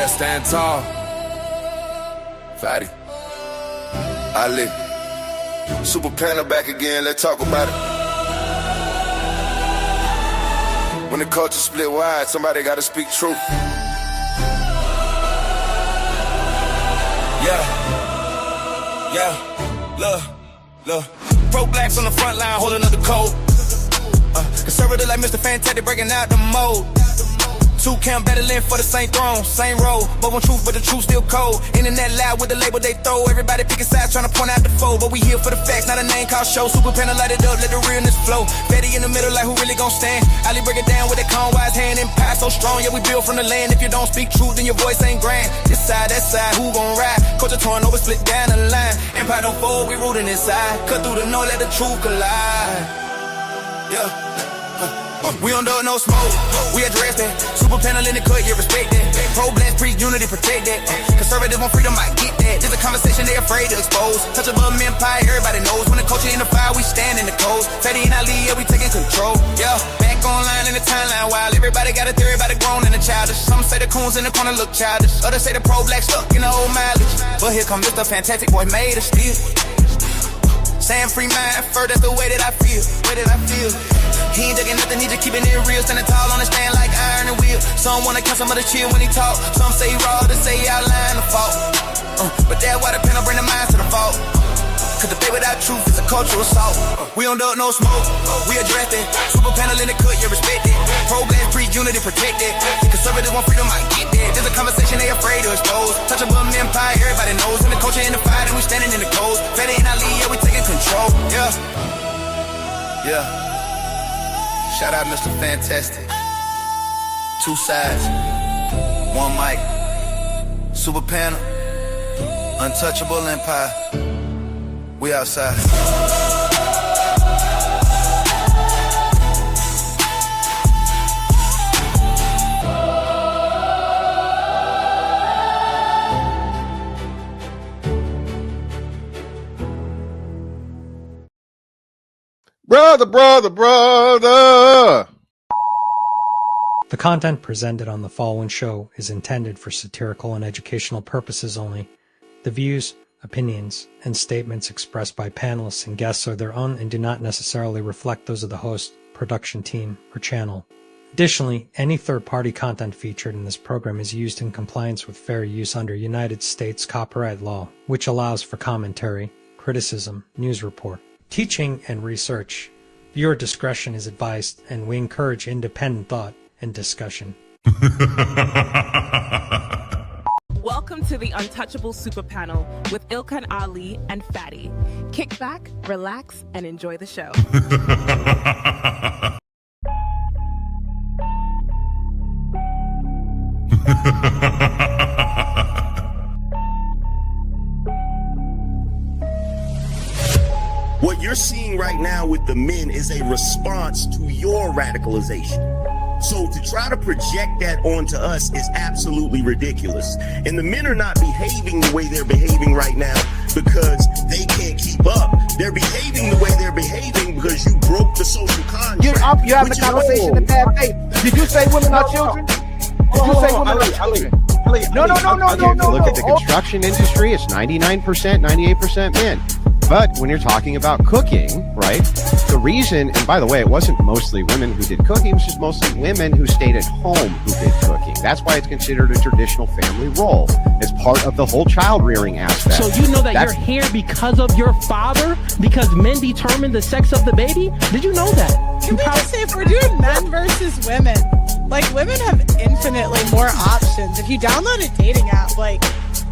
Yeah, stand tall. Fatty. Ali. Super Panda back again, let's talk about it. When the culture split wide, somebody gotta speak truth. Look. Pro-blacks on the front line holding up the code. Conservative like Mr. Fantastic breaking out the mold. Two camp battling for the same throne, same role. But one truth, but the truth still cold. Internet loud with the label they throw. Everybody picking sides trying to point out the foe. But we here for the facts, not a name called show. Super Panda light it up, let the realness flow. Betty in the middle like who really gon' stand. Ali break it down with that con-wise hand and pie so strong. Yeah, we build from the land. If you don't speak truth, then your voice ain't grand. This side, that side, who gon' ride? Culture torn over, split down the line. Empire don't fold, we rootin' inside. Cut through the north, let the truth collide. Yeah. We don't do no smoke, we address that. Super panel in the cut, yeah, respect that. Pro-blacks, preach unity, protect that. Conservatives want freedom, I get that. This a conversation they afraid to expose. Touch above empire, everybody knows. When the culture in the fire, we stand in the coast. Fatty and Ali, yeah, we taking control. Yeah, back online in the timeline while everybody got a theory about the grown and the childish. Some say the coons in the corner look childish. Others say the pro-black stuck in the old mileage. But here come Mr. Fantastic Boy, made us still. Saying free mind, first that's the way that I feel. He ain't ducking nothing, he just keeping it real. Standing tall on the stand like iron and wheel. Some wanna count, some other chill when he talk. Some say raw, to say outline the fault. But that's why the panel bring the minds to the fault. Cause the debate without truth is a cultural assault. We don't duck no smoke, we address it. Super panel in the cut, yeah, respect it. Pro-blacks, preach unity, protect it. Conservatives want freedom, I get that. There's a conversation they afraid to expose. Touch above empire, everybody knows. In the culture, in the fight, and we standing in the coast. Fatty and Ali, yeah, we taking control. Yeah. Shout out Mr. Fantastic. Two sides, one mic. Super Panel, untouchable empire. We outside. Brother. The content presented on the following show is intended for satirical and educational purposes only. The views, opinions, and statements expressed by panelists and guests are their own and do not necessarily reflect those of the host, production team, or channel. Additionally, any third-party content featured in this program is used in compliance with fair use under United States copyright law, which allows for commentary, criticism, news report, teaching, and research. Viewer discretion is advised, and we encourage independent thought and discussion. Welcome to the Untouchable Super Panel with Ilkan Ali and Fatty. Kick back, relax, and enjoy the show. What you're seeing right now with the men is a response to your radicalization. So to try to project that onto us is absolutely ridiculous. And the men are not behaving the way they're behaving right now because they can't keep up. They're behaving the way they're behaving because you broke the social contract. You're having a conversation in bad faith. Did you say women are children? Did you say women are children? No. Look at the construction industry. It's 99%, 98% men. But when you're talking about cooking, right, the reason, and by the way, it wasn't mostly women who did cooking, it was just mostly women who stayed at home who did cooking. That's why it's considered a traditional family role. It's part of the whole child rearing aspect. So you know that you're here because of your father? Because men determine the sex of the baby? Did you know that? Can we just say, if we're doing men versus women, like, women have infinitely more options. If you download a dating app, like,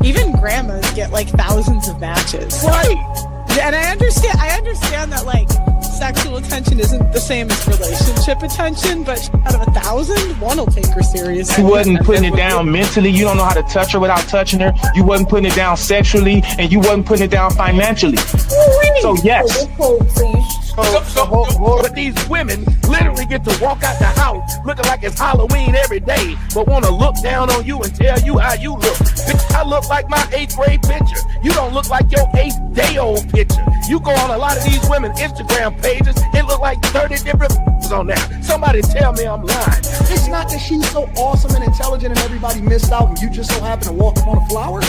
even grandmas get, like, thousands of matches. Right. And I understand that, like, sexual attention isn't the same as relationship attention, but out of 1,000, one will take her seriously. You wasn't putting it down mentally. You don't know how to touch her without touching her. You wasn't putting it down sexually, and you wasn't putting it down financially. So yes. But these women literally get to walk out the house looking like it's Halloween every day, but want to look down on you and tell you how you look. Bitch, I look like my 8th grade picture. You don't look like your 8th day old picture. You go on a lot of these women's Instagram pages, it look like 30 different on there. Somebody tell me I'm lying. It's not that she's so awesome and intelligent and everybody missed out and you just so happen to walk up on a flower.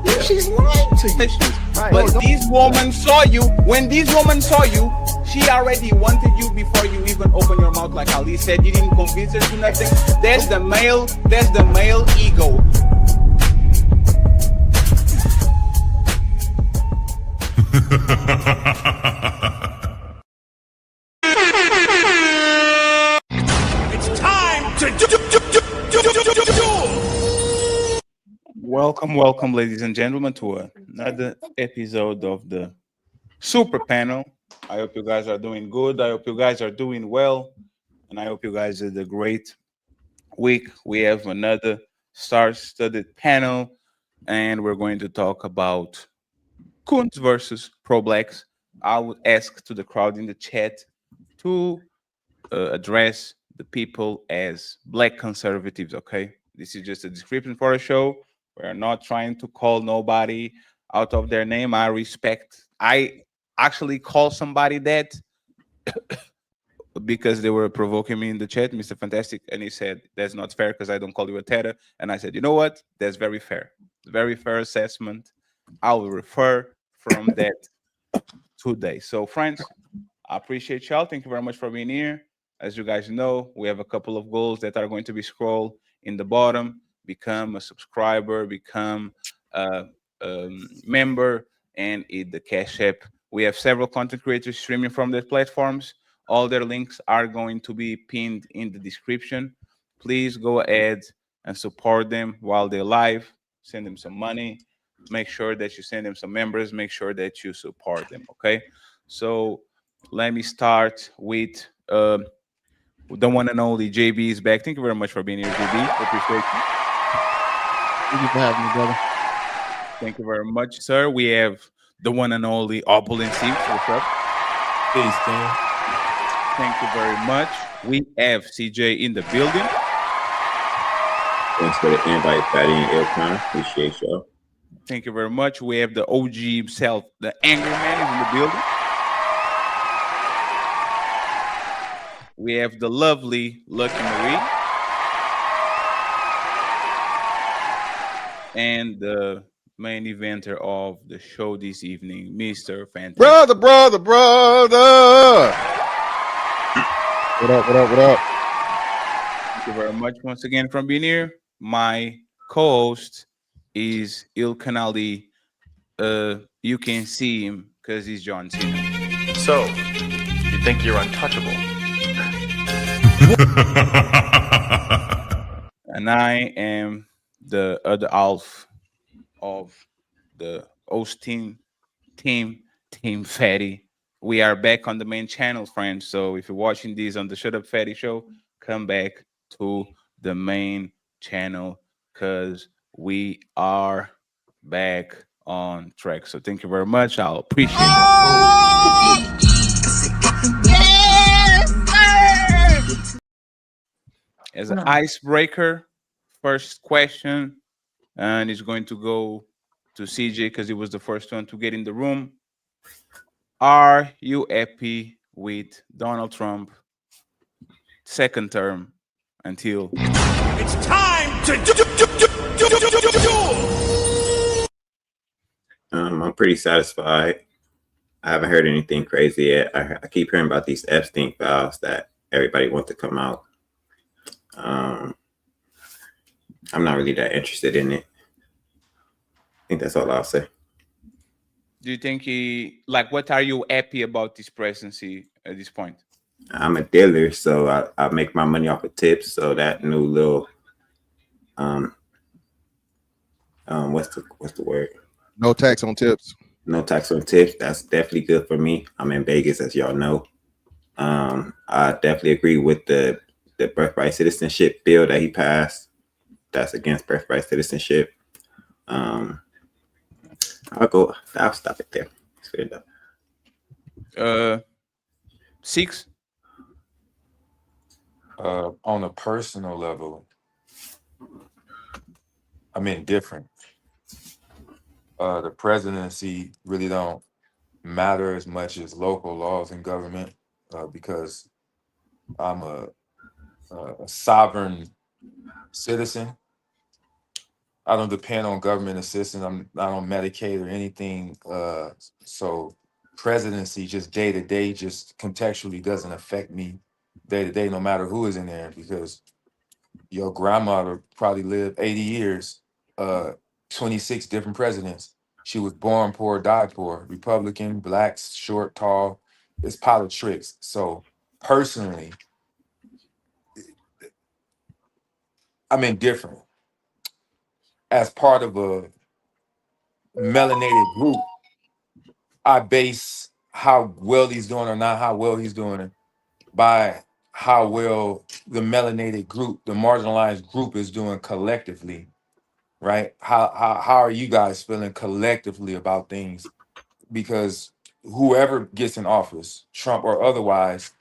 Yeah. She's lying to you. Right. But these women saw you. When these women saw you, she already wanted you before you even open your mouth. Like Ali said, you didn't convince her to nothing. There's the male ego. It's time to do. Welcome, ladies and gentlemen, to another episode of the Super Panel. I hope you guys are doing good. I hope you guys are doing well. And I hope you guys had a great week. We have another star-studded panel. And we're going to talk about Coons versus Pro-Blacks. I would ask to the crowd in the chat to address the people as Black conservatives, okay? This is just a description for a show. We're not trying to call nobody out of their name. I actually call somebody that because they were provoking me in the chat, Mr. Fantastic, and he said, that's not fair because I don't call you a terror. And I said, you know what? That's very fair. Very fair assessment. I will refer from that today. So, friends, I appreciate y'all. Thank you very much for being here. As you guys know, we have a couple of goals that are going to be scrolled in the bottom. Become a subscriber, become a member, and eat the Cash App. We have several content creators streaming from their platforms. All their links are going to be pinned in the description. Please go ahead and support them while they're live. Send them some money. Make sure that you send them some members. Make sure that you support them, okay? So let me start with the one and only JB is back. Thank you very much for being here, JB. Appreciate you. Thank you for having me, brother. Thank you very much, sir. We have the one and only Opulent Seems. What's up? Peace, team. Thank you very much. We have CJ in the building. Thanks for the invite, Fatty and Ilkan. Appreciate y'all. Thank you very much. We have the OG himself, the Angry Man, is in the building. We have the lovely Lucky Marie. And the main eventer of the show this evening, Mr. Fantastic. Brother. What up? Thank you very much once again for being here. My co-host is Ilkan Ali. You can see him because he's John Cena. So, you think you're untouchable? And I am the other half of the Austin team Fatty. We are back on the main channel, friends. So if you're watching this on the Shut Up Fatty show, come back to the main channel because we are back on track. So thank you very much. I'll appreciate that. As an icebreaker, first question, and it's going to go to CJ because he was the first one to get in the room. Are you happy with Donald Trump second term until It's time to do. I'm pretty satisfied. I haven't heard anything crazy yet. I keep hearing about these Epstein files that everybody wants to come out. I'm not really that interested in it. I think that's all I'll say. Do you think what are you happy about this presidency at this point? I'm a dealer, so I make my money off of tips. So that new little, what's the word? No tax on tips. No tax on tips. That's definitely good for me. I'm in Vegas, as y'all know. I definitely agree with the birthright citizenship bill that he passed. That's against birthright citizenship. I'll stop it there. Straight up. 6. On a personal level, I'm indifferent. The presidency really don't matter as much as local laws and government because I'm a sovereign citizen. I don't depend on government assistance. I'm not on Medicaid or anything. So presidency just day to day, just contextually doesn't affect me day to day, no matter who is in there, because your grandmother probably lived 80 years, 26 different presidents. She was born poor, died poor, Republican, black, short, tall. It's politics. So personally, I'm indifferent. As part of a melanated group, I base how well he's doing or not how well he's doing by how well the melanated group, the marginalized group, is doing collectively, right? How are you guys feeling collectively about things? Because whoever gets in office, Trump or otherwise,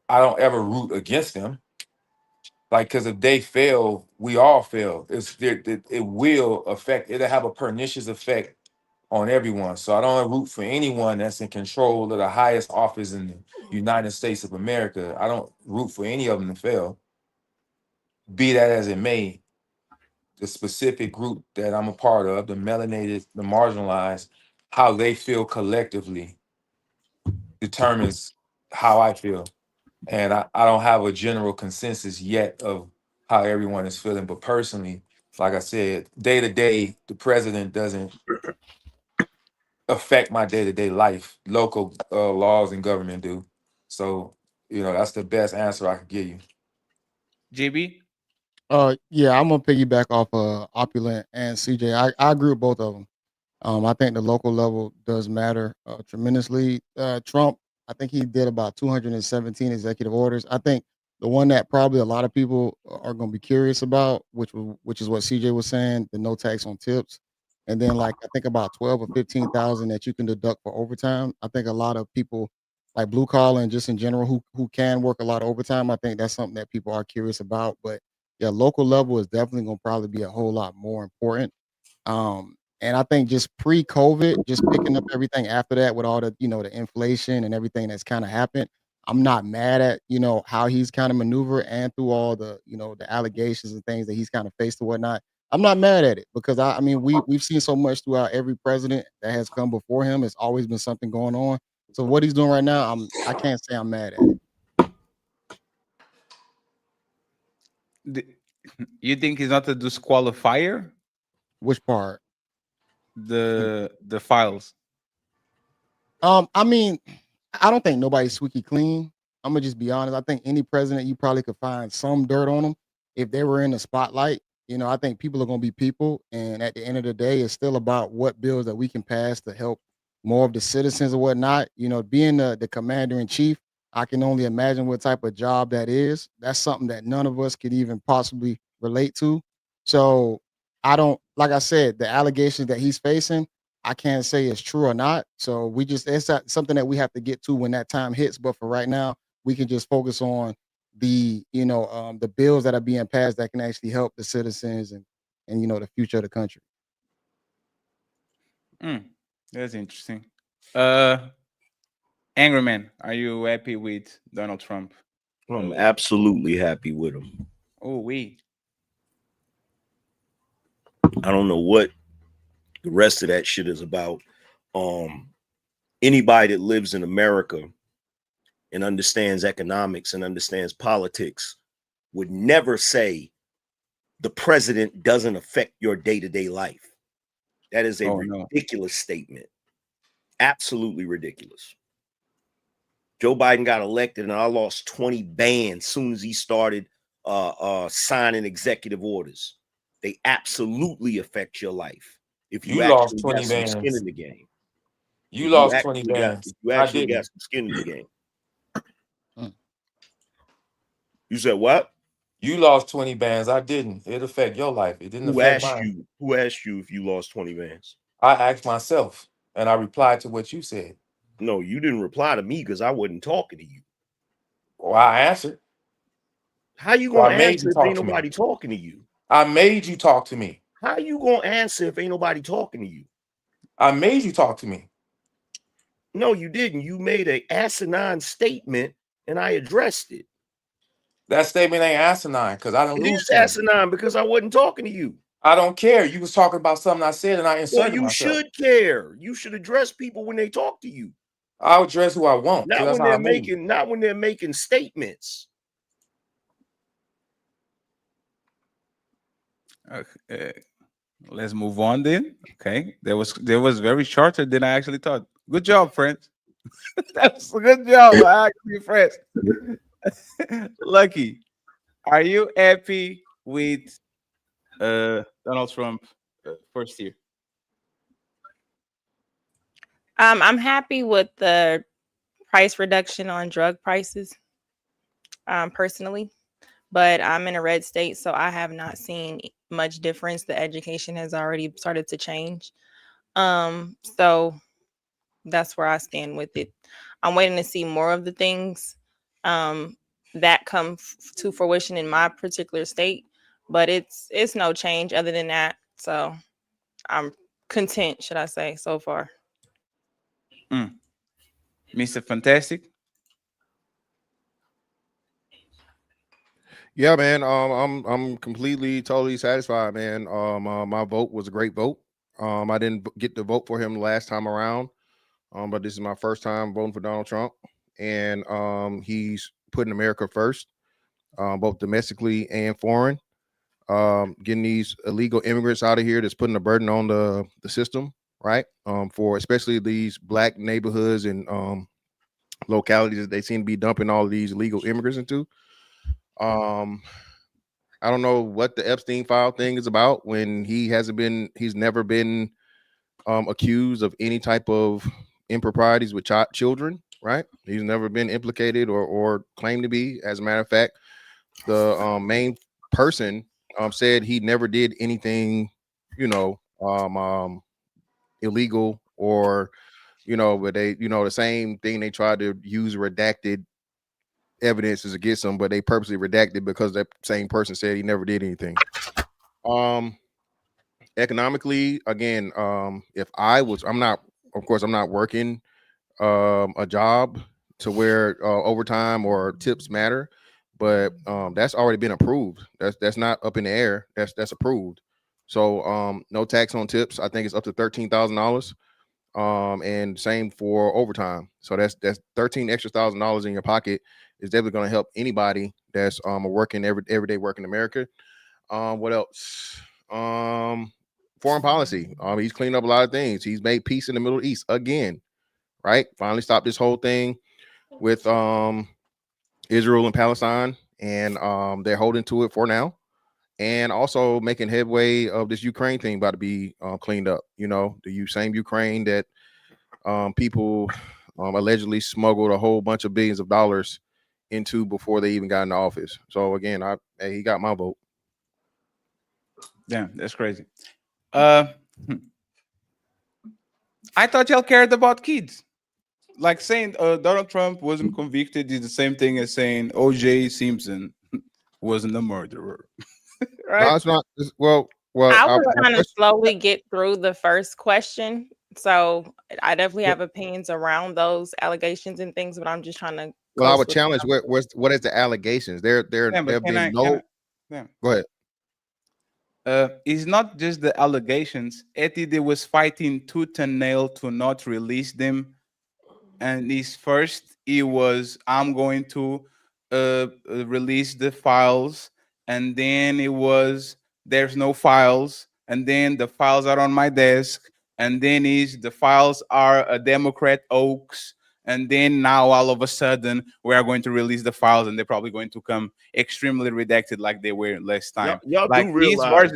I don't ever root against them. Like, because if they fail, we all fail. It will affect, it'll have a pernicious effect on everyone. So I don't root for anyone that's in control of the highest office in the United States of America. I don't root for any of them to fail. Be that as it may, the specific group that I'm a part of, the melanated, the marginalized, how they feel collectively determines how I feel. And I don't have a general consensus yet of how everyone is feeling. But personally, like I said, day to day, the president doesn't affect my day-to-day life. Local laws and government do. So, that's the best answer I could give you. JB? Yeah, I'm gonna piggyback off Opulent and CJ. I agree with both of them. I think the local level does matter tremendously. Trump, I think he did about 217 executive orders. I think the one that probably a lot of people are going to be curious about, which is what CJ was saying, the no tax on tips, and then like I think about 12 or 15,000 that you can deduct for overtime. I think a lot of people, like blue collar and just in general, who can work a lot of overtime, I think that's something that people are curious about. But yeah, local level is definitely going to probably be a whole lot more important. And I think just pre-COVID, just picking up everything after that with all the, the inflation and everything that's kind of happened. I'm not mad at, how he's kind of maneuvered and through all the, the allegations and things that he's kind of faced or whatnot. I'm not mad at it because I mean, we've seen so much throughout every president that has come before him. It's always been something going on. So what he's doing right now, I can't say I'm mad at it. You think he's not a disqualifier? Which part? The files. I mean, I don't think nobody's squeaky clean. I'm gonna just be honest. I think any president, you probably could find some dirt on them if they were in the spotlight. I think people are gonna be people, and at the end of the day, it's still about what bills that we can pass to help more of the citizens or whatnot. Being the commander in chief, I can only imagine what type of job that is. That's something that none of us could even possibly relate to. So I don't, like I said, the allegations that he's facing, I can't say it's true or not. So it's something that we have to get to when that time hits. But for right now, we can just focus on the, the bills that are being passed that can actually help the citizens and the future of the country. That's interesting. Angry Man, are you happy with Donald Trump? I'm absolutely happy with him. Oh, I don't know what the rest of that shit is about. Anybody that lives in America and understands economics and understands politics would never say the president doesn't affect your day-to-day life. That is a ridiculous statement. Absolutely ridiculous. Joe Biden got elected and I lost 20 bands as soon as he started signing executive orders. They absolutely affect your life. If you lost 20 got some bands. skin in the game. You lost 20 bands. You actually got some skin in the game. You said what? You lost 20 bands. I didn't. It affect your life. It didn't affect mine. Who asked you if you lost 20 bands? I asked myself, and I replied to what you said. No, you didn't reply to me because I wasn't talking to you. Well, I answered. How you Well, gonna I made answer you if talk ain't to me. nobody talking to you? I made you talk to me. How you gonna answer if ain't nobody talking to you? I made you talk to me. No, you didn't. You made an asinine statement and I addressed it. That statement ain't asinine because I didn't It lose is to him. asinine because I wasn't talking to you. I don't care. You was talking about something I said and I Well, inserted you myself. should care. You should address people when they talk to you. I'll address who I want. Not That's when how I they're move. not when they're making statements. Okay, let's move on then. Okay, that was very shorter than I actually thought. Good job, friends. That's a good job, actually, friends. Lucky, are you happy with Donald Trump first year? I'm happy with the price reduction on drug prices, personally, but I'm in a red state, so I have not seen much difference. The education has already started to change. So that's where I stand with it. I'm waiting to see more of the things that come to fruition in my particular state, but it's no change other than that. So I'm content, should I say, so far. Mr. Fantastic. Yeah, man. I'm completely, totally satisfied, man. My vote was a great vote. I didn't get to vote for him last time around, but this is my first time voting for Donald Trump, and he's putting America first, both domestically and foreign. Getting these illegal immigrants out of here that's putting a burden on the system, right? For especially these black neighborhoods and localities that they seem to be dumping all of these illegal immigrants into. I don't know what the Epstein file thing is about when he's never been accused of any type of improprieties with children, right? He's never been implicated or claimed to be. As a matter of fact, the main person said he never did anything, illegal or, but they, the same thing they tried to use redacted evidences against him, but they purposely redacted because that same person said he never did anything. Economically, again, if I'm not working a job to where overtime or tips matter, but that's already been approved. That's not up in the air. That's approved. So no tax on tips. I think it's up to $13,000. And same for overtime. So that's $13,000 extra in your pocket is definitely going to help anybody that's working everyday work in America. What else? Foreign policy. He's cleaned up a lot of things. He's made peace in the Middle East again, right? Finally stopped this whole thing with Israel and Palestine, and they're holding to it for now. And also making headway of this Ukraine thing about to be cleaned up. The same Ukraine that people allegedly smuggled a whole bunch of billions of dollars into before they even got into office. So again, he got my vote. Damn, that's crazy. I thought y'all cared about kids. Like saying Donald Trump wasn't convicted is the same thing as saying O.J. Simpson wasn't a murderer. Right? No, it's not. Well, I was trying to slowly get through the first question, so I definitely have opinions around those allegations and things, but I'm just trying to. Well, I would challenge what is the allegations? There have been no. Go ahead. It's not just the allegations. Etty was fighting tooth and nail to not release them. And he was, I'm going to release the files. And then it was, there's no files. And then the files are on my desk. And then the files are a Democrat Oaks. And then now all of a sudden we are going to release the files and they're probably going to come extremely redacted like they were last time. Y'all like do realize,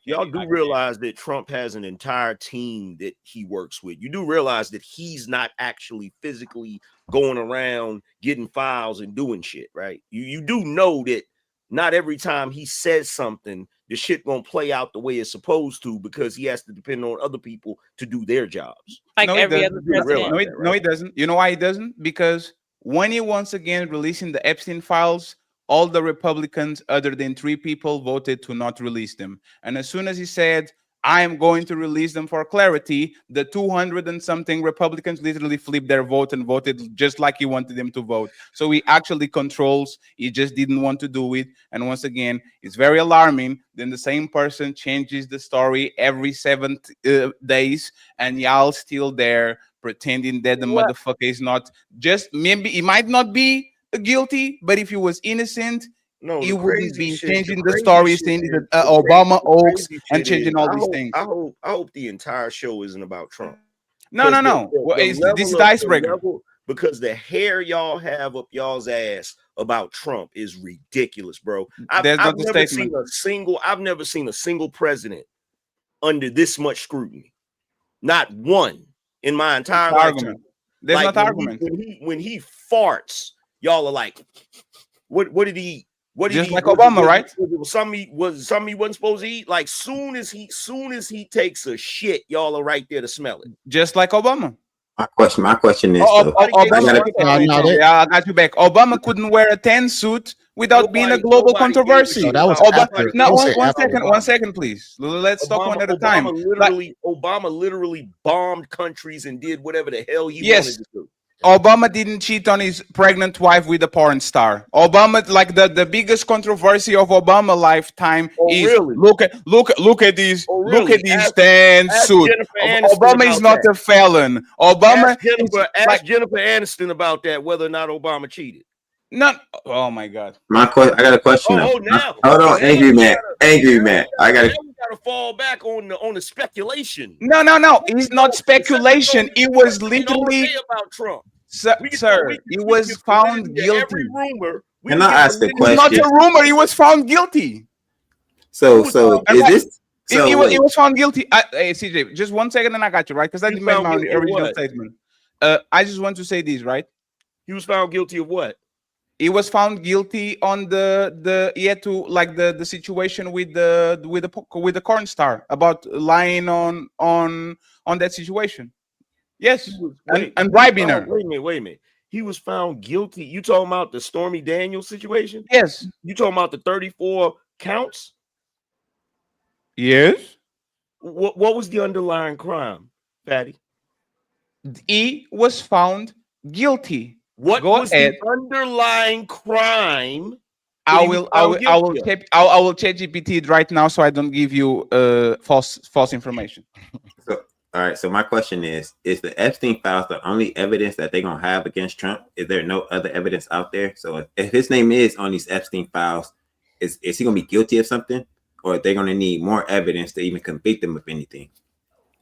y'all do realize that Trump has an entire team that he works with. You do realize that he's not actually physically going around getting files and doing shit, right? You do know that not every time he says something the shit gonna play out the way it's supposed to because he has to depend on other people to do their jobs. Like No, it every doesn't. other president. No, it doesn't. You know why it doesn't? Because when he once again releasing the Epstein files, all the Republicans, other than 3 people, voted to not release them. And as soon as he said, I am going to release them for clarity, the 200 and something Republicans literally flipped their vote and voted just like he wanted them to vote. So he actually controls. He just didn't want to do it. And once again, it's very alarming. Then the same person changes the story every 7 days, and y'all still there pretending that the motherfucker is not just, maybe he might not be guilty, but if he was innocent, no, he wouldn't be changing the crazy story, shit saying is- that the Obama crazy hoax and shit changing is, all I these hope- things. I hope the entire show isn't about Trump. No. 'Cause Well, the this level is of- the icebreaker. level- because the hair y'all have up y'all's ass about Trump is ridiculous, bro. I've That's not the never statement. I've never seen a single president under this much scrutiny. Not one in my entire That's lifetime. argument. There's not when argument. When he farts, y'all are like, what did he eat? What did Just he, like was Obama, it, right? Was something he wasn't supposed to eat? Like soon as he takes a shit, y'all are right there to smell it. Just like Obama. My question is, Obama, yeah, I got you back. Obama couldn't wear a tan suit without being a global controversy. No, that was after. No, Don't say one after second, Obama. 1 second, please. Let's talk one at a time. Obama literally bombed countries and did whatever the hell he Yes. wanted to do. Obama didn't cheat on his pregnant wife with a porn star. Obama, like the biggest controversy of Obama lifetime is really? look at these look at these Ask- tan ask suits. Jennifer Aniston Obama is about not that. a felon. Obama Ask Jennifer, is like Jennifer Aniston about that, whether or not Obama cheated. not. Oh my God. I got a question. Oh, now. now. Hold on, angry man. I got Now we gotta fall back on the speculation. No. It's not speculation. It was literally about Trump. Sir, he was found guilty. Every rumor. Can I ask the It's not question? a rumor. He was found guilty. So And is right, this? So he wait. was found guilty. Hey, CJ, just 1 second, and I got you right because I He didn't make found my guilty of original what? statement. I just want to say this, right? He was found guilty of what? He was found guilty on the he had to like the situation with the corn star about lying on that situation. Yes, and bribing her. Wait a minute. He was found guilty. You talking about the Stormy Daniels situation? Yes. You talking about the 34 counts? Yes. What was the underlying crime, Fatty? He was found guilty. What Go was ahead. the underlying crime? I that he will was I found will guilty of? I will chat GPT it right now so I don't give you false information. All right. So my question is the Epstein files the only evidence that they're gonna have against Trump? Is there no other evidence out there? So if his name is on these Epstein files, is he gonna be guilty of something, or are they gonna need more evidence to even convict him of anything?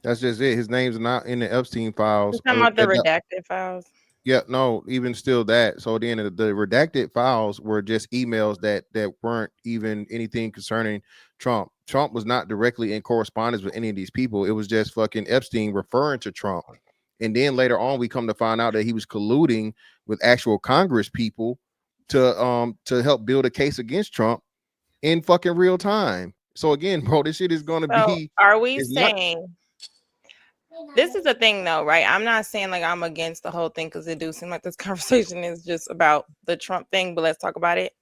That's just it. His name's not in the Epstein files. Talking about the redacted files. Yeah, no, even still that. So then the redacted files were just emails that weren't even anything concerning Trump. Trump was not directly in correspondence with any of these people. It was just fucking Epstein referring to Trump. And then later on, we come to find out that he was colluding with actual Congress people to help build a case against Trump in fucking real time. So again, bro, this shit is gonna be. Are we it's not- saying? This is the thing, though, right? I'm not saying like I'm against the whole thing because it do seem like this conversation is just about the Trump thing, but let's talk about it.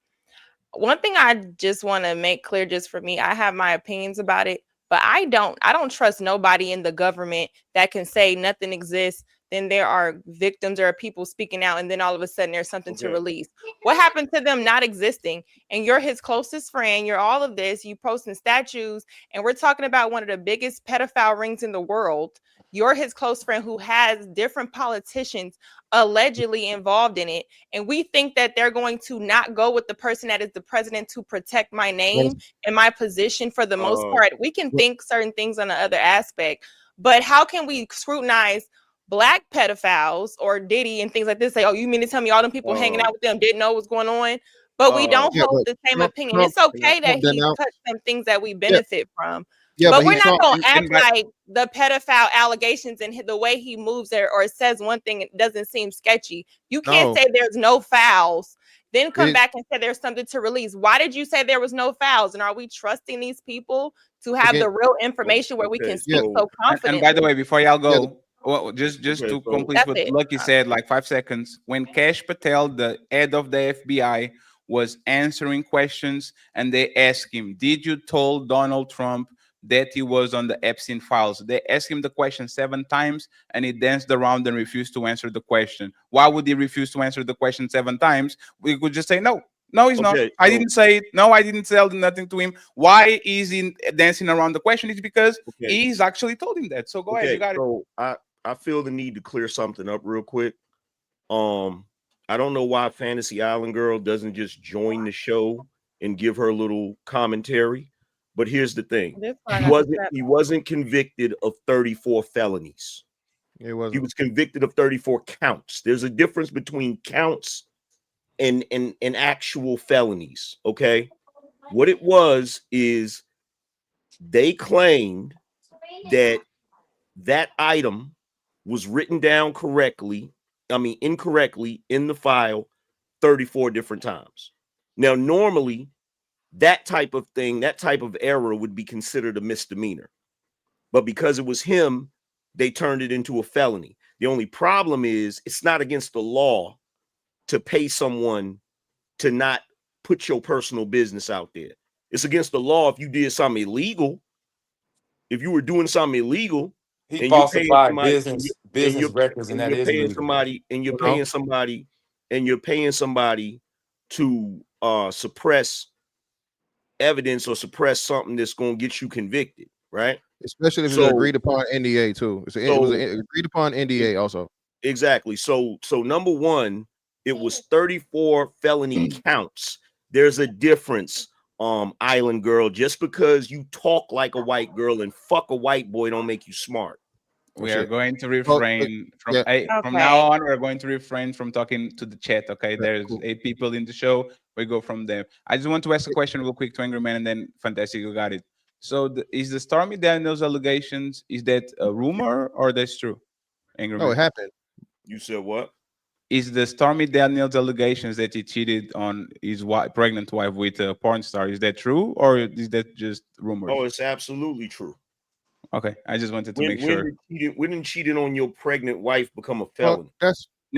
One thing I just want to make clear, just for me, I have my opinions about it, but I don't trust nobody in the government that can say nothing exists. Then there are victims, there are people speaking out, and then all of a sudden there's something to release. What happened to them not existing? And you're his closest friend, you're all of this, you posting statues, and we're talking about one of the biggest pedophile rings in the world. You're his close friend who has different politicians allegedly involved in it. And we think that they're going to not go with the person that is the president to protect my name and my position for the most part. We can think certain things on the other aspect, but how can we scrutinize Black pedophiles or Diddy and things like this? Say, oh, you mean to tell me all them people hanging out with them didn't know what's going on? But we don't hold the same opinion. It's okay that he touched some things that we benefit from. But we're not going to act like the pedophile allegations and the way he moves there or says one thing, it doesn't seem sketchy. You can't say there's no fouls then come is- back and say there's something to release. Why did you say there was no fouls? And are we trusting these people to have the real information where we can speak so confidently? And by the way, before y'all go, well, just to complete That's what it. Lucky said, like 5 seconds, when Kash Patel, the head of the FBI, was answering questions, and they asked him, "Did you told Donald Trump that he was on the Epstein files?" They asked him the question 7 times, and he danced around and refused to answer the question. Why would he refuse to answer the question 7 times? We could just say no. No, he's not. I didn't say it. No, I didn't tell nothing to him. Why is he dancing around the question? It's because he's actually told him that. So go ahead, you got it. So I feel the need to clear something up real quick. I don't know why Fantasy Island Girl doesn't just join the show and give her little commentary. But here's the thing: he wasn't convicted of 34 felonies. He was convicted of 34 counts. There's a difference between counts and actual felonies. Okay, what it was is they claimed that item was written down incorrectly in the file 34 different times. Now, normally, that type of thing, that type of error would be considered a misdemeanor. But because it was him, they turned it into a felony. The only problem is it's not against the law to pay someone to not put your personal business out there. It's against the law if you did something illegal. If you were doing something illegal, he falsified business records, and that is paying illegal. somebody, and you're paying somebody to suppress evidence or suppress something that's going to get you convicted, right? Especially if it's an agreed upon NDA too. It was an agreed upon NDA also. Exactly. So number one, it was 34 felony counts. There's a difference, Island Girl. Just because you talk like a white girl and fuck a white boy don't make you smart. We are going to refrain from now on. We're going to refrain from talking to the chat. Okay, there's 8 people in the show. We go from there. I just want to ask a question real quick to Angry Man, and then Fantastic, you got it. So, is the Stormy Daniels allegations, is that a rumor or that's true? Angry Man? No, it happened. You said what? Is the Stormy Daniels allegations that he cheated on his pregnant wife with a porn star, is that true or is that just rumors? Oh, it's absolutely true. Okay, I just wanted to make sure. When cheating on your pregnant wife become a felon?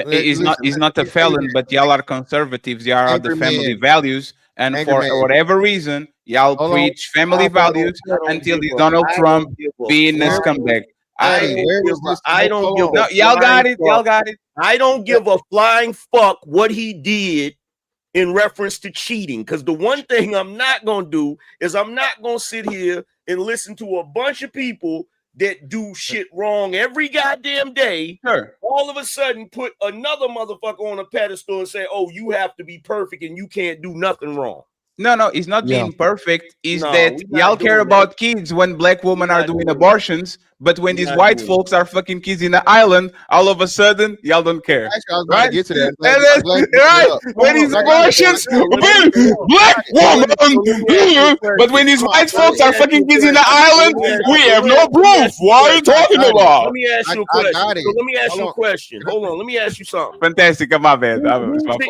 He's not a felon, but y'all are conservatives. Y'all are the family values, and for whatever reason, y'all preach family values until the Donald Trump being a scumbag. I don't give. No, y'all got it. Y'all got it. I don't give a flying fuck what he did in reference to cheating, because the one thing I'm not gonna do is I'm not gonna sit here and listen to a bunch of people that do shit wrong every goddamn day. Sure. All of a sudden put another motherfucker on a pedestal and say, "Oh, you have to be perfect and you can't do nothing wrong." No, it's not being perfect. Is that y'all care about kids when black women are doing abortions, but when these white folks are fucking kids in the island, all of a sudden y'all don't care. Actually, I was about to get to that. Right? When these abortions, black woman, but when these white folks are fucking kids in the island, we have no proof. What are you talking about? Let me ask you a question. Let me ask you a question. Hold on. Let me ask you something. Fantastic. My bad. Who's the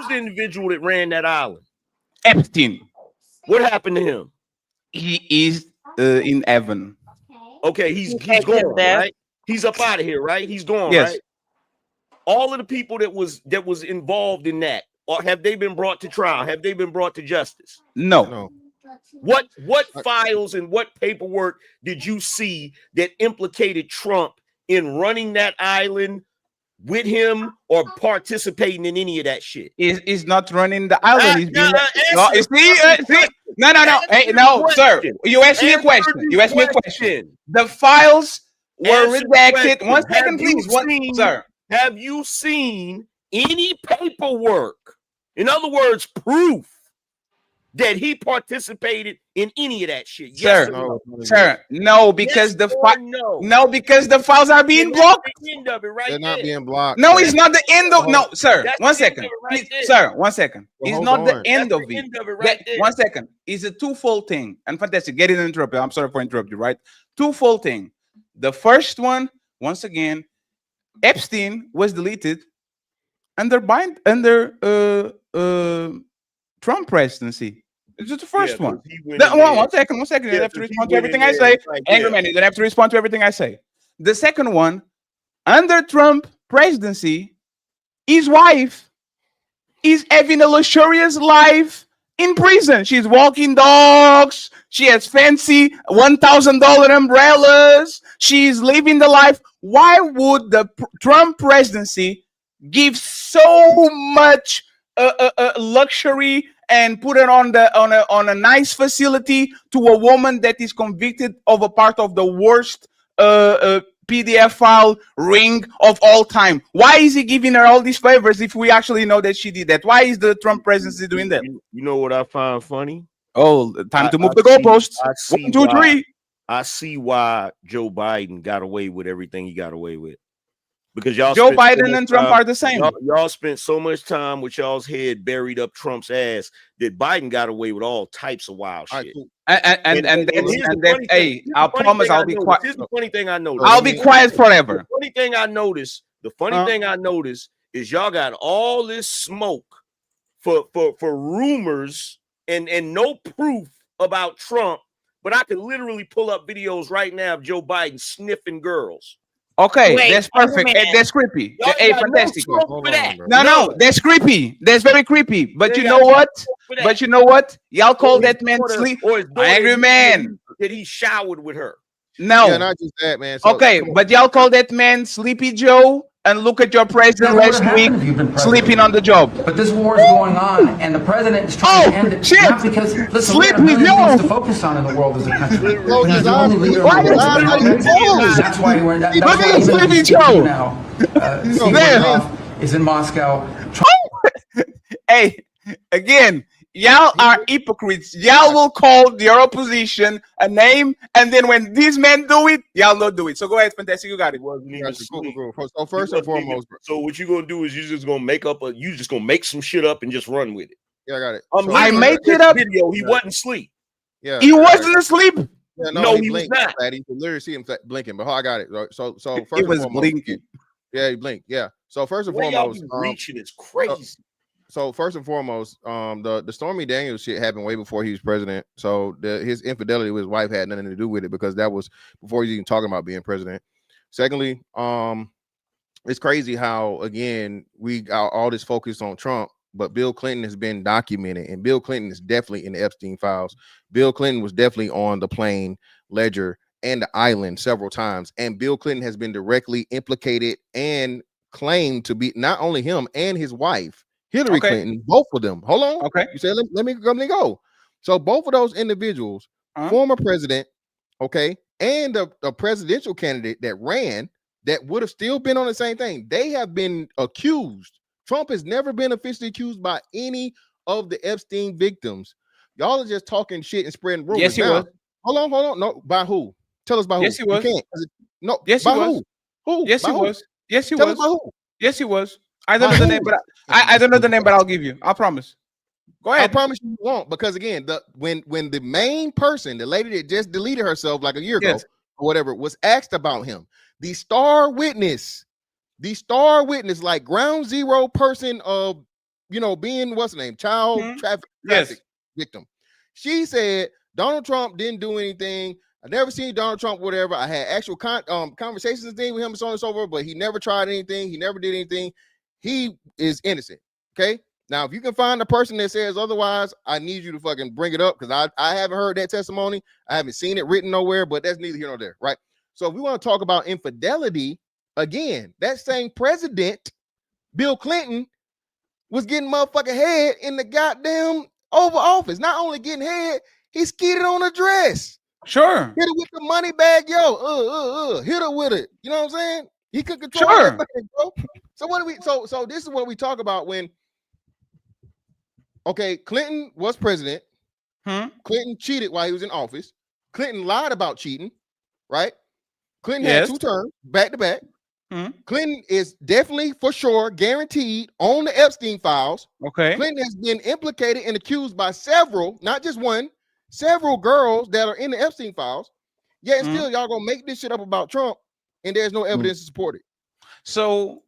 individual that ran that island? Epstein. What happened to him? He is in heaven. Okay, he's gone, right? He's up out of here, right? He's gone, right? All of the people that was involved in that, or have they been brought to trial? Have they been brought to justice? No. What files and what paperwork did you see that implicated Trump in running that island with him or participating in any of that shit? He's not running the island. No. Hey, no, sir. You asked me a question. The files were redacted. 1 second, please. Sir. Have you seen any paperwork? In other words, proof that he participated in any of that shit? Yes, sir. No, because because the files are being blocked. They're not being blocked. No, it's not the end of. No, sir. 1 second, sir. 1 second. It's not the end of it. 1 second. It's a twofold thing. And Fantastic, get it interrupted. I'm sorry for interrupting you. Right? Twofold thing. The first one, once again, Epstein was deleted under Trump presidency. It's just the first one. One second. You don't have to respond to everything I say. Angry man, you don't have to respond to everything I say. The second one, under Trump presidency, his wife is having a luxurious life in prison. She's walking dogs. She has fancy $1,000 umbrellas. She's living the life. Why would the Trump presidency give so much luxury and put it on a nice facility to a woman that is convicted of a part of the worst PDF file ring of all time? Why is he giving her all these favors if we actually know that she did that? Why is the Trump presidency doing that? You know what I find funny? Oh, time to move the goalposts. 1, 2, 3. I see why Joe Biden got away with everything he got away with. Because y'all Joe Biden and Trump are the same. Y'all spent so much time with y'all's head buried up Trump's ass that Biden got away with all types of wild shit. Hey, I promise I'll be quiet. Here's the funny thing I noticed. I'll be quiet forever. The funny thing I noticed is y'all got all this smoke for rumors and no proof about Trump, but I could literally pull up videos right now of Joe Biden sniffing girls. Okay, that's perfect. That's creepy. Hey, fantastic. No, that's creepy. That's very creepy. But you know what? Y'all call that man sleep. Angry man. That he showered with her. No. Yeah, not just that, man. Okay, but y'all call that man Sleepy Joe, and look at your president last week sleeping on the job. But this war is going on, and the president is trying to end it. Shit. Not because listen, Sleepy we have things Joe. to focus on in the world as a country. That's why we're Look at Sleepy Joe now. Is in Moscow. Hey, again, y'all are hypocrites. Y'all will call your opposition a name, and then when these men do it, y'all don't do it. So go ahead, fantastic. You got it. So first and foremost, so what you gonna do is you just gonna make some shit up and just run with it. Yeah, I got it. I made it up. Video, he wasn't asleep. Yeah, he wasn't asleep. Yeah, No, he blinked. was not. You can literally see him blinking. But I got it. So first He and was foremost, blinking. Yeah, he blinked. Yeah. So first and Where y'all foremost, be reaching is crazy. So first and foremost, the Stormy Daniels shit happened way before he was president. So his infidelity with his wife had nothing to do with it because that was before he's even talking about being president. Secondly, it's crazy how again we got all this focus on Trump, but Bill Clinton has been documented, and Bill Clinton is definitely in the Epstein files. Bill Clinton was definitely on the plane, Ledger, and the island several times, and Bill Clinton has been directly implicated and claimed to be not only him and his wife. Hillary Clinton, both of them. Hold on. Okay. You said let me go. So both of those individuals, former president, and the presidential candidate that ran, that would have still been on the same thing. They have been accused. Trump has never been officially accused by any of the Epstein victims. Y'all are just talking shit and spreading rumors. Yes, he was. Hold on. No, by who? Tell us by who. Yes, he was. You can't. No, yes, by he was. Who? Yes, by he who? was. Yes, he Tell was. us by who? Yes, he was. I don't know the name, but I don't know the name, but I'll give you. I promise. Go ahead. I promise you won't, because again, when the main person, the lady that just deleted herself like a year ago or whatever, was asked about him, the star witness, like ground zero person of being what's the name, child traffic victim. She said Donald Trump didn't do anything. I never seen Donald Trump, whatever. I had actual conversations and things with him and so on and so forth, but he never tried anything. He never did anything. He is innocent. Okay. Now, if you can find a person that says otherwise, I need you to fucking bring it up, because I haven't heard that testimony. I haven't seen it written nowhere, but that's neither here nor there, right? So if we want to talk about infidelity, again, that same president, Bill Clinton, was getting motherfucking head in the goddamn Oval Office. Not only getting head, he skidded on a dress. Sure. Hit it with the money bag, yo. Hit her with it. You know what I'm saying? He could control everything, bro. So what do we? So this is what we talk about when. Okay, Clinton was president. Clinton cheated while he was in office. Clinton lied about cheating, right? Clinton had 2 terms back to back. Clinton is definitely, for sure, guaranteed on the Epstein files. Okay. Clinton has been implicated and accused by several, not just one, several girls that are in the Epstein files. Yet still, y'all gonna make this shit up about Trump, and there's no evidence to support it. So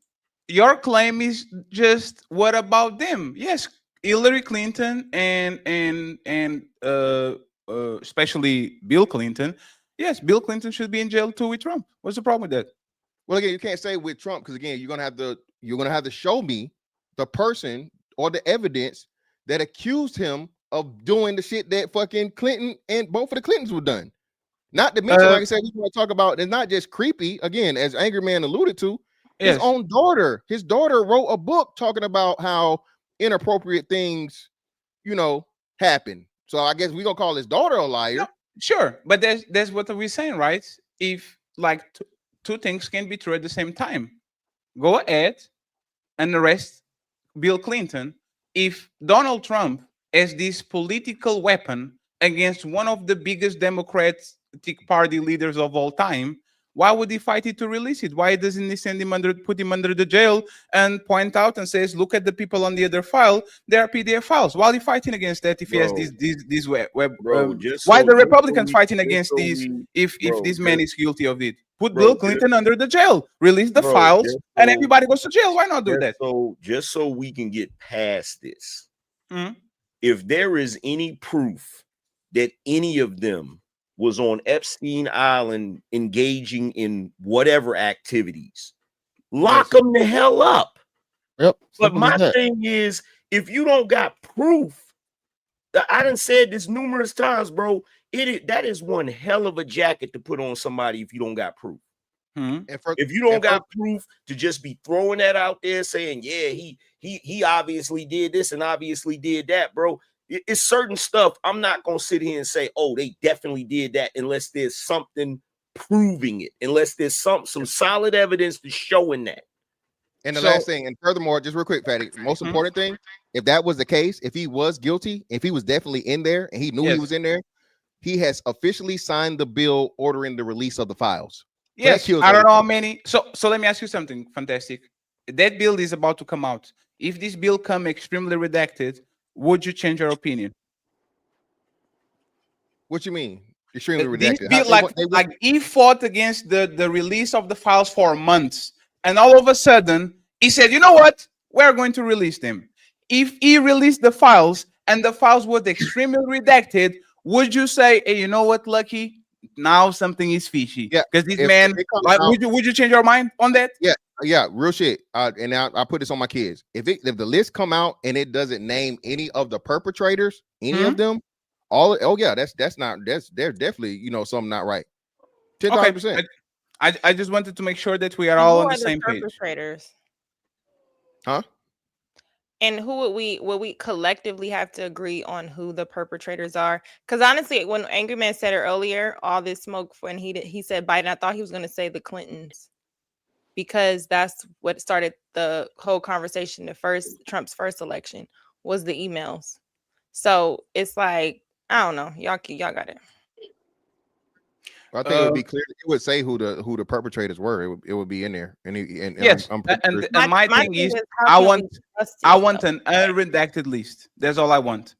your claim is just what about them? Yes, Hillary Clinton and especially Bill Clinton. Yes, Bill Clinton should be in jail too with Trump. What's the problem with that? Well, again, you can't say with Trump because again, you're gonna have to show me the person or the evidence that accused him of doing the shit that fucking Clinton and both of the Clintons were done. Not to mention, like I said, we want to talk about it's not just creepy. Again, as Angry Man alluded to, his own daughter. His daughter wrote a book talking about how inappropriate things, happen. So I guess we're gonna call his daughter a liar. No, sure, but that's what we're saying, right? If like two things can be true at the same time, go ahead and arrest Bill Clinton. If Donald Trump as this political weapon against one of the biggest Democratic Party leaders of all time, why would he fight it to release it? Why doesn't he put him under the jail and point out and says, look at the people on the other file, they are PDF files? Why are he fighting against that if he has this web? Why the Republicans fighting against these if this man is guilty of it? Put Bill Clinton under the jail, release the files, and everybody goes to jail. Why not do that? So just so we can get past this, if there is any proof that any of them was on Epstein Island engaging in whatever activities, lock them the hell up. Yep. But my thing is, if you don't got proof, I done said this numerous times, bro. That is one hell of a jacket to put on somebody if you don't got proof. If you don't got proof to just be throwing that out there saying, yeah, he obviously did this and obviously did that, bro. It's certain stuff. I'm not gonna sit here and say, oh, they definitely did that unless there's something proving it, unless there's some solid evidence to showing that. And the last thing, and furthermore, just real quick, Patty, most important thing, if that was the case, if he was guilty, if he was definitely in there and he knew he was in there, he has officially signed the bill ordering the release of the files. Yes, I don't know how many. So let me ask you something fantastic. That bill is about to come out. If this bill come extremely redacted, would you change your opinion? What you mean? Extremely redacted. Bill, like he fought against the release of the files for months, and all of a sudden he said, "You know what? We're going to release them." If he released the files and the files were extremely redacted, would you say, "Hey, you know what, Lucky? Now something is fishy"? Yeah, because this man. Like, would you change your mind on that? Yeah, real shit. And now I put this on my kids. If the list come out and it doesn't name any of the perpetrators, any of them, that's definitely something not right. 10,000%. I just wanted to make sure that we are all on the same page. Perpetrators? Huh? And who would we collectively have to agree on who the perpetrators are? Because honestly, when Angry Man said it earlier, all this smoke when he said Biden, I thought he was going to say the Clintons, because that's what started the whole conversation. Trump's first election was the emails. So it's like, I don't know, y'all got it. I think it would be clear. It would say who the perpetrators were. It would be in there. And yes, and my thing is, I want an unredacted list. That's all I want.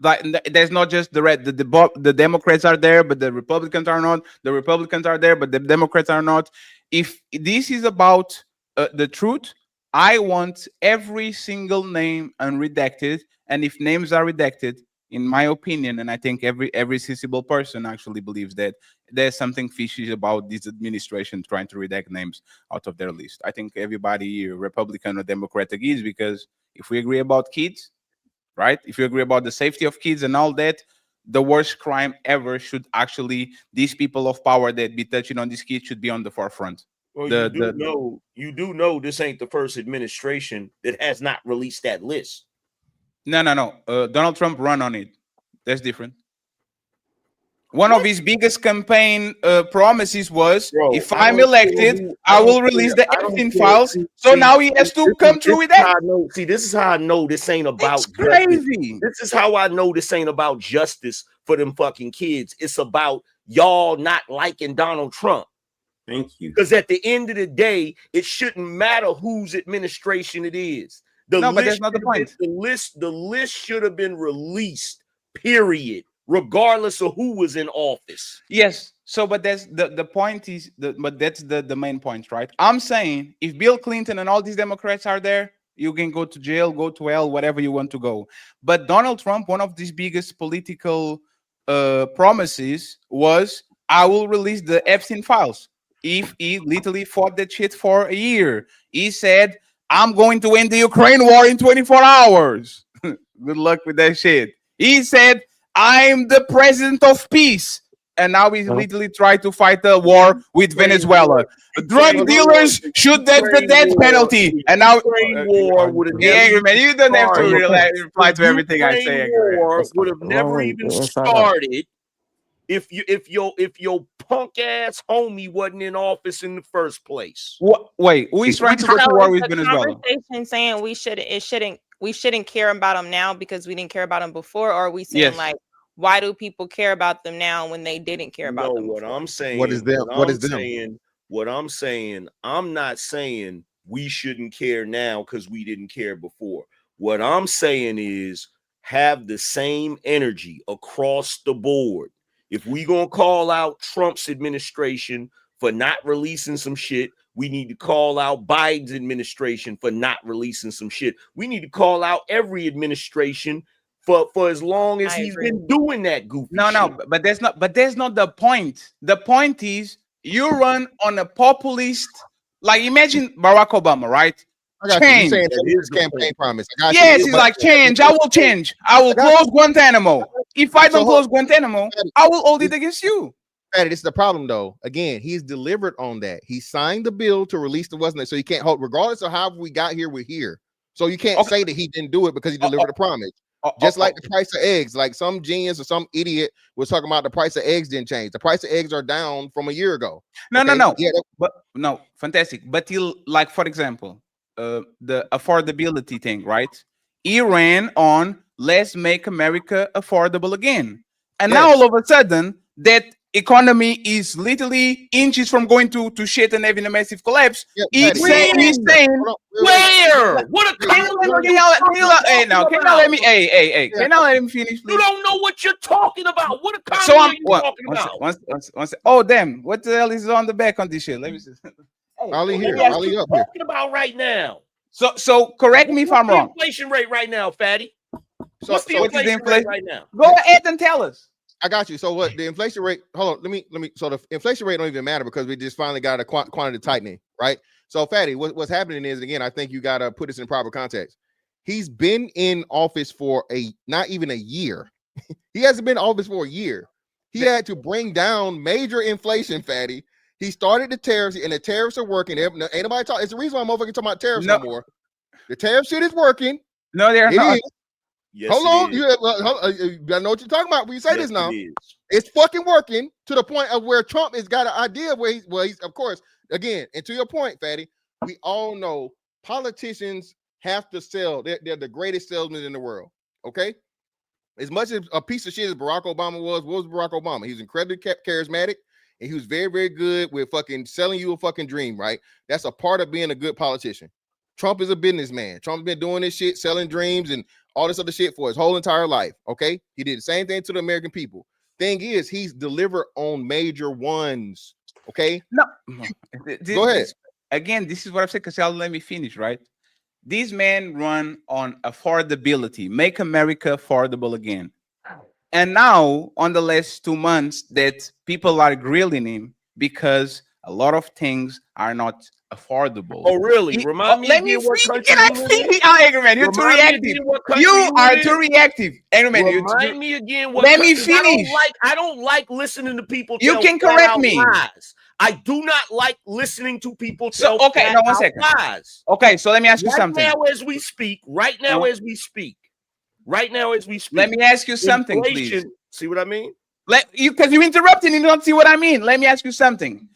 Like, there's not just the Democrats are there, but the Republicans are not. The Republicans are there, but the Democrats are not. If this is about the truth, I want every single name unredacted. And if names are redacted, in my opinion, and I think every sensible person actually believes that there's something fishy about this administration trying to redact names out of their list. I think everybody, Republican or Democratic, is, because if we agree about kids, right? If you agree about the safety of kids and all that, the worst crime ever should actually, these people of power that be touching on these kids should be on the forefront. Well, you do know this ain't the first administration that has not released that list. No. Donald Trump run on it. That's different. One of his biggest campaign promises was, if I'm elected, I will release the Epstein files. So now he has to come through with that. See, this is how I know this ain't about crazy. This is how I know this ain't about justice for them fucking kids. It's about y'all not liking Donald Trump. Thank you. Because at the end of the day, it shouldn't matter whose administration it is. But that's not the point. The list should have been released, period. regardless of who was in office. Yes. So, but that's the point is, but that's the main point, right? I'm saying if Bill Clinton and all these Democrats are there, you can go to jail, go to hell, whatever you want to go. But Donald Trump, one of these biggest political promises was, I will release the Epstein files. If he literally fought that shit for a year, he said, I'm going to end the Ukraine war in 24 hours. Good luck with that shit. He said, I'm the president of peace. And now we literally try to fight a war with Venezuela. Drug dealers should get the death penalty. And now, war would have angry man, you don't have to reply to everything I say. War would have never even started if your punk ass homie wasn't in office in the first place. Wait, who is trying to go to war with Venezuela? Conversation saying we shouldn't care about them now because we didn't care about them before, or are we saying like, why do people care about them now when they didn't care about them before? What I'm saying, what is them? What I'm saying, I'm not saying we shouldn't care now because we didn't care before. What I'm saying is have the same energy across the board. If we gonna call out Trump's administration for not releasing some shit, we need to call out Biden's administration for not releasing some shit. We need to call out every administration for as long as he's been doing that goofy shit. But that's not the point. The point is you run on a populist, like imagine Barack Obama, right? Change. You saying that his campaign promise. Yes, he's like, change. I will change. I will close Guantanamo. If I don't close Guantanamo, I will hold it against you. This is the problem, though. Again, he's delivered on that. He signed the bill to release the wasn't it, so he can't hold, regardless of how we got here. We're here, so you can't say that he didn't do it because he delivered a promise. Just like the price of eggs, like some genius or some idiot was talking about the price of eggs didn't change. The price of eggs are down from a year ago. No. Yeah, but no, fantastic. But he, like, for example, the affordability thing, right? He ran on let's make America affordable again. And now all of a sudden that economy is literally inches from going to shit and having a massive collapse. He's saying where? What a can you let me finish, please? You don't know what you're talking about. What economy are you talking about? Oh damn, what the hell is on the back on this shit? Let me see. Ali here. Ali up here. Talking about right now. So correct me if I'm wrong. Inflation rate right now, Fatty. What's the inflation rate right now? Go ahead and tell us. I got you. So what the inflation rate? Hold on. Let me. So the inflation rate don't even matter because we just finally got a quantity tightening, right? So Fatty, what's happening is, again, I think you got to put this in proper context. He's been in office for not even a year. He hasn't been in office for a year. He had to bring down major inflation, Fatty. He started the tariffs, and the tariffs are working. Ain't nobody talking. It's the reason why I'm motherfucking talking about tariffs no more. The tariff shit is working. No, they're not. Yes, hold on, you gotta know what you're talking about when you say this now. It's fucking working to the point of where Trump has got an idea where he's of course, again, and to your point, Fatty, we all know politicians have to sell. They're the greatest salesmen in the world. Okay, as much as a piece of shit as Barack Obama was, what was Barack Obama? He was incredibly charismatic, and he was very, very good with fucking selling you a fucking dream. Right? That's a part of being a good politician. Trump is a businessman. Trump's been doing this shit, selling dreams and all this other shit for his whole entire life. Okay, he did the same thing to the American people. Thing is, he's delivered on major ones. Okay, no. Go ahead. Again, this is what I'm saying because y'all let me finish. Right, these men run on affordability, make America affordable again. And now, on the last 2 months, that people are grilling him because a lot of things are not affordable. Oh, really? Remind me. Let me what country. Angry man, you're too reactive. You are too reactive. Angry man, remind me again. What let me finish. I don't like listening to people. You can correct me. Lies. I do not like listening to people tell. Okay, no, 1 second. Lies. Okay, so let me ask you something. Right now, as we speak. Right now, as we speak. Let me ask you something, please. See what I mean? Because you interrupted and you don't see what I mean. Let me ask you something.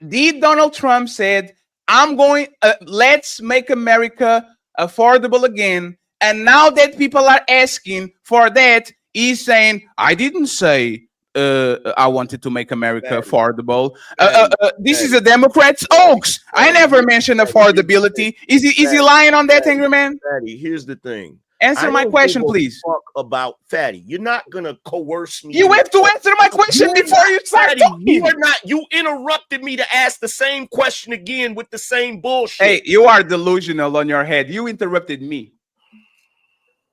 Did Donald Trump said, I'm going, let's make America affordable again. And now that people are asking for that, he's saying, I didn't say I wanted to make America affordable. This is a Democrat's hoax. I never mentioned affordability. Is he lying on that, angry man? Here's the thing. Answer I my don't question, give a please. Fuck about Fatty. You're not gonna coerce me. You have to answer my question before you start Fatty, talking. you are not. You interrupted me to ask the same question again with the same bullshit. Hey, you are delusional on your head. You interrupted me.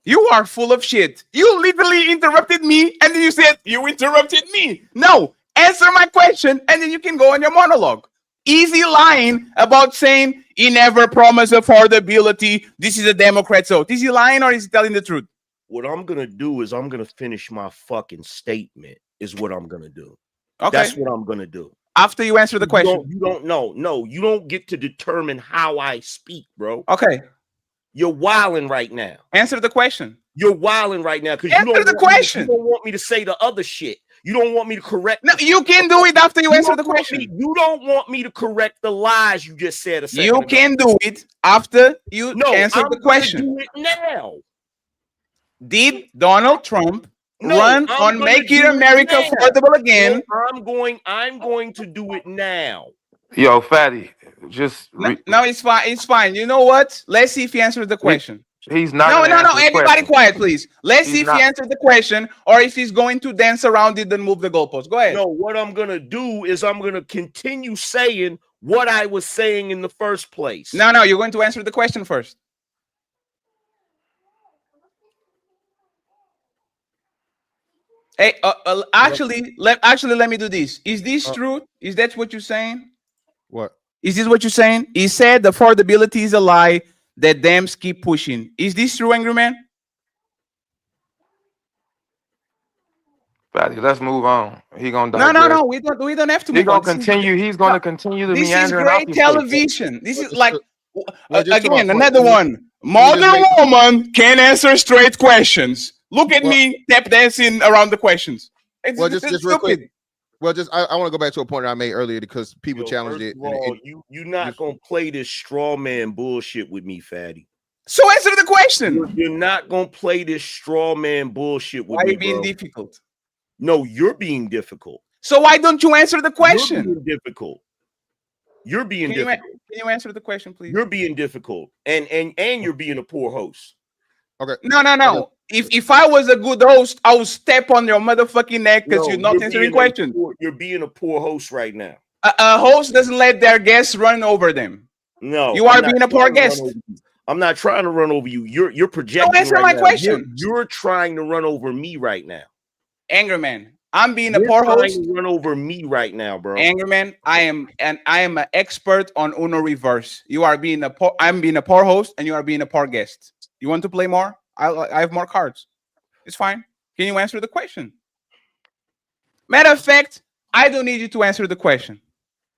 You are full of shit. You literally interrupted me, and then you said you interrupted me. No, answer my question, and then you can go on your monologue. Easy line about saying he never promised affordability. This is a Democrat vote. Is he lying or is he telling the truth? What I'm gonna do is I'm gonna finish my fucking statement. Is what I'm gonna do. Okay. That's what I'm gonna do. After you answer the question. You don't know. No, you don't get to determine how I speak, bro. Okay. You're wilding right now. Answer the question. You're wilding right now because you Answer don't the want me- question. you don't want me to say the other shit. You don't want me to correct. No, you can do it after you answer the don't want question. me- you don't want me to correct the lies you just said a second You ago. can do it after you No, answer I'm the gonna question. do it now. Did Donald Trump No, run I'm on gonna Make do It America now. Affordable Again? No, I'm going to do it now. Yo, Fatty, just No, it's fine. It's fine. You know what? Let's see if he answers the question. he's not. No, gonna no, no. answer the Everybody question. quiet, please. Let's He's see if not. he answers the question or if he's going to dance around it and move the goalpost. Go ahead. No, what I'm gonna do is I'm gonna continue saying what I was saying in the first place. No, no. You're going to answer the question first. Hey, actually, let me do this. Is this true? Is that what you're saying? What? Is this what you're saying? He said affordability is a lie that Dems keep pushing. Is this true, Angry Man? Fatty, let's move on. He gonna No, digress. no. We don't have to He move gonna on. This is- continue. He's gonna continue to This is meander great out these places. television. This is like Well, just to my again point, another one. Modern woman can answer straight questions. Look at me tap dancing around the questions. It's, Well, just it's real stupid. quick. Well, just I want to go back to a point that I made earlier because people challenged it. First of all, you're not gonna play this straw man bullshit with me, Fatty. So answer the question. You're not gonna play this straw man bullshit with Why are me, you being bro. difficult? No, you're being difficult. So why don't you answer the question? You're being difficult. You're being Can you, difficult. can you answer the question, please? You're being difficult, and you're being a poor host. Okay. No. If I was a good host, I would step on your motherfucking neck because No, you're not answering being a questions. You're being a poor host right now. A host doesn't let their guests run over them. No, You I'm are not being a poor trying to run guest. over you. I'm not trying to run over you. You're projecting. answer right my now. question. You're trying to run over me right now. Angry Man, I'm being a You're poor trying host. to run over me right now, bro. Angry Man, I am an expert on Uno reverse. You are being a poor. I'm being a poor host, and you are being a poor guest. You want to play more? I have more cards. It's fine. Can you answer the question? Matter of fact, I don't need you to answer the question.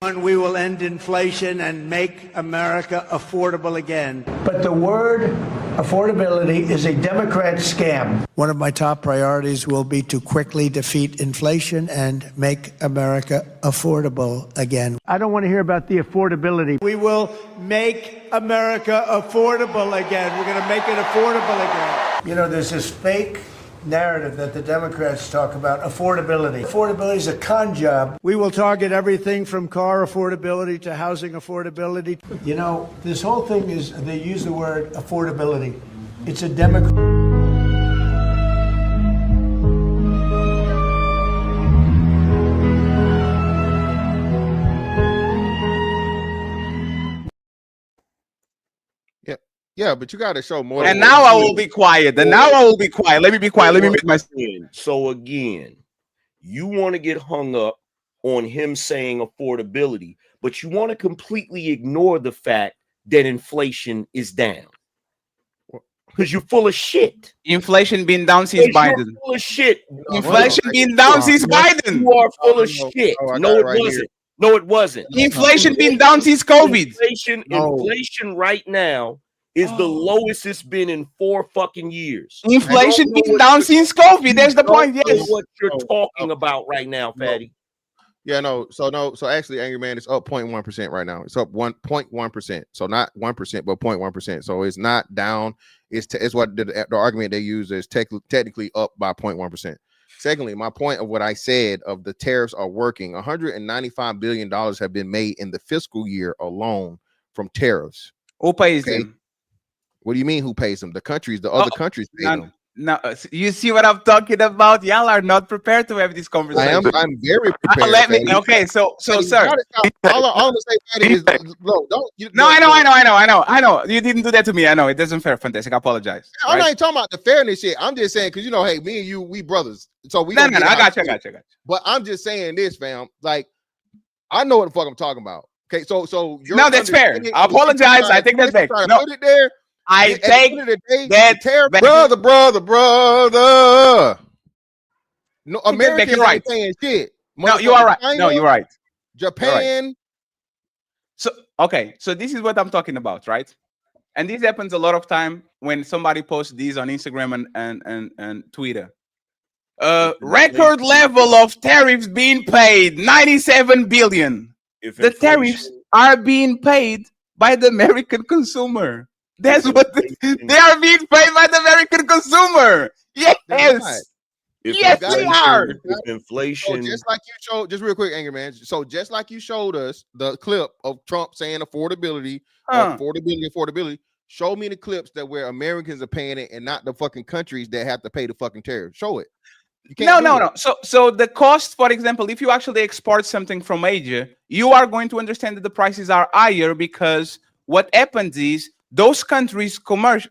We will end inflation and make America affordable again. But the word affordability is a Democrat scam. One of my top priorities will be to quickly defeat inflation and make America affordable again. I don't want to hear about the affordability. We will make America affordable again. We're going to make it affordable again. You know, there's this fake narrative that the Democrats talk about, affordability. Affordability is a con job. We will target everything from car affordability to housing affordability. You know, this whole thing is, they use the word affordability. It's a Democrat. Yeah, but you got to show more. And now I will be quiet. And now I will be quiet. Let me be quiet. Let me make my. So again, you want to get hung up on him saying affordability, but you want to completely ignore the fact that inflation is down. Because you're full of shit. Inflation been down since Biden. You're full of shit. Inflation been down since Biden. You are full of shit. No, it wasn't. No, it wasn't. Inflation been down since COVID. Inflation right now is the lowest it's been in 4 fucking years. Inflation been down since COVID. That's the point. Yes. What you're talking about right now, Fatty. Yeah, no. So actually, Angry Man is up 0.1% right now. It's up 1.1%. So not 1%, but 0.1%. So it's not down. It's what the argument they use is technically up by 0.1%. Secondly, my point of what I said of the tariffs are working. $195 billion have been made in the fiscal year alone from tariffs. Who pays them? What do you mean who pays them? The countries, the other countries pay them. No, you see what I'm talking about? Y'all are not prepared to have this conversation. I'm very prepared. Let me. Fatty. Okay, so Fatty, sir. All I'm gonna say, Fatty, is no, don't. No, I know. You didn't do that to me. I know it doesn't fair. Fantastic. I apologize. I'm not even talking about the fairness shit. I'm just saying because hey, me and you, we brothers. So we. No. I got you. But I'm just saying this, fam. Like, I know what the fuck I'm talking about. Okay, so no, that's fair. I apologize. I take that back. No, put it there. I take that brother. No, Americans ain't paying shit. No, you are right. No, you're right. Japan. Right. So okay, so this is what I'm talking about, right? And this happens a lot of time when somebody posts these on Instagram and Twitter. Record level of tariffs being paid, 97 billion. The tariffs are being paid by the American consumer. That's what they are being paid by the American consumer. Yes. Yes, they are. Inflation. So just like you showed, just real quick, Angry Man. So just like you showed us the clip of Trump saying affordability, show me the clips that where Americans are paying it and not the fucking countries that have to pay the fucking tariff. Show it. No. So the cost, for example, if you actually export something from Asia, you are going to understand that the prices are higher because what happens is those countries' commerce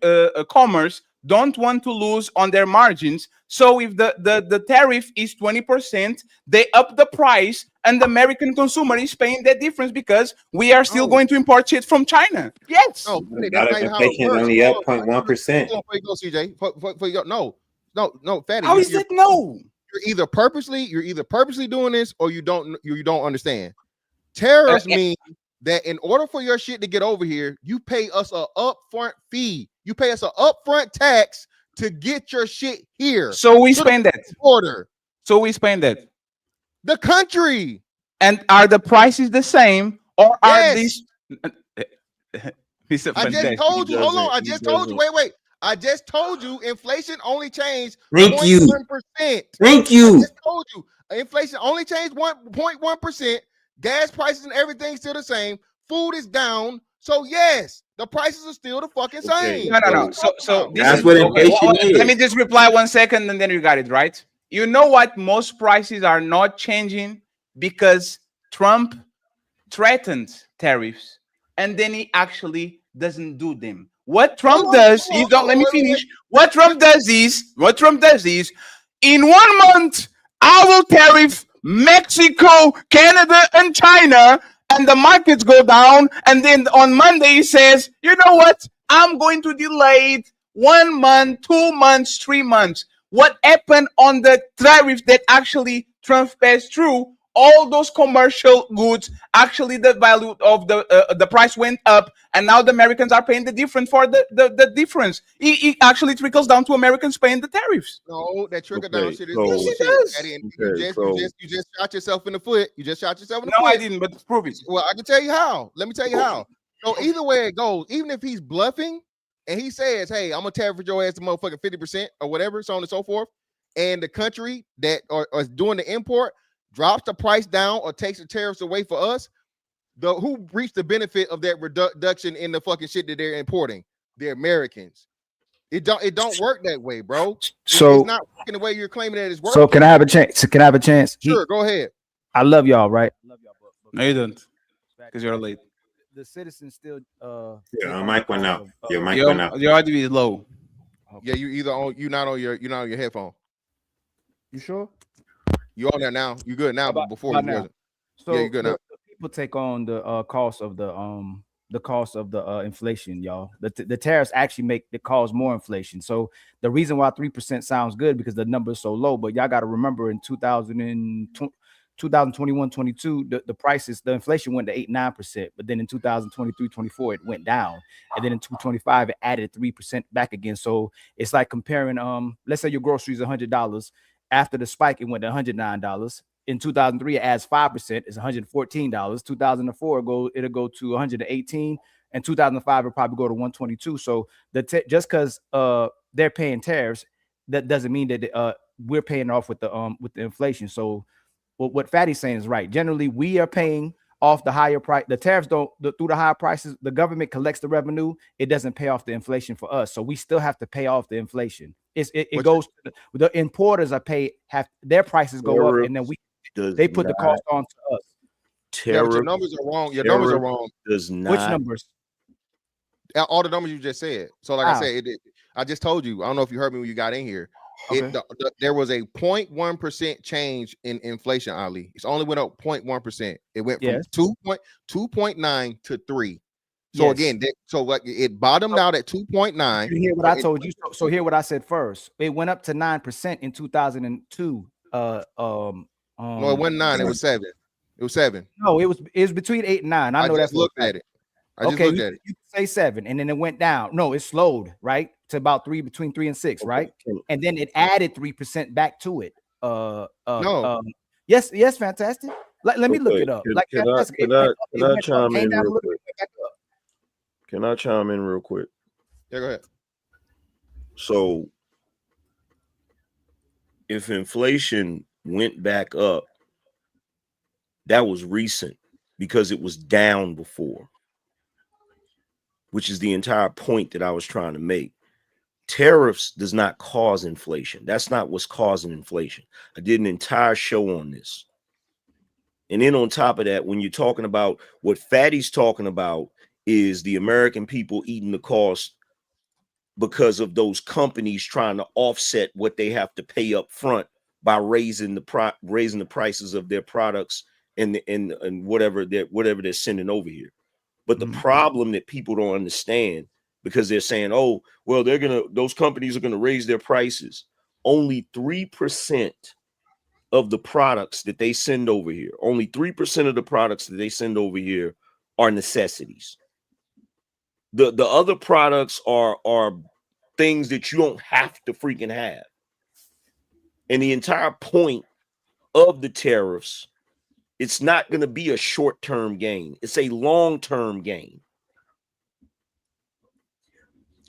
don't want to lose on their margins. So if the tariff is 20%, they up the price, and the American consumer is paying that difference because we are still going to import shit from China. Yes. No, inflation is only up 0.1%. No, Fatty. How is it no? You're either purposely doing this or you don't understand. Tariffs mean that in order for your shit to get over here, you pay us a upfront fee. You pay us an upfront tax to get your shit here. So we spend that. Order. So we spend that. The country. And are the prices the same, or are these? I just told you. Hold on. I just told you. Wait. I just told you inflation only changed 0.1%. Thank you. I just told you inflation only changed 1.1%. Gas prices and everything still the same. Food is down. So yes, the prices are still the fucking same. No. So that's what inflation is. Let me just reply 1 second, and then you got it right. You know what? Most prices are not changing because Trump threatened tariffs, and then he actually doesn't do them. What Trump does, let me finish. What Trump does is, in 1 month, I will tariff Mexico, Canada, and China, and the markets go down. And then on Monday, he says, you know what? I'm going to delay it 1 month, 2 months, 3 months. What happened on the tariff that actually Trump passed through? All those commercial goods, actually the value of the price went up, and now the Americans are paying the difference for the difference. It actually trickles down to Americans paying the tariffs. No, that trickle down shit is bullshit. You just shot yourself in the foot. You just shot yourself in the foot. No, I didn't, but prove it. Well, I can tell you how. Let me tell you how. So either way it goes, even if he's bluffing and he says, hey, I'm gonna tariff your ass to motherfucking 50% or whatever, so on and so forth, and the country that is doing the import drops the price down or takes the tariffs away for us, who reached the benefit of that reduction in the fucking shit that they're importing? The Americans. It don't work that way, bro. So it's not working the way you're claiming that it's working. So can I have a chance? Sure, go ahead. I love y'all, right? No, you don't, because you're late. The citizens still your mic went out. Your mic went out. Your audio is low. Yeah, you're not on your headphone. You sure? You on there now? You good now? But before you wasn't. So yeah, you good now. The people take on the cost of the inflation, y'all. The tariffs actually cause more inflation. So the reason why 3% sounds good because the number is so low, but y'all got to remember in 2021-22, the prices, the inflation went to 8-9%, but then in 2023-24 it went down, and then in 2025 it added 3% back again. So it's like comparing let's say your groceries $100. After the spike, it went to $109. In 2003, it adds 5%. It's $114. 2004, it'll go to $118, and 2005 it'll probably go to $122. So just because they're paying tariffs, that doesn't mean that we're paying off with the inflation. So what Fatty's saying is right. Generally, we are paying off the higher price. The tariffs through the higher prices, the government collects the revenue. It doesn't pay off the inflation for us. So we still have to pay off the inflation. It goes to the importers have their prices go up, and then they put the cost on to us. Yeah, but your numbers are wrong. Your numbers are wrong. Does not. Which numbers? All the numbers you just said. So, like I said, I just told you. I don't know if you heard me when you got in here. Okay. There was a 0.1% change in inflation, Ali. It's only went up 0.1%. It went from 2.9 to 3. So again, it bottomed out at 2.9. You hear what I told you? So hear what I said first. It went up to 9% in 2002. No, it wasn't 9. It was 7. It was 7. No, it was between 8 and 9. I know just looked at it. I just looked at it. You can say 7, and then it went down. No, it slowed right to about 3, between 3 and 6, right? And then it added 3% back to it. No. Yes, fantastic. Let me look it up. Can I chime in real quick? Can I chime in real quick? Yeah, go ahead. So, if inflation went back up, that was recent because it was down before, which is the entire point that I was trying to make. Tariffs does not cause inflation. That's not what's causing inflation. I did an entire show on this. And then on top of that, when you're talking about what Fatty's talking about is the American people eating the cost because of those companies trying to offset what they have to pay up front by raising the prices of their products and whatever they're sending over here. But the problem that people don't understand, because they're saying, oh, well, those companies are gonna raise their prices. Only 3% of the products that they send over here, only 3% of the products that they send over here are necessities. The other products are things that you don't have to freaking have. And the entire point of the tariffs, it's not going to be a short-term gain. It's a long-term gain.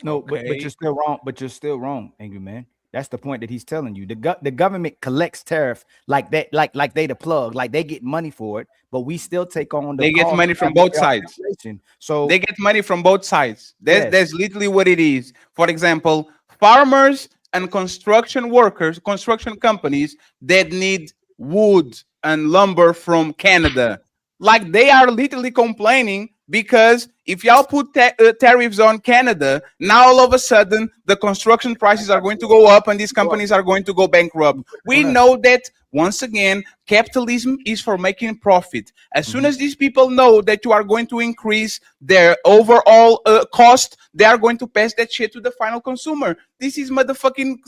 No, but you're still wrong. But you're still wrong, Angry Man. That's the point that he's telling you. The government collects tariff like that, like they the plug, like they get money for it, but we still take on the. They get money from both sides. So they get money from both sides. That's literally what it is. For example, farmers and construction workers, construction companies that need wood and lumber from Canada, like they are literally complaining because if y'all put tariffs on Canada, now all of a sudden the construction prices are going to go up and these companies are going to go bankrupt. We know that, once again, capitalism is for making profit. As soon as these people know that you are going to increase their overall cost, they are going to pass that shit to the final consumer. This is motherfucking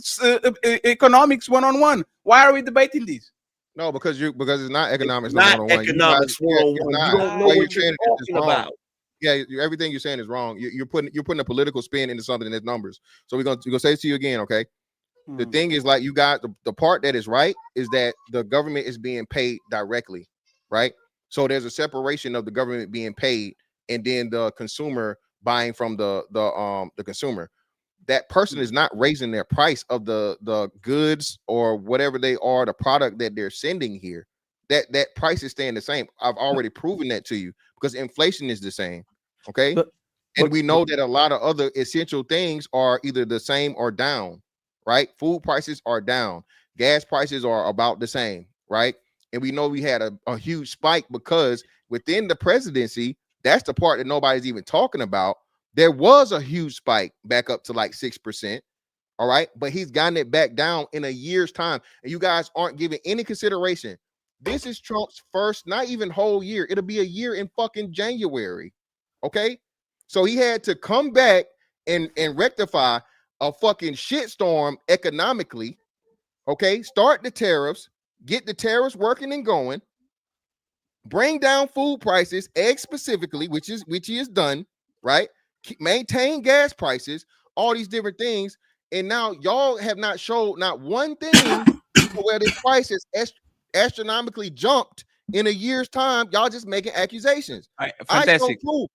economics 101. Why are we debating this? No, because it's not economics. Not economics 101. You don't know what you're talking about. Yeah, everything you're saying is wrong. You're putting a political spin into something that's numbers. So we're gonna say it to you again, okay? The thing is, like, you got the part that is right is that the government is being paid directly, right? So there's a separation of the government being paid and then the consumer buying from the consumer. That person is not raising their price of the goods or whatever they are, the product that they're sending here. That price is staying the same. I've already proven that to you because inflation is the same. Okay. And we know that a lot of other essential things are either the same or down, right? Food prices are down. Gas prices are about the same, right? And we know we had a huge spike because within the presidency, that's the part that nobody's even talking about. There was a huge spike back up to like 6%. All right. But he's gotten it back down in a year's time. And you guys aren't giving any consideration. This is Trump's first, not even whole year. It'll be a year in fucking January. Okay. So he had to come back and rectify a fucking shitstorm economically. Okay. Start the tariffs, get the tariffs working and going, bring down food prices, eggs specifically, which he has done, right? Maintain gas prices, all these different things. And now y'all have not showed not one thing where this price has astronomically jumped in a year's time. Y'all just making accusations. Fantastic. No,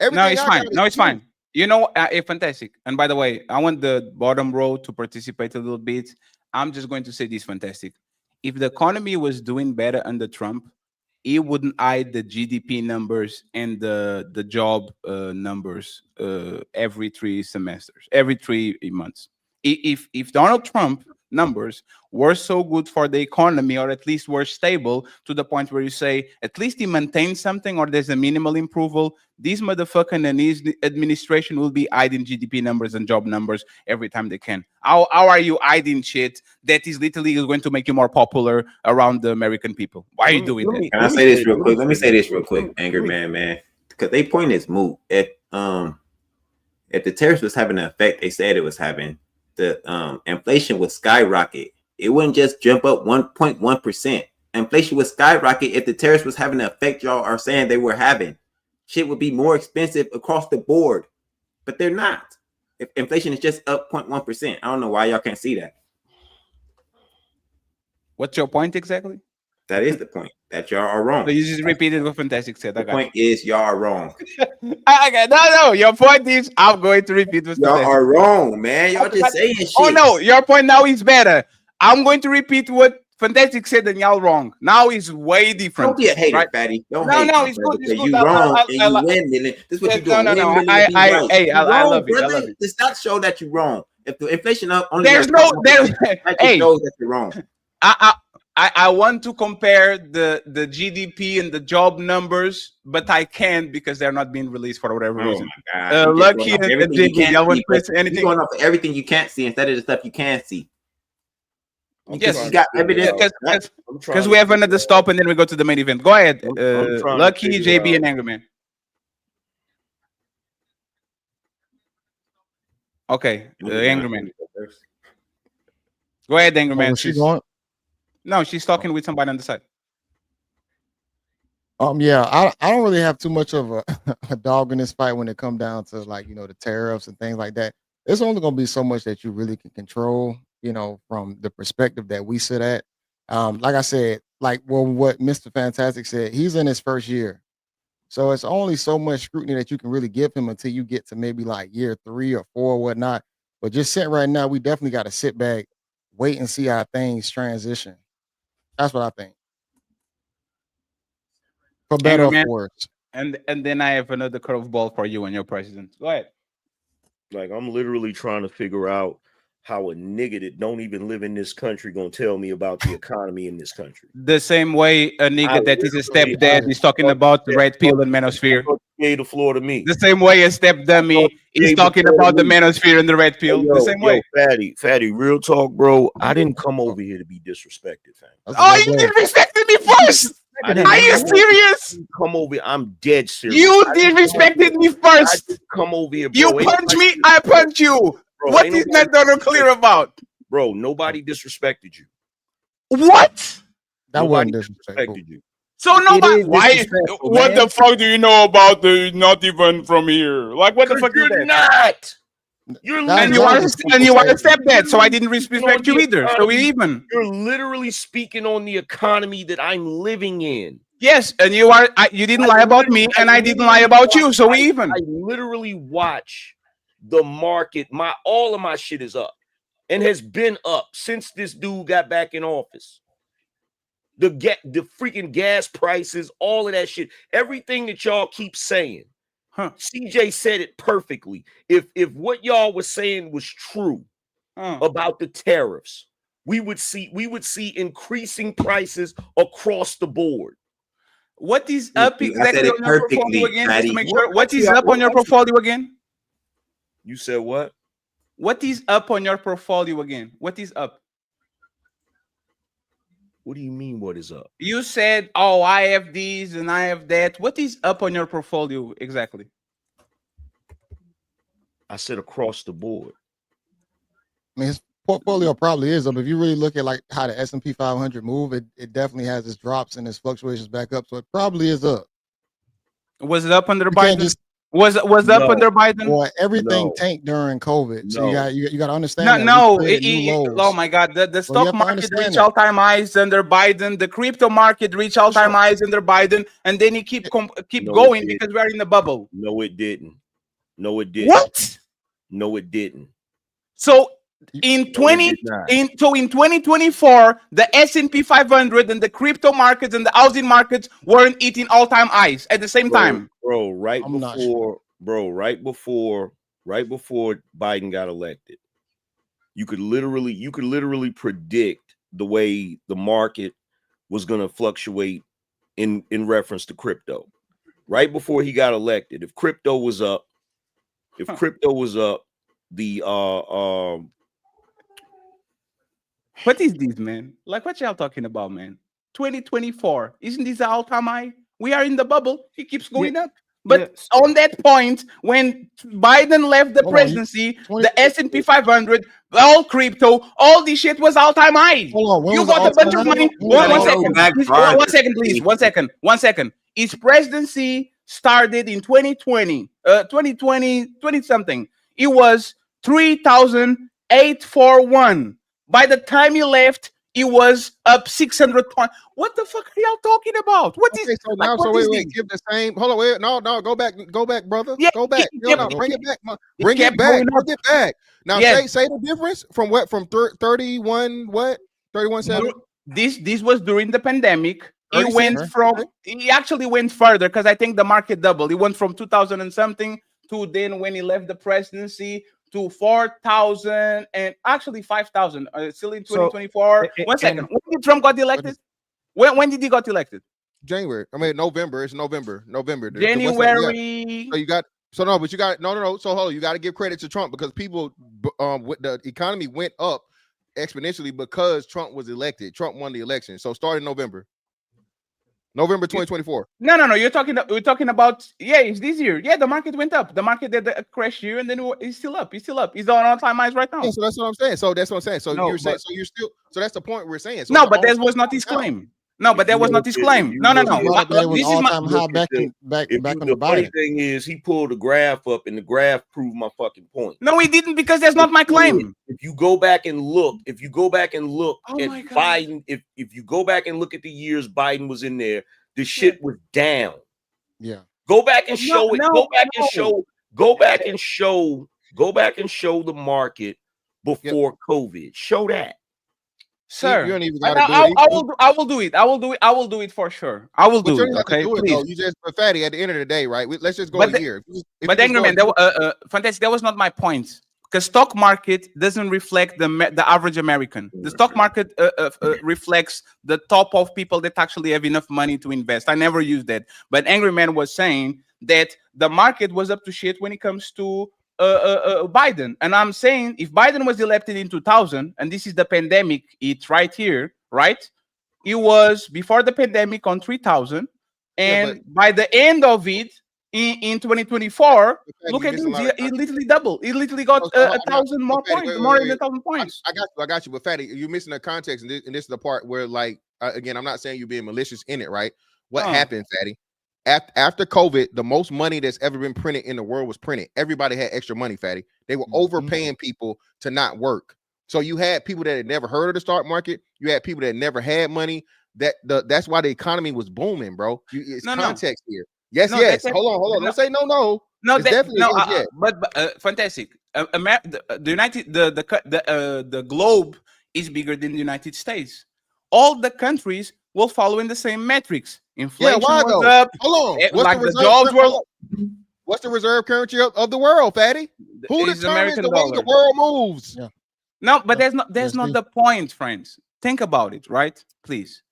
it's fine. No, it's fine. You know, fantastic. And by the way, I want the bottom row to participate a little bit. I'm just going to say this, fantastic. If the economy was doing better under Trump, he wouldn't hide the GDP numbers and the job numbers every 3 semesters, every 3 months. If Donald Trump numbers were so good for the economy, or at least were stable to the point where you say at least he maintains something or there's a minimal improvement, this motherfucker and his administration will be hiding GDP numbers and job numbers every time they can. How are you hiding shit that is literally going to make you more popular around the American people? Why are you doing that? Can I say this real quick? Let me say this real quick, Angry Man, because they point is moot. If the tariffs was having an effect they said it was having, the inflation would skyrocket. It wouldn't just jump up 1.1%. Inflation would skyrocket if the tariffs was having the effect y'all are saying they were having. Shit would be more expensive across the board, but they're not. If inflation is just up 0.1%, I don't know why y'all can't see that. What's your point exactly? That is the point, that y'all are wrong. So you just repeated what Fantastic said. The point is y'all are wrong. No. Your point is I'm going to repeat what Y'all are wrong, man. Y'all just saying shit. Oh no, your point now is better. I'm going to repeat what Fantastic said, and y'all wrong. Now is way different. Don't be a hater, right? Fatty. No, it's good. You wrong and you win, Millen. This is what you do. No. I love it. The stats show that you're wrong. If the inflation up, only there's shows that you're wrong. I want to compare the GDP and the job numbers, but I can't because they're not being released for whatever reason. Lucky and Diggy, y'all want to say anything? You're going off of everything you can't see instead of the stuff you can see. Yes, you got evidence. Because we have another stop and then we go to the main event. Go ahead, Lucky, JB, and Angryman. Okay, Angryman. Go ahead, Angryman. She's going. No, she's talking with somebody on the side. Yeah, I don't really have too much of a dog in this fight when it comes down to, like, the tariffs and things like that. There's only going to be so much that you really can control, from the perspective that we sit at. Like I said, what Mr. Fantastic said, he's in his first year. So it's only so much scrutiny that you can really give him until you get to maybe like year 3 or 4 or whatnot. But just sitting right now, we definitely got to sit back, wait and see how things transition. That's what I think. For better or for worse. And then I have another curveball for you and your president. Go ahead. Like, I'm literally trying to figure out how a nigga that don't even live in this country gonna tell me about the economy in this country. The same way a nigga that is a stepdad is talking about the red pill and manosphere. Gave the floor to me. The same way a stepdummy is talking about the manosphere and the red pill. The same way. Fatty, real talk, bro. I didn't come over here to be disrespected, fam. Oh, you disrespected me first. Are you serious? Come over here. I'm dead serious. You disrespected me first. Come over here, bro. You punch me, I punch you. Bro, what is that clear about? Bro, nobody disrespected you. What? That wasn't disrespectful. You. So nobody. Why? What the fuck do you know about the not even from here? Like, what the fuck? You're not. You're and you want to accept that, so I didn't respect you either. So we even. You're literally speaking on the economy that I'm living in. Yes, and you are. You didn't lie about me, and I didn't lie about you. So we even. I literally watch the market. All of my shit is up, and has been up since this dude got back in office. The freaking gas prices, all of that shit, everything that y'all keep saying. CJ said it perfectly. If what y'all was saying was true about the tariffs, we would see increasing prices across the board. What is up exactly on your portfolio again? Just to make sure. What is up on your portfolio again? You said what? What is up on your portfolio again? What is up? What do you mean, what is up? You said, oh, I have these and I have that. What is up on your portfolio exactly? I said across the board. I mean, his portfolio probably is up. If you really look at like how the S&P 500 move, it definitely has its drops and its fluctuations back up. So it probably is up. Was it up under Biden? Was up under Biden? Boy, everything tanked during COVID. So you got to understand. Oh my God, the stock market reached all-time highs under Biden. The crypto market reached all-time highs under Biden, and then he keep going because we're in the bubble. No, it didn't. No, it didn't. What? No, it didn't. So In 2024, the S&P 500 and the crypto markets and the housing markets weren't hitting all-time highs at the same time. Bro, right before Biden got elected, you could literally predict the way the market was going to fluctuate in reference to crypto. Right before he got elected, if crypto was up, the What is this, man? Like, what y'all talking about, man? 2024, isn't this an all-time high? We are in the bubble. It keeps going up. But on that point, when Biden left the presidency, the S&P 500, all crypto, all this shit was all-time high. You got a bunch of money. One second, please. One second. His presidency started in 2020, 20 something. It was 3,841. By the time he left, it was up 600 points. What the fuck are y'all talking about? What is so now? like, So what is wait, this? give the same. Hold on, wait, no, go back, brother. Yeah, go back. it No, kept- bring it back. it Bring it kept back. going up. Bring it back. Now Yes. say the difference from what from 31 what 31.7. This was during the pandemic. It 36? went Okay. from he actually went further because I think the market doubled. It went from 2000 and something to then when he left the presidency to 4,000 and actually 5,000. Still in 2024. One second. When did Trump got elected? When did he got elected? January. I mean November. It's November. dude. What's that? Yeah. January. So you got so no, but you got no. So hold on, you got to give credit to Trump because people with the economy went up exponentially because Trump was elected. Trump won the election. So starting November 2024. No. We're talking about it's this year. Yeah, the market went up. The market did a crash year, and then it's still up. It's still up. It's on all-time highs right now. Yeah, so that's what I'm saying. So that's what I'm saying. So No, you're saying but- so you're still so that's the point we're saying. So No, it's but that all- was not his claim. No, but that was not his claim. No. It was This is all-time my high back the funny thing is he pulled a graph up and the graph proved my fucking point. No, he didn't because that's not my claim. If you go back and look, Oh at my God. Biden, if you go back and look at the years Biden was in there, the shit was down. Yeah. Go back and show it. no, Go back no. and show. Go back and show. Go back and show the market before COVID. Show that. Sir, you don't even I will do it. I will do it for sure. I will But do you it. don't have to Okay, do it, please. though. You just but Fatty at the end of the day, right? Let's just go But a the- year. But Angry Man, fantastic. That was not my point. Because stock market doesn't reflect the average American. The stock market reflects the top of people that actually have enough money to invest. I never use that. But Angry Man was saying that the market was up to shit when it comes to Biden. And I'm saying if Biden was elected in 2000, and this is the pandemic, it's right here, right? It was before the pandemic on 3,000. And by the end of it, in 2024, look at this. It literally doubled. It literally got 1,000 more points, more than 1,000 points. I got you. But Fatty, you're missing the context, and this is the part where, like, again, I'm not saying you're being malicious in it, right? What happened, Fatty? After COVID, the most money that's ever been printed in the world was printed. Everybody had extra money, Fatty. They were overpaying people to not work. So you had people that had never heard of the stock market. You had people that never had money. That's why the economy was booming, bro. It's context here. Yes. Hold on. Don't say no. No, it's definitely no. yes. But fantastic. The globe is bigger than the United States. All the countries will follow in the same metrics. Inflation why was though? up. Hold on. Like the jobs were. What's the reserve currency of the world, Fatty? Who It's determines American the way dollar. the world moves? Yeah. No, but that's not the point, friends. Think about it, right? Please.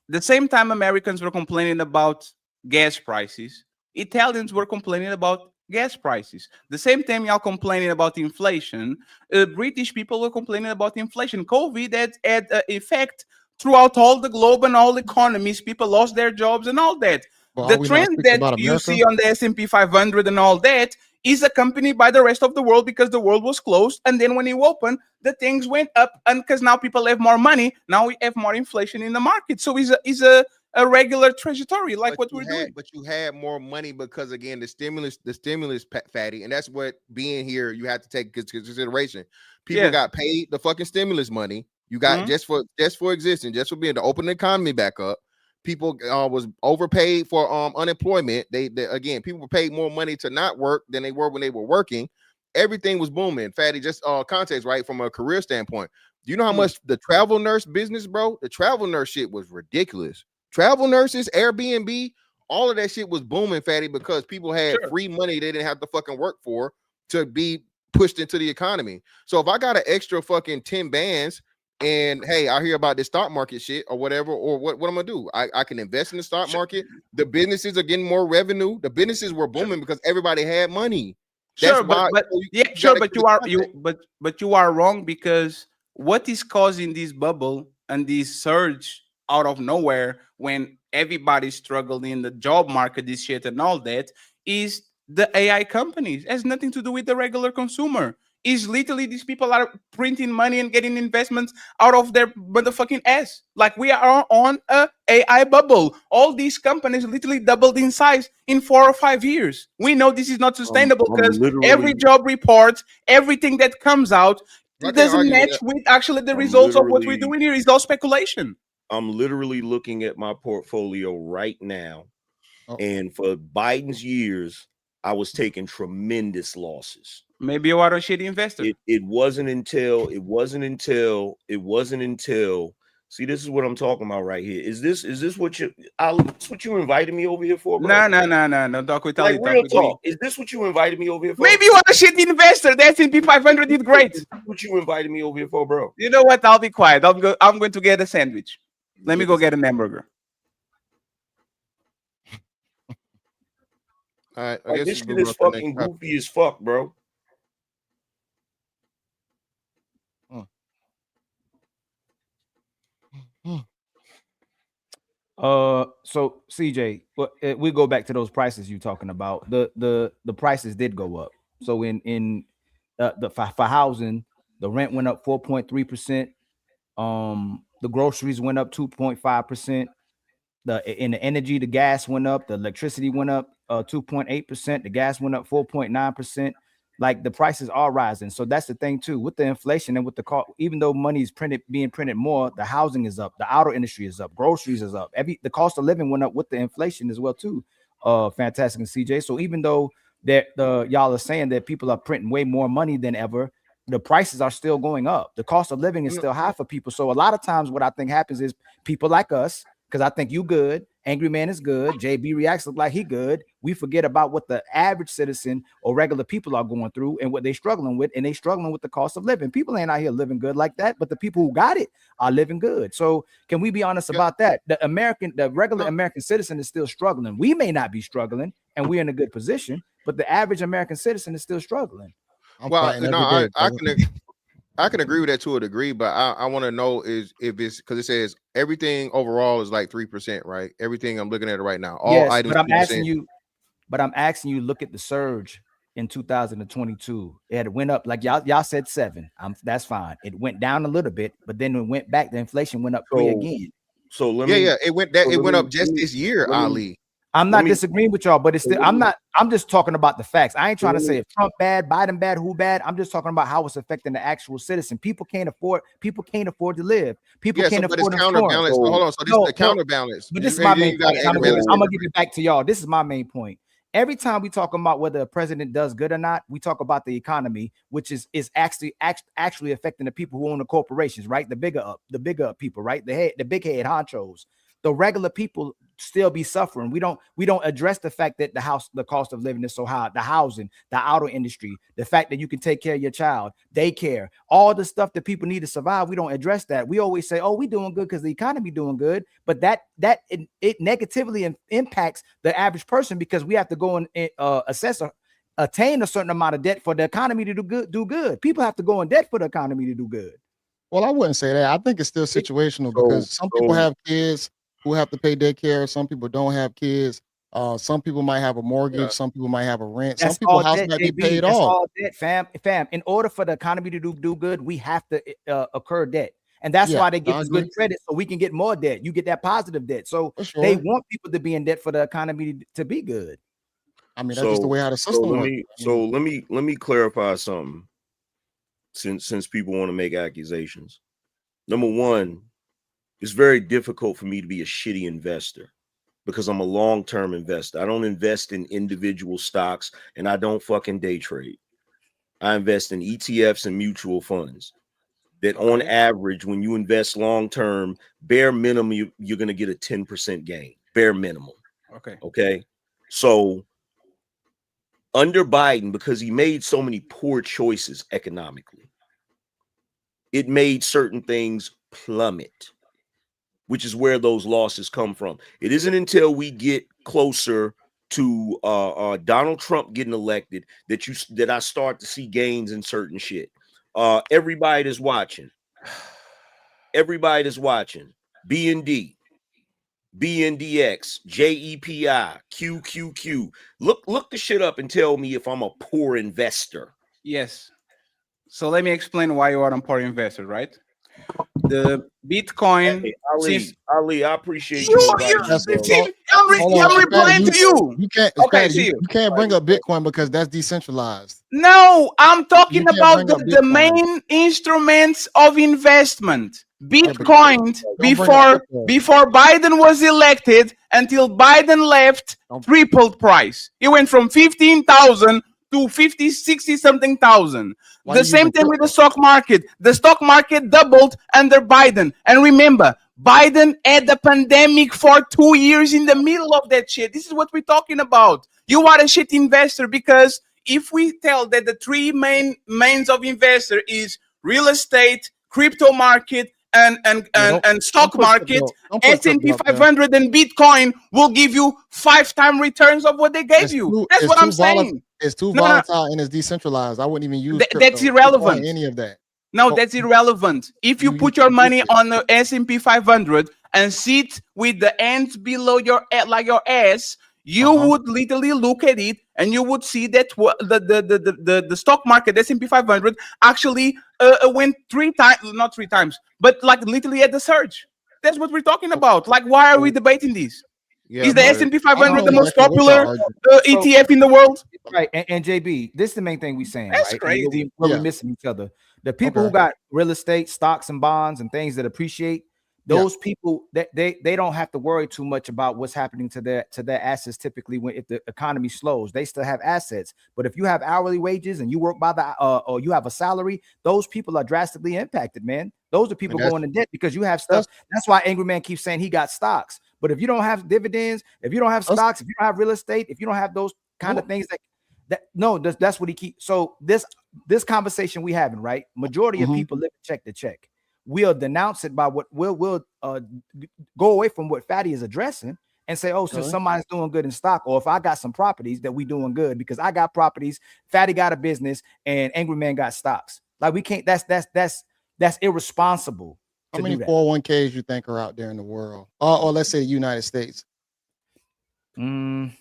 The same time Americans were complaining about gas prices, Italians were complaining about gas prices. The same time y'all complaining about inflation, British people were complaining about inflation. COVID had effect throughout all the globe and all economies. People lost their jobs and all that. Well, The are we not trend speaking that about you America? see on the S&P 500 and all that is accompanied by the rest of the world because the world was closed. And then when you open, the things went up. And because now people have more money, now we have more inflation in the market. So it's a regular trajectory like what we're doing. But you had more money because, again, the stimulus, Fatty, and that's what being here you have to take into consideration. People Yeah. got paid the fucking stimulus money. You got just for existing, just for being to open the economy back up. People was overpaid for unemployment. They again, people were paid more money to not work than they were when they were working. everything was booming. Fatty, just context, right? From a career standpoint. Do you know how Hmm. much the travel nurse business, bro? The travel nurse shit was ridiculous. Travel nurses, Airbnb, all of that shit was booming, Fatty, because people had free money they didn't have to fucking work for to be pushed into the economy. So if I got an extra fucking 10 bands and hey, I hear about this stock market shit or whatever, or what I'm gonna do? I can invest in the stock market. The businesses are getting more revenue. The businesses were booming because everybody had money. That's Sure, why but you yeah, gotta sure, but keep you the are context. but you are wrong, because what is causing this bubble and this surge out of nowhere when everybody's struggling in the job market, this shit and all that, is the AI companies. It has nothing to do with the regular consumer. Is literally these people are printing money and getting investments out of their motherfucking ass. Like we are on a AI bubble. All these companies literally doubled in size in 4 or 5 years. We know this is not sustainable I'm because every literally, job report, everything that comes out, I it can't doesn't argue with match that. with actually the I'm results of what we're literally, doing here. Is all speculation. I'm literally looking at my portfolio right now, and for Biden's years, I was taking tremendous losses. Maybe you are a shitty investor. It wasn't until see, this is what I'm talking about right here. Is this what you invited me over here for, bro? No. Talk with Like Ali. Talk real with me. talk. Is this what you invited me over here for? Maybe you are a shitty investor. The S&P 500 did great. Is this what you invited me over here for, bro? You know what? I'll be quiet. I'm going to get a sandwich. Let me go get an hamburger. All right, I Like, guess this you shit move is on to the next fucking topic. goofy as fuck, bro. So CJ, we go back to those prices you talking about. The prices did go up. So in for housing, the rent went up 4.3%. The groceries went up 2.5%. In the energy, the gas went up, the electricity went up 2.8%, the gas went up 4.9%. Like the prices are rising. So that's the thing too, with the inflation and with the cost, even though money is being printed more, the housing is up, the auto industry is up, groceries is up, the cost of living went up with the inflation as well too. Fantastic and CJ. So even though that y'all are saying that people are printing way more money than ever, the prices are still going up. The cost of living is still high for people. So a lot of times what I think happens is people like us, because I think you good, Angry Man is good, JB Reacts look like he good. We forget about what the average citizen or regular people are going through and what they struggling with, and they struggling with the cost of living. People ain't out here living good like that, but the people who got it are living good. So can we be honest about that? The regular American citizen is still struggling. We may not be struggling, and we're in a good position, but the average American citizen is still struggling. Well, no, I can agree with that to a degree, but I want to know is if it's because it says everything overall is like 3%, right? Everything I'm looking at it right now, all Yes, items. but I'm asking you, look at the surge in 2022. It went up like y'all said 7. That's fine. It went down a little bit, but then it went back. The inflation went up 3 again. So let me. Yeah, it went up just this year, Ali. I'm not disagreeing with y'all, but it's still, I'm just talking about the facts. I ain't trying to say if Trump bad, Biden bad, who bad. I'm just talking about how it's affecting the actual citizen. People can't afford to live. People can't afford counterbalance. Hold on. So this is the counterbalance. But this is my main point. I'm gonna give it back to y'all. This is my main point. Every time we talk about whether a president does good or not, we talk about the economy, which is actually affecting the people who own the corporations, right? The bigger people, right? The big head honchos. The regular people still be suffering. We don't address the fact that the cost of living is so high, the housing, the auto industry, the fact that you can take care of your child, daycare, all the stuff that people need to survive. We don't address that. We always say, oh, we doing good because the economy doing good, but it negatively impacts the average person because we have to go and attain a certain amount of debt for the economy to do good. People have to go in debt for the economy to do good. Well, I wouldn't say that. I think it's still situational because some people have kids who have to pay daycare. Some people don't have kids. Some people might have a mortgage. Some people might have a rent. Some people's house might be paid off. All debt, fam. In order for the economy to do good, we have to incur debt. And that's why they get this good credit so we can get more debt. You get that positive debt. So they want people to be in debt for the economy to be good. I mean, that's just the way how the system works. So let me clarify something since people want to make accusations. Number one, it's very difficult for me to be a shitty investor because I'm a long-term investor. I don't invest in individual stocks and I don't fucking day trade. I invest in ETFs and mutual funds. That on average, when you invest long term, bare minimum, you're going to get a 10% gain. Bare minimum. Okay. Okay. So under Biden, because he made so many poor choices economically, it made certain things plummet, which is where those losses come from. It isn't until we get closer to Donald Trump getting elected that I start to see gains in certain shit. Everybody that's watching, BND, BNDX, JEPI, QQQ. Look the shit up and tell me if I'm a poor investor. Yes. So let me explain why you are a poor investor, right? The Bitcoin. Hey, Ali, I appreciate You, you. I'm replying to you. You can't. Okay, Okay, see you can't bring up Bitcoin because that's decentralized. No, I'm talking can't about bring up the main instruments of investment. Bitcoin before Biden was elected until Biden left tripled price. It went from 15,000 to 50, 60 something thousand. Why The you same using thing with the stock market. The stock market doubled under Biden. And remember, Biden had the pandemic for 2 years in the middle of that shit. This is what we're talking about. You are a shit investor because if we tell that the three mains of investor is real estate, crypto market, and stock market, S&P 500 and Bitcoin will give you 5-time returns of what they gave you. That's what I'm saying. It's too No, no. volatile and it's decentralized. I wouldn't even use That's crypto, irrelevant. Bitcoin, any of that. No, that's irrelevant. If you put your money on the S&P 500 and sit with the hands below your like your ass, you would literally look at it and you would see that the stock market S&P 500 actually went not three times, but like literally at the surge. That's what we're talking about. Like, why are we debating this? Is the S&P 500 the most popular ETF in the world? Right, and JB, this is the main thing we saying. That's right? crazy. Where we're missing each other. The people who got real estate, stocks, and bonds, and things that appreciate. Those people that they don't have to worry too much about what's happening to their assets. Typically, if the economy slows, they still have assets. But if you have hourly wages and you work by the or you have a salary, those people are drastically impacted, man. Those are people going in debt because you have stuff. That's why Angry Man keeps saying he got stocks. But if you don't have dividends, if you don't have stocks, if you don't have real estate, if you don't have those kind of things, that's what he keeps. So this conversation we having, right? Majority of people live check to check. We'll denounce it by what we'll go away from what Fatty is addressing and say, oh, so somebody's doing good in stock, or if I got some properties that we doing good because I got properties, Fatty got a business, and Angry Man got stocks. Like we can't. That's irresponsible. How many 401ks you think are out there in the world, or let's say the United States? What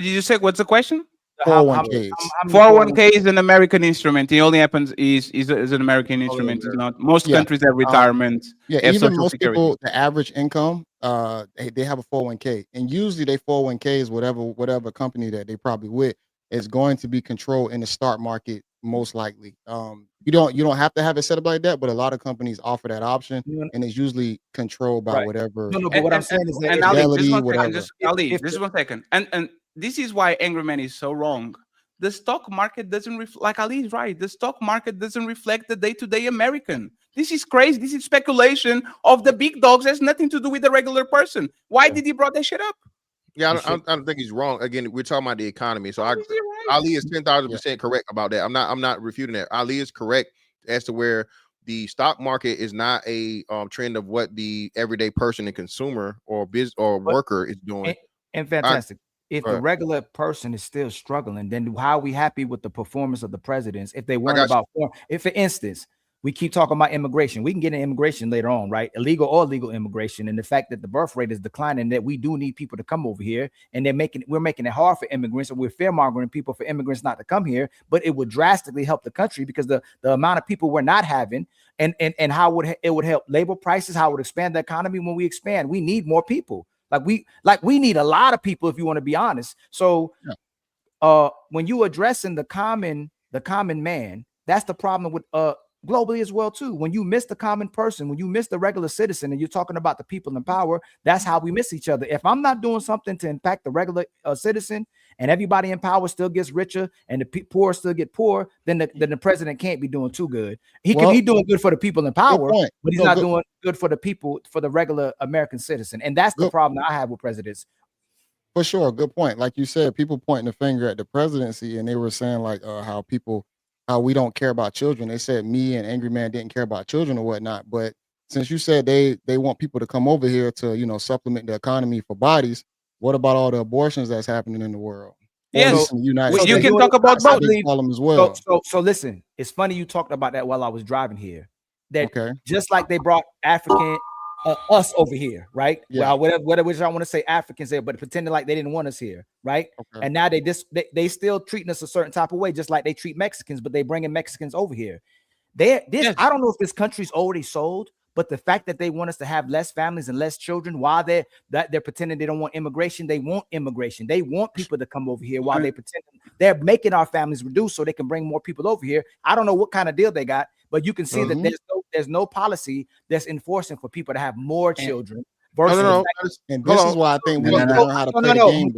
did you say? What's the question? 401ks. 401k is an American instrument. It only happens is an American instrument. It's not. Most countries have retirement. Even most people, the average income, they have a 401k, and usually they 401ks, whatever company that they probably with, is going to be controlled in the stock market most likely. You don't have to have it set up like that, but a lot of companies offer that option, and it's usually controlled by whatever. No, but what I'm saying is that just one second. And this is why Angry Man is so wrong. The stock market doesn't reflect, like Ali is right. The stock market doesn't reflect the day-to-day American. This is crazy. This is speculation of the big dogs. It has nothing to do with the regular person. Why did he brought that shit up? Yeah, I don't think he's wrong. Again, we're talking about the economy. So Ali is 10,000% correct about that. I'm not refuting that. Ali is correct as to where the stock market is not a trend of what the everyday person and consumer or worker is doing. And fantastic. If the regular person is still struggling, then how are we happy with the performance of the presidents? If they weren't about, if for instance, we keep talking about immigration, we can get into immigration later on, right? Illegal or legal immigration, and the fact that the birth rate is declining, that we do need people to come over here, and we're making it hard for immigrants, and we're fear-mongering people for immigrants not to come here. But it would drastically help the country because the amount of people we're not having, and how it would help labor prices, how it would expand the economy. When we expand, we need more people. Like we need a lot of people, if you want to be honest. So when you addressing the common man, that's the problem with globally as well too. When you miss the common person, when you miss the regular citizen, and you're talking about the people in power, that's how we miss each other. If I'm not doing something to impact the regular citizen, and everybody in power still gets richer and the poor still get poor, then the president can't be doing too good. He's doing good for the people in power, but he's not doing good for the people, for the regular American citizen. And that's the problem that I have with presidents. For sure, good point. Like you said, people pointing the finger at the presidency, and they were saying like how we don't care about children. They said me and Angry Man didn't care about children or whatnot. But since you said they want people to come over here to supplement the economy for bodies, what about all the abortions that's happening in the world? Yes, in the United States. you can talk about both. Them as well. So listen, it's funny you talked about that while I was driving here. That just like they brought African us over here, right? Yeah. Well, whatever I want to say Africans there, but pretending like they didn't want us here, right? And now they still treating us a certain type of way, just like they treat Mexicans, but they bringing Mexicans over here. I don't know if this country's already sold, but the fact that they want us to have less families and less children while they're pretending they don't want immigration, they want immigration. They want people to come over here while they pretend they're making our families reduce so they can bring more people over here. I don't know what kind of deal they got, but you can see that there's no policy that's enforcing for people to have more children. And this is why I think we don't know how to play the game.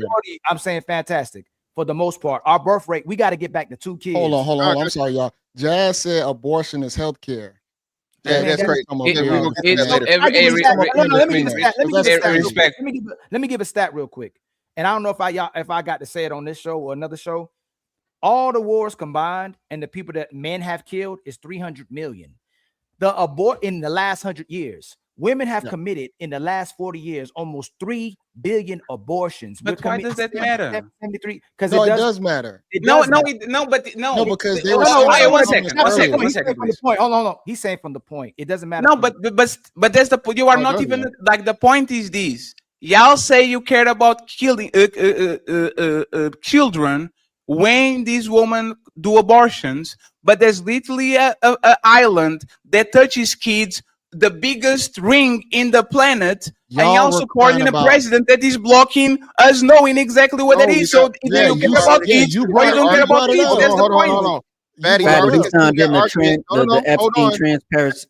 I'm saying fantastic. For the most part, our birth rate, we got to get back to 2 kids. Hold on. I'm sorry, y'all. Jazz said abortion is health care. Yeah, that's great. Let me give a stat real quick. And I don't know if I got to say it on this show or another show. All the wars combined and the people that men have killed is 300 million. In the last 100 years, women have committed in the last 40 years almost 3 billion abortions. But why does that matter? Because it does matter. No, because they were. One second. Hold on. He's saying from the point. It doesn't matter. No, but that's the point. You are not even like the point is this. Y'all say you care about killing children when these women do abortions, but there's literally a island that touches kids, the biggest ring in the planet, and y'all supporting a president that is blocking us knowing exactly what that is. So you care about kids, or you don't care about kids. That's the point. Hold on. Fatty, the Epstein transparency.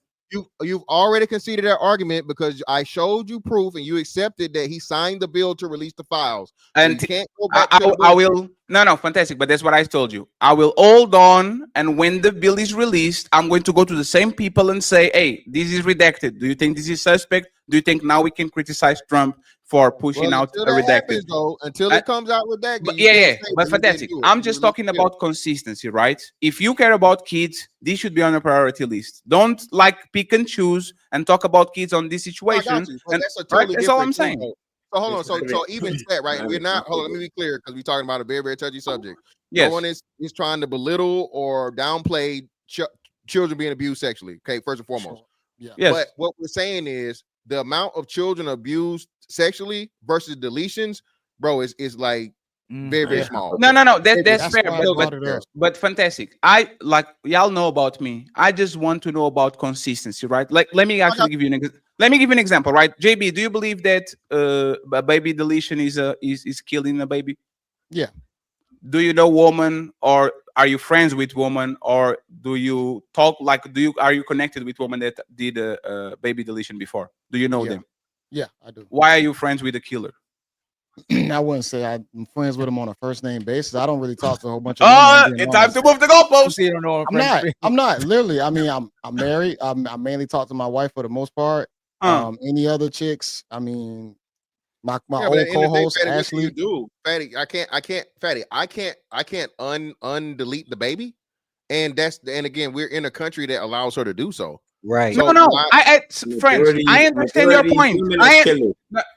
You've already conceded that argument because I showed you proof and you accepted that he signed the bill to release the files. And so can't go back I will. No, fantastic. But that's what I told you. I will hold on, and when the bill is released, I'm going to go to the same people and say, "Hey, this is redacted. Do you think this is suspect? Do you think now we can criticize Trump for pushing out a redacted?" Until it comes out redacted. But fantastic. I'm just talking about consistency, right? If you care about kids, this should be on a priority list. Don't pick and choose and talk about kids on this situation. That's all I'm saying. So hold on. So even that, right? We're not. Hold on. Let me be clear because we're talking about a very, very touchy subject. Yes. No one is trying to belittle or downplay children being abused sexually. Okay, first and foremost. Yeah. Yes. But what we're saying is the amount of children abused sexually versus deletions, bro, is like very, very small. No. That's fair. But fantastic. Y'all know about me. I just want to know about consistency, right? Like, let me actually give you an example, right? JB, do you believe that a baby deletion is killing a baby? Yeah. Do you know woman, or are you friends with woman, or do you talk are you connected with woman that did a baby deletion before? Do you know them? Yeah, I do. Why are you friends with the killer? I wouldn't say I'm friends with him on a first name basis. I don't really talk to a whole bunch of it's time to move the goalposts. I'm not literally. I mean, I'm married. I mainly talk to my wife for the most part. Any other chicks? I mean, my old co-host Ashley. Fatty, I can't undelete the baby, and again, we're in a country that allows her to do so. Right. So friends, I understand your point.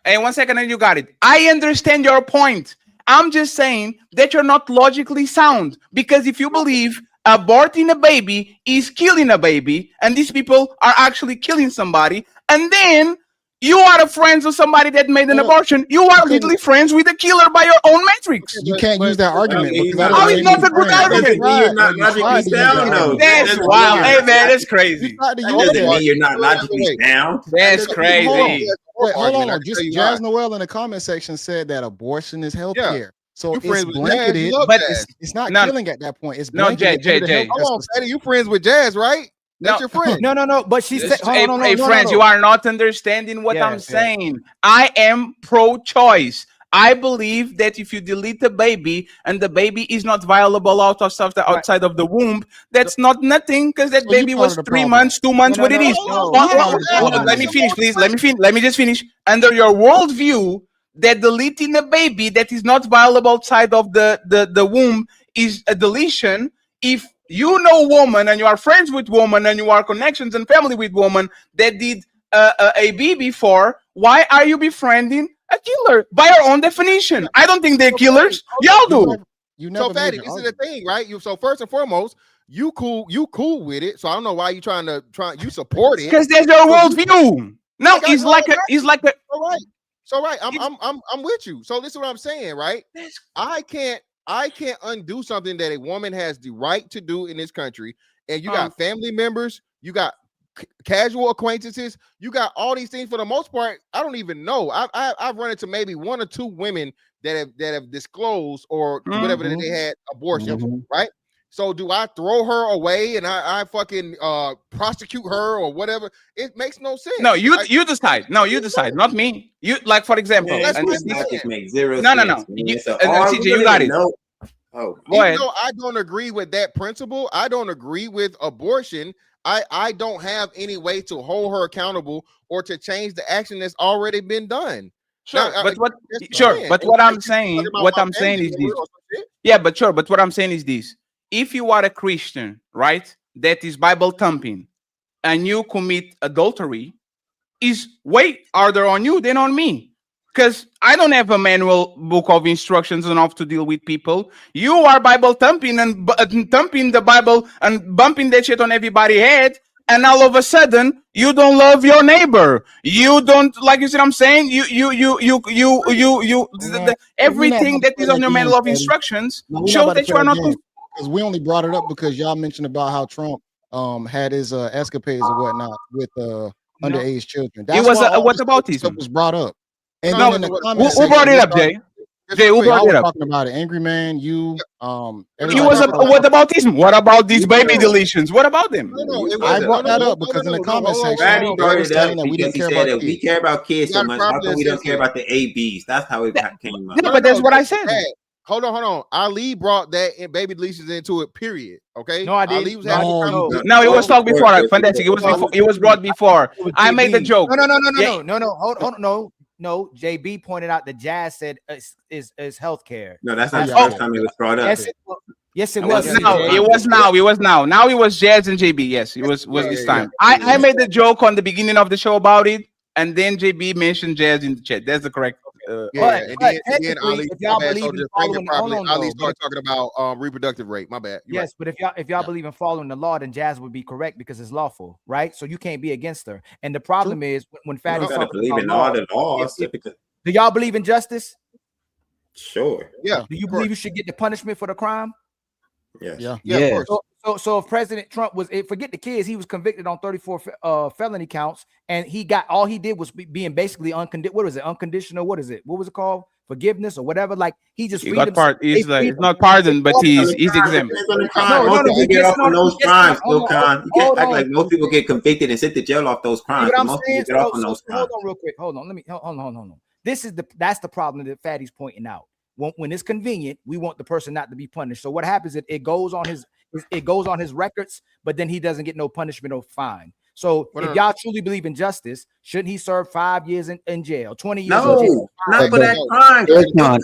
Hey, 1 second, and you got it. I understand your point. I'm just saying that you're not logically sound, because if you believe aborting a baby is killing a baby, and these people are actually killing somebody, and then you are friends with somebody that made an abortion, you are literally friends with the killer by your own metrics. You can't use that argument. How is not a good argument? You're not logically sound, though. That's wild. Hey, man, that's crazy. That doesn't mean you're not logically sound. That's crazy. Hold on. Just Jazz Noel in the comment section said that abortion is health care. So it's blanketed, but it's not killing at that point. It's blanketed. Jay. Hold on, Fatty, you friends with Jazz, right? That's your friend. No. But she said, friends, you are not understanding what I'm saying. I am pro-choice. I believe that if you delete the baby and the baby is not viable outside of the womb, that's not nothing because that baby was 3 months, 2 months, what it is. Let me finish, please. Let me just finish. Under your worldview, that deleting a baby that is not viable outside of the womb is a deletion. If you know woman and you are friends with woman and you are connections and family with woman that did a baby before, why are you befriending a killer by your own definition? I don't think they're killers. Y'all do. So Fatty, this is the thing, right? So first and foremost, you cool with it. So I don't know why you you support it. Because there's your worldview. No, it's like a all right. So right, I'm with you. So this is what I'm saying, right? I can't undo something that a woman has the right to do in this country. And you got family members, you got casual acquaintances, you got all these things. For the most part, I don't even know. I've run into maybe 1 or 2 women that have disclosed or whatever that they had abortions, right? So do I throw her away and I fucking prosecute her or whatever? It makes no sense. No, you decide. No, you decide, not me. You, like, for example, Man, and this makes zero no. sense. CJ, you got it. Oh, go ahead. Even though I don't agree with that principle, I don't agree with abortion. I don't have any way to hold her accountable or to change the action that's already been done. Sure, Now, but what I'm saying is this. Yeah, but sure, but what I'm saying is this. If you are a Christian, right, that is Bible thumping, and you commit adultery, is way harder on you than on me. Because I don't have a manual book of instructions enough to deal with people. You are Bible thumping and thumping the Bible and bumping that shit on everybody's head, and all of a sudden you don't love your neighbor. You don't, like, you see what I'm saying? Everything that is on your manual of instructions shows that you are not. Because we only brought it up because y'all mentioned about how Trump had his escapades or whatnot with underage children. That's it was why what about this? Was brought up. And no, then in the comments, who brought it up, Jay? Jay, who brought it up? Talking about it, Angry Man, you. He was what about this? What about these baby deletions? What about them? I brought that up because in the comment section, Brady brought it up we because didn't he care said about that we kids. care about kids so much. How come we don't care about the ABs? That's how it came up. Yeah, but that's what I said. Hold on. Ali brought that in baby deletions into it. Period. Okay. No, I didn't. Ali was having No, it was talked before. Fantastic. It was before. It was brought before. I made the joke. No. Hold on. No. JB pointed out that Jazz said is healthcare. No, that's not the first time it was brought up. Yes, it was. No, it was now. It was now. Now it was Jazz and JB. Yes, it was this time. I made the joke on the beginning of the show about it, and then JB mentioned Jazz in the chat. That's the correct. Then Ali, if y'all believe in following, Ali started talking about reproductive rate. My bad. You're yes, right. But if y'all believe in following the law, then Jazz would be correct because it's lawful, right? So you can't be against her. And the problem is when Fatty believe in all the laws. Do y'all believe in justice? Sure. Yeah. Do you believe you should get the punishment for the crime? Yes. Yeah. Of course. So if President Trump was, forget the kids, he was convicted on 34 felony counts, and he got all he did was being basically unconditional. What is it? What was it called? Forgiveness or whatever. Like he just it's not pardoned, but he's exempt. Most people get off on those crimes, Bill Khan. You can't act like most people get convicted and sent to jail off those crimes. Most people get off on those crimes. Hold on, real quick. Hold on. That's the problem that Fatty's pointing out. When it's convenient, we want the person not to be punished. So what happens is it goes on his records, but then he doesn't get no punishment or fine. So if y'all truly believe in justice, shouldn't he serve 5 years in jail, 20 years in jail? Not for that crime. Ilkan.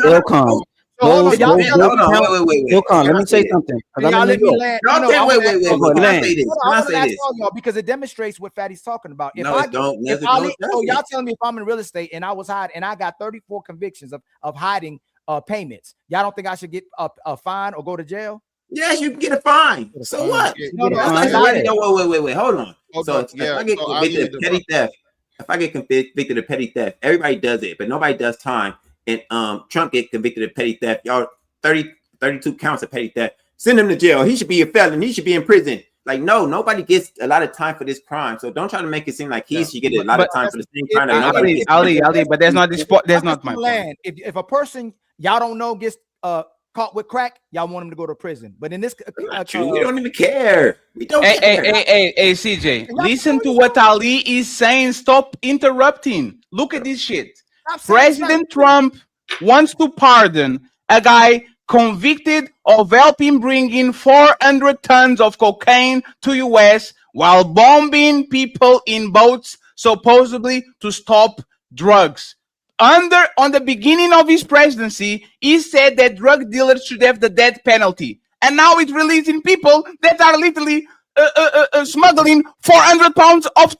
Ilkan, let me say something. Wait, because it demonstrates what Fatty's talking about. Y'all telling me if I'm in real estate and I was hiding and I got 34 convictions of hiding payments, y'all don't think I should get a fine or go to jail? Yes, you can get a fine. So what? Wait. Hold on. So if I get convicted of petty theft, of petty theft, everybody does it, but nobody does time. And Trump get convicted of petty theft. Y'all 32 counts of petty theft. Send him to jail. He should be a felon. He should be in prison. Like, no, nobody gets a lot of time for this crime. So don't try to make it seem like he should get a lot of time for the same crime. Ali, but there's not this. There's not my land. If a person y'all don't know gets caught with crack, y'all want him to go to prison. But in this, we don't even care. We don't care. Hey, CJ, listen to what Ali is saying. Stop interrupting. Look at this shit. President Trump wants to pardon a guy convicted of helping bring in 400 tons of cocaine to US while bombing people in boats supposedly to stop drugs. On the beginning of his presidency, he said that drug dealers should have the death penalty. And now it's releasing people that are literally smuggling 400 pounds of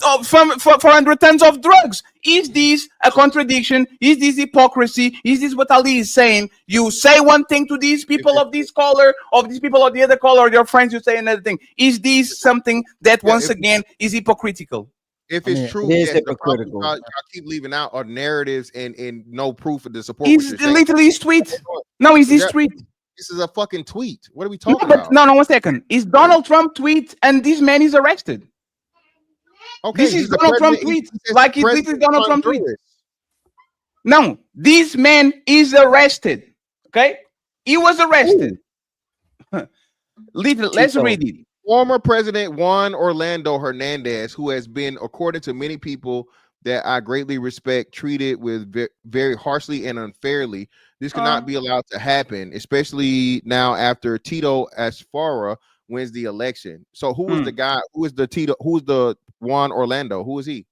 400 tons of drugs. Is this a contradiction? Is this hypocrisy? Is this what Ali is saying? You say one thing to these people of this color, of these people of the other color, your friends, you say another thing. Is this something that once again is hypocritical? If it's true, it is yes, hypocritical. y'all keep leaving out are narratives and no proof of the support. Is literally his tweet. No, is his tweet. This is a fucking tweet. What are we No, talking but about? no, 1 second. Is Donald Trump tweet and this man is arrested? Okay, This is he's the Donald Trump president. tweet. Like this is President Donald Trump Honduras. tweet. No, this man is arrested. Okay, he was arrested. Let's read it. Former President Juan Orlando Hernandez, who has been, according to many people that I greatly respect, treated with very harshly and unfairly. This cannot be allowed to happen, especially now after Tito Asfara wins the election. So who is the guy? Who is the Tito? Who's the Juan Orlando? Who is he?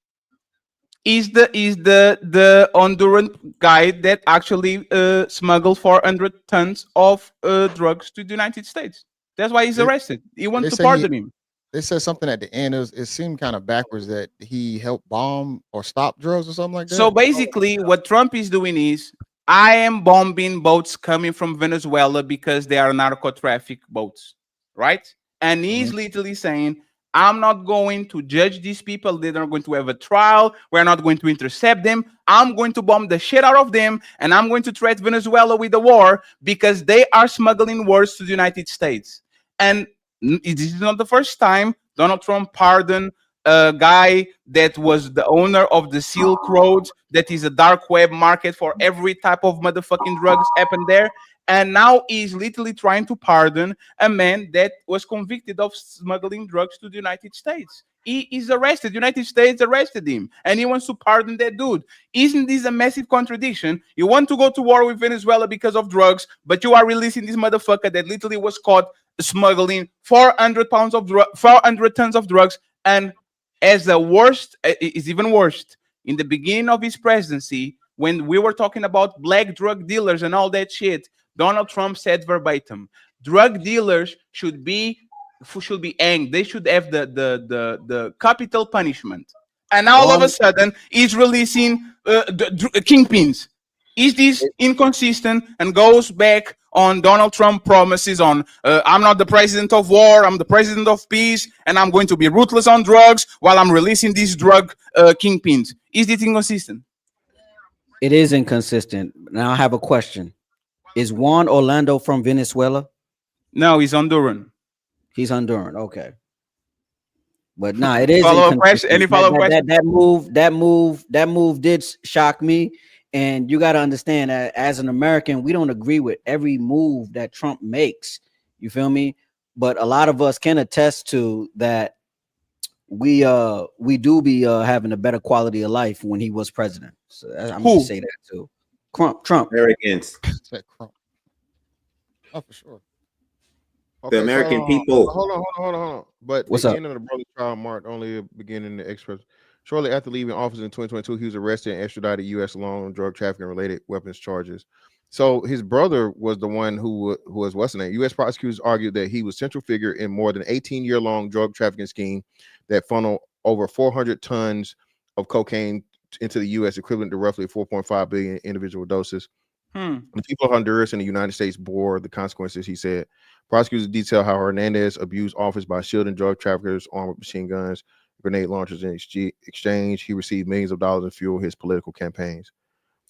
Is the Honduran guy that actually smuggled 400 tons of drugs to the United States? That's why he's arrested. He wants to pardon him. They said something at the end. It seemed kind of backwards that he helped bomb or stop drugs or something like that. So basically, what Trump is doing is, I am bombing boats coming from Venezuela because they are narco traffic boats, right? And he's literally saying, I'm not going to judge these people. They're not going to have a trial. We're not going to intercept them. I'm going to bomb the shit out of them, and I'm going to threaten Venezuela with a war because they are smuggling wars to the United States. And this is not the first time Donald Trump pardoned a guy that was the owner of the Silk Road, that is a dark web market for every type of motherfucking drugs happen there. And now he's literally trying to pardon a man that was convicted of smuggling drugs to the United States. He is arrested. The United States arrested him, and he wants to pardon that dude. Isn't this a massive contradiction? You want to go to war with Venezuela because of drugs, but you are releasing this motherfucker that literally was caught smuggling 400 tons of drugs. And as the worst, is even worse. In the beginning of his presidency, when we were talking about black drug dealers and all that shit, Donald Trump said verbatim, drug dealers should be hanged. They should have the capital punishment. And now all of a sudden, he's releasing kingpins. Is this inconsistent and goes back on Donald Trump promises on I'm not the president of war, I'm the president of peace, and I'm going to be ruthless on drugs while I'm releasing these drug kingpins? Is this inconsistent? It is inconsistent. Now I have a question. Is Juan Orlando from Venezuela? No, he's Honduran. He's Honduran. Okay. But nah, it is follow-up question. Any follow-up question? That move did shock me. And you got to understand that as an American, we don't agree with every move that Trump makes. You feel me? But a lot of us can attest to that. We do be having a better quality of life when he was president. So I'm going to say that too. Trump. Arrogance. Oh, for sure. The American people. Hold on. But What's the up? end of the brother trial marked only beginning the express. Shortly after leaving office in 2022, he was arrested and extradited U.S. along on drug trafficking related weapons charges. So his brother was the one who was what's the name? U.S. prosecutors argued that he was central figure in more than 18-year-long drug trafficking scheme that funneled over 400 tons of cocaine into the U.S., equivalent to roughly 4.5 billion individual doses. The people of Honduras and the United States bore the consequences, he said. Prosecutors detail how Hernandez abused office by shielding drug traffickers armed with machine guns, grenade launchers in exchange. He received millions of dollars to fuel his political campaigns.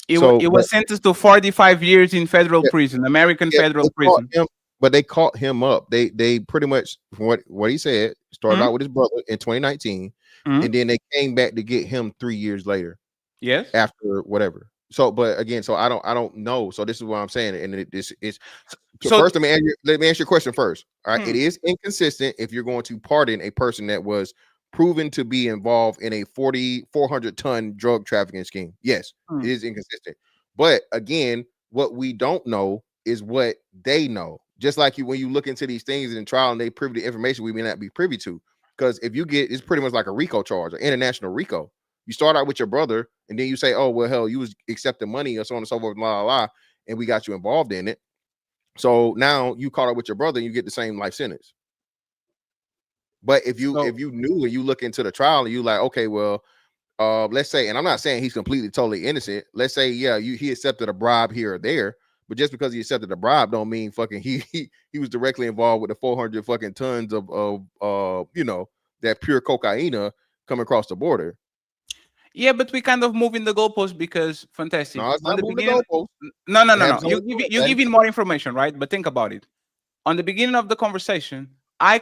It was sentenced to 45 years in federal prison, American federal prison. But they caught him up. They pretty much, from what he said, started out with his brother in 2019, and then they came back to get him 3 years later. Yes. After whatever. So, but again, so I don't know. So this is what I'm saying, and this is. So first, let me answer your question first. All right, it is inconsistent if you're going to pardon a person that was proven to be involved in a 400 ton drug trafficking scheme. Yes, it is inconsistent. But again, what we don't know is what they know. Just like when you look into these things in trial and they privy to information we may not be privy to. Because if you get, it's pretty much like a RICO charge, an international RICO. You start out with your brother, and then you say, "Oh well, hell, you was accepting money or so on and so forth, blah blah blah," and we got you involved in it. So now you caught up with your brother, and you get the same life sentence. But if you knew and you look into the trial and you like, okay, well, let's say, and I'm not saying he's completely totally innocent. Let's say, yeah, he accepted a bribe here or there, but just because he accepted a bribe don't mean fucking he was directly involved with the 400 fucking tons of that pure cocaine coming across the border. Yeah, but we kind of moving the goalpost because fantastic. No, it's not moving the beginning, goalpost. No. You giving more information, right? But think about it. On the beginning of the conversation, I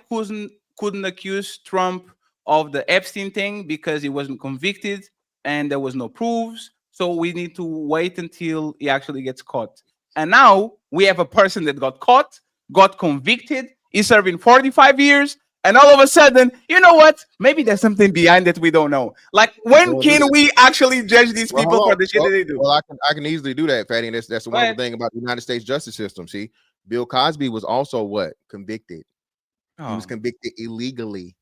couldn't accuse Trump of the Epstein thing because he wasn't convicted and there was no proofs. So we need to wait until he actually gets caught. And now we have a person that got caught, got convicted, is serving 45 years. And all of a sudden, you know what? Maybe there's something behind that we don't know. Like, when can we actually judge these people for the shit that they do? Well, I can easily do that, Fatty. And that's the wonderful thing about the United States justice system. See, Bill Cosby was also what? Convicted. He was convicted illegally.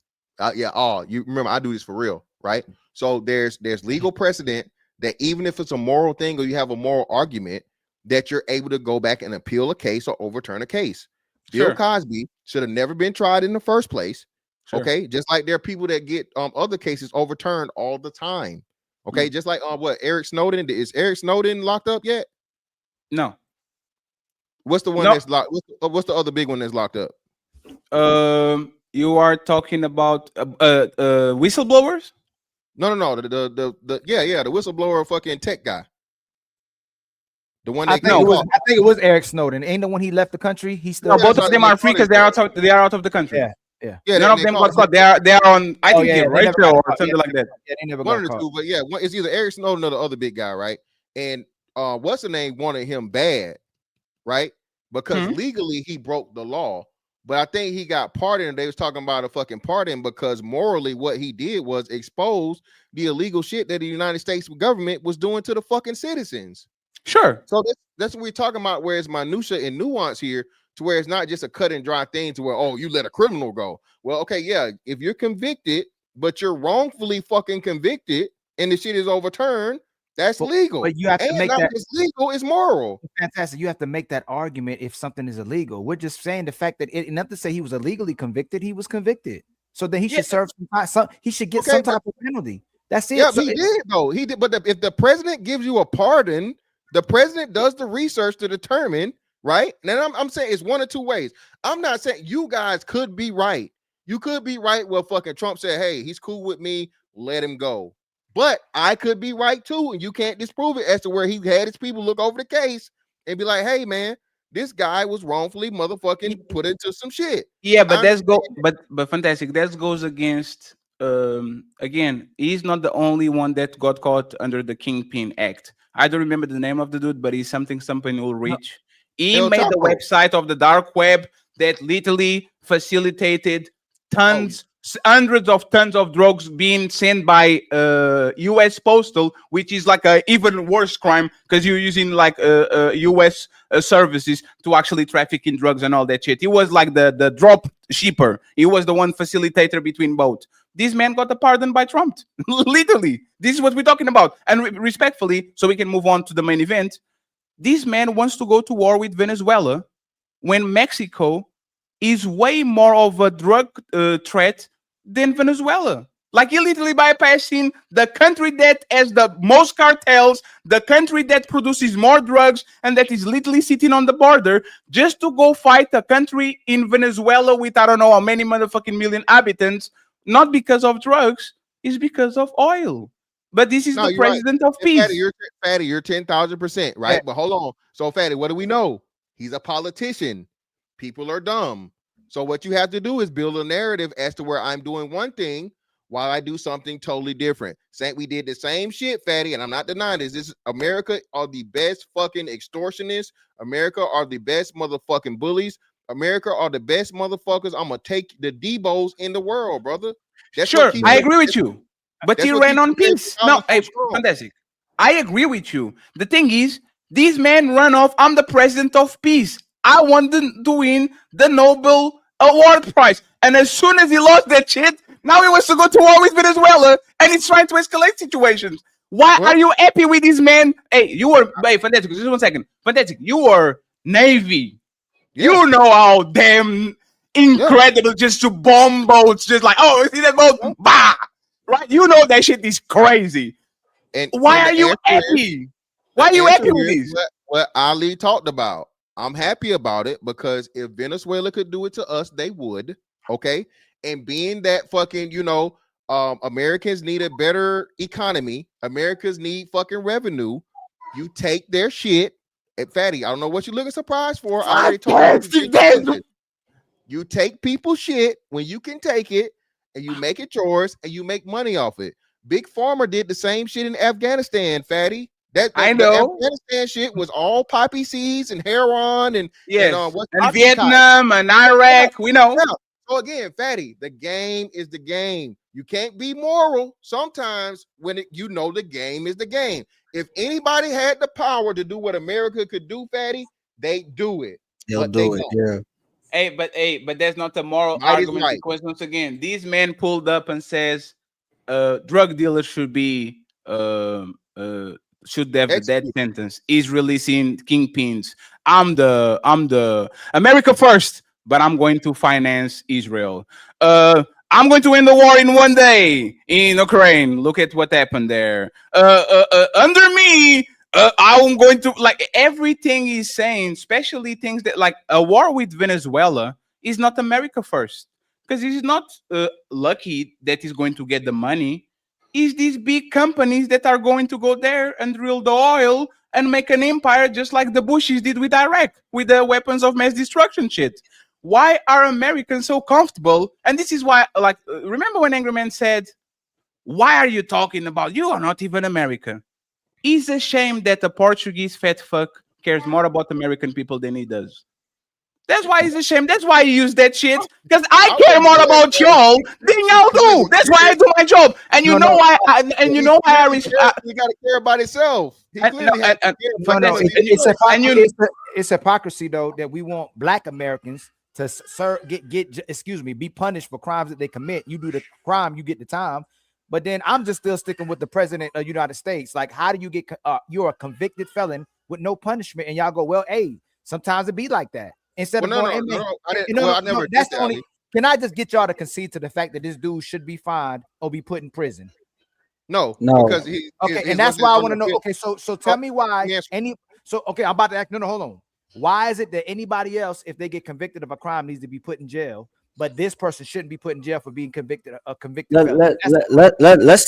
You remember, I do this for real, right? So there's legal precedent that even if it's a moral thing or you have a moral argument, that you're able to go back and appeal a case or overturn a case. Bill Cosby should have never been tried in the first place. Okay, just like there are people that get other cases overturned all the time. Okay, just like Eric Snowden. Is Eric Snowden locked up yet? No. What's the one that's locked? What's the other big one that's locked up? You are talking about whistleblowers? No. The whistleblower fucking tech guy. The one I think it was Eric Snowden. Ain't the one he left the country? He's still. No, both of them are free because they are out of the country. Yeah. None of them got caught. They are on. I think they're Rachel or something like that. Yeah, they never one got or caught. two, but yeah, it's either Eric Snowden or the other big guy, right? And what's the name wanted him bad, right? Because legally he broke the law, but I think he got pardoned. They was talking about a fucking pardon because morally what he did was expose the illegal shit that the United States government was doing to the fucking citizens. Sure. So that's what we're talking about, where it's minutia and nuance here, to where it's not just a cut and dry thing to where, oh, you let a criminal go. Well, okay, yeah, if you're convicted, but you're wrongfully fucking convicted and the shit is overturned, that's legal. But you have to make that legal, it's moral. Fantastic. You have to make that argument if something is illegal. We're just saying the fact that enough to say he was illegally convicted, he was convicted. So then he should serve he should get some type of penalty. That's it. Yeah, but he did though. He did. But if the president gives you a pardon, the president does the research to determine, right? And I'm saying it's one or two ways. I'm not saying you guys could be right. You could be right. Well, fucking Trump said, hey, he's cool with me. Let him go. But I could be right too. And you can't disprove it as to where he had his people look over the case and be like, hey, man, this guy was wrongfully motherfucking put into some shit. Yeah, but but fantastic. That goes against again, he's not the only one that got caught under the Kingpin Act. I don't remember the name of the dude, but he's something will reach. He made the website of the dark web that literally facilitated hundreds of tons of drugs being sent by U.S. Postal, which is like a even worse crime because you're using like U.S. Services to actually traffic in drugs and all that shit. He was like the drop shipper. He was the one facilitator between both. This man got a pardon by Trump. Literally, this is what we're talking about. And respectfully, so we can move on to the main event. This man wants to go to war with Venezuela when Mexico is way more of a drug threat than Venezuela. Like, you're literally bypassing the country that has the most cartels, the country that produces more drugs, and that is literally sitting on the border just to go fight a country in Venezuela with, I don't know how many motherfucking million inhabitants, not because of drugs, it's because of oil. But this is the president of peace. Fatty, you're 10,000%, right? Yeah. But hold on. So, Fatty, what do we know? He's a politician. People are dumb. So what you have to do is build a narrative as to where I'm doing one thing while I do something totally different. Saying we did the same shit, Fatty, and I'm not denying this. This is America are the best fucking extortionists. America are the best motherfucking bullies. America are the best motherfuckers. I'm gonna take the Debos in the world, brother. That's sure, I agree with you. But he ran on peace. No, hey, fantastic. I agree with you. The thing is, These men run off. I'm the president of peace. I want to win the Nobel Award Prize. And as soon as he lost that shit, now he wants to go to war with Venezuela, and he's trying to escalate situations. Why are you happy with these men? Hey, you were Fantastic. Just 1 second. Fantastic. You were Navy. You know how damn incredible just to bomb boats, just like, oh, see that boat? Bah! Right? You know that shit is crazy. And why are you happy? Why are you happy with this? What Ali talked about. I'm happy about it because if Venezuela could do it to us, they would. Okay. And being that fucking, Americans need a better economy, Americans need fucking revenue. You take their shit. And Fatty, I don't know what you're looking surprised for. I already told you. You take people's shit when you can take it, and you make it yours, and you make money off it. Big Pharma did the same shit in Afghanistan, Fatty. I know. Afghanistan shit was all poppy seeds and heroin and Vietnam and Iraq. We know. Yeah. So again, Fatty, the game is the game. You can't be moral sometimes when the game is the game. If anybody had the power to do what America could do, Fatty, they do it. They'll do it. Yeah. But that's not the moral argument. Right. Because once again, these men pulled up and says, drug dealers should be should have the death sentence. Is releasing kingpins. I'm the America first, but I'm going to finance Israel. I'm going to win the war in 1 day in Ukraine. Look at what happened there. Under me, I'm going to everything he's saying, especially things that like a war with Venezuela is not America first, because he's not lucky that he's going to get the money. Is these big companies that are going to go there and drill the oil and make an empire just like the Bushes did with Iraq, with the weapons of mass destruction shit. Why are Americans so comfortable? And this is why, remember when Angry Man said, why are you talking about, you are not even American? It's a shame that a Portuguese fat fuck cares more about American people than he does. That's why it's a shame. That's why you use that shit. Because I care more about y'all than y'all do. That's why I do my job. And you know why? You know why I respect. You got to care about itself. It's hypocrisy though that we want Black Americans to be punished for crimes that they commit. You do the crime, you get the time. But then I'm just still sticking with the president of the United States. Like, how do you get? You're a convicted felon with no punishment, and y'all go, well, hey, sometimes it be like that. Instead of going, that's the only. Can I just get y'all to concede to the fact that this dude should be fined or be put in prison? No, because and that's why I want to know. Okay, so tell me why I'm about to ask. No, hold on. Why is it that anybody else, if they get convicted of a crime, needs to be put in jail, but this person shouldn't be put in jail for being convicted? Let's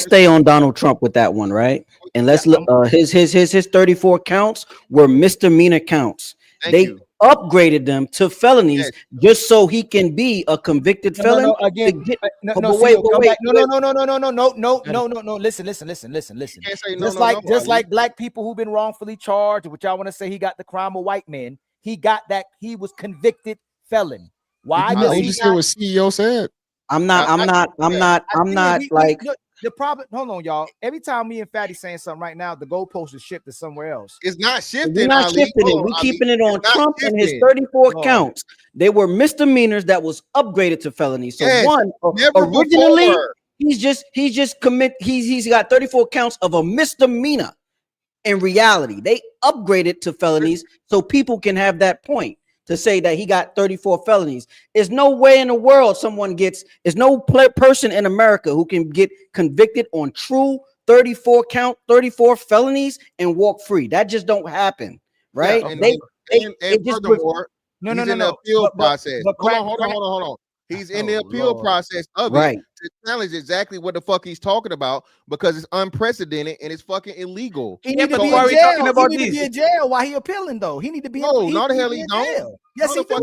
stay on Donald Trump with that one, right? And let's look. His 34 counts were misdemeanor counts. They upgraded them to felonies just so he can be a convicted felon. No. Listen. Just like Black people who've been wrongfully charged, which I want to say he got the crime of white men. He got that. He was convicted felon. Why does he just do what CEO said? I'm not like. The problem, hold on, y'all. Every time me and Fatty saying something right now, the goalpost is shifted somewhere else. It's not shifting. We're not shifting it. We're keeping it on Trump and his 34 counts. They were misdemeanors that was upgraded to felonies. So originally he's got 34 counts of a misdemeanor. In reality, they upgraded to felonies so people can have that point to say that he got 34 felonies. There's no way in the world there's no person in America who can get convicted on true 34 felonies and walk free. That just don't happen, right? Furthermore, he's in the appeal process. Hold on. He's in the appeal process of it to challenge exactly what the fuck he's talking about, because it's unprecedented and it's fucking illegal. He need to be in jail. He need to be in jail while he appealing though. He need to be. No, the hell he don't. Yes, he do.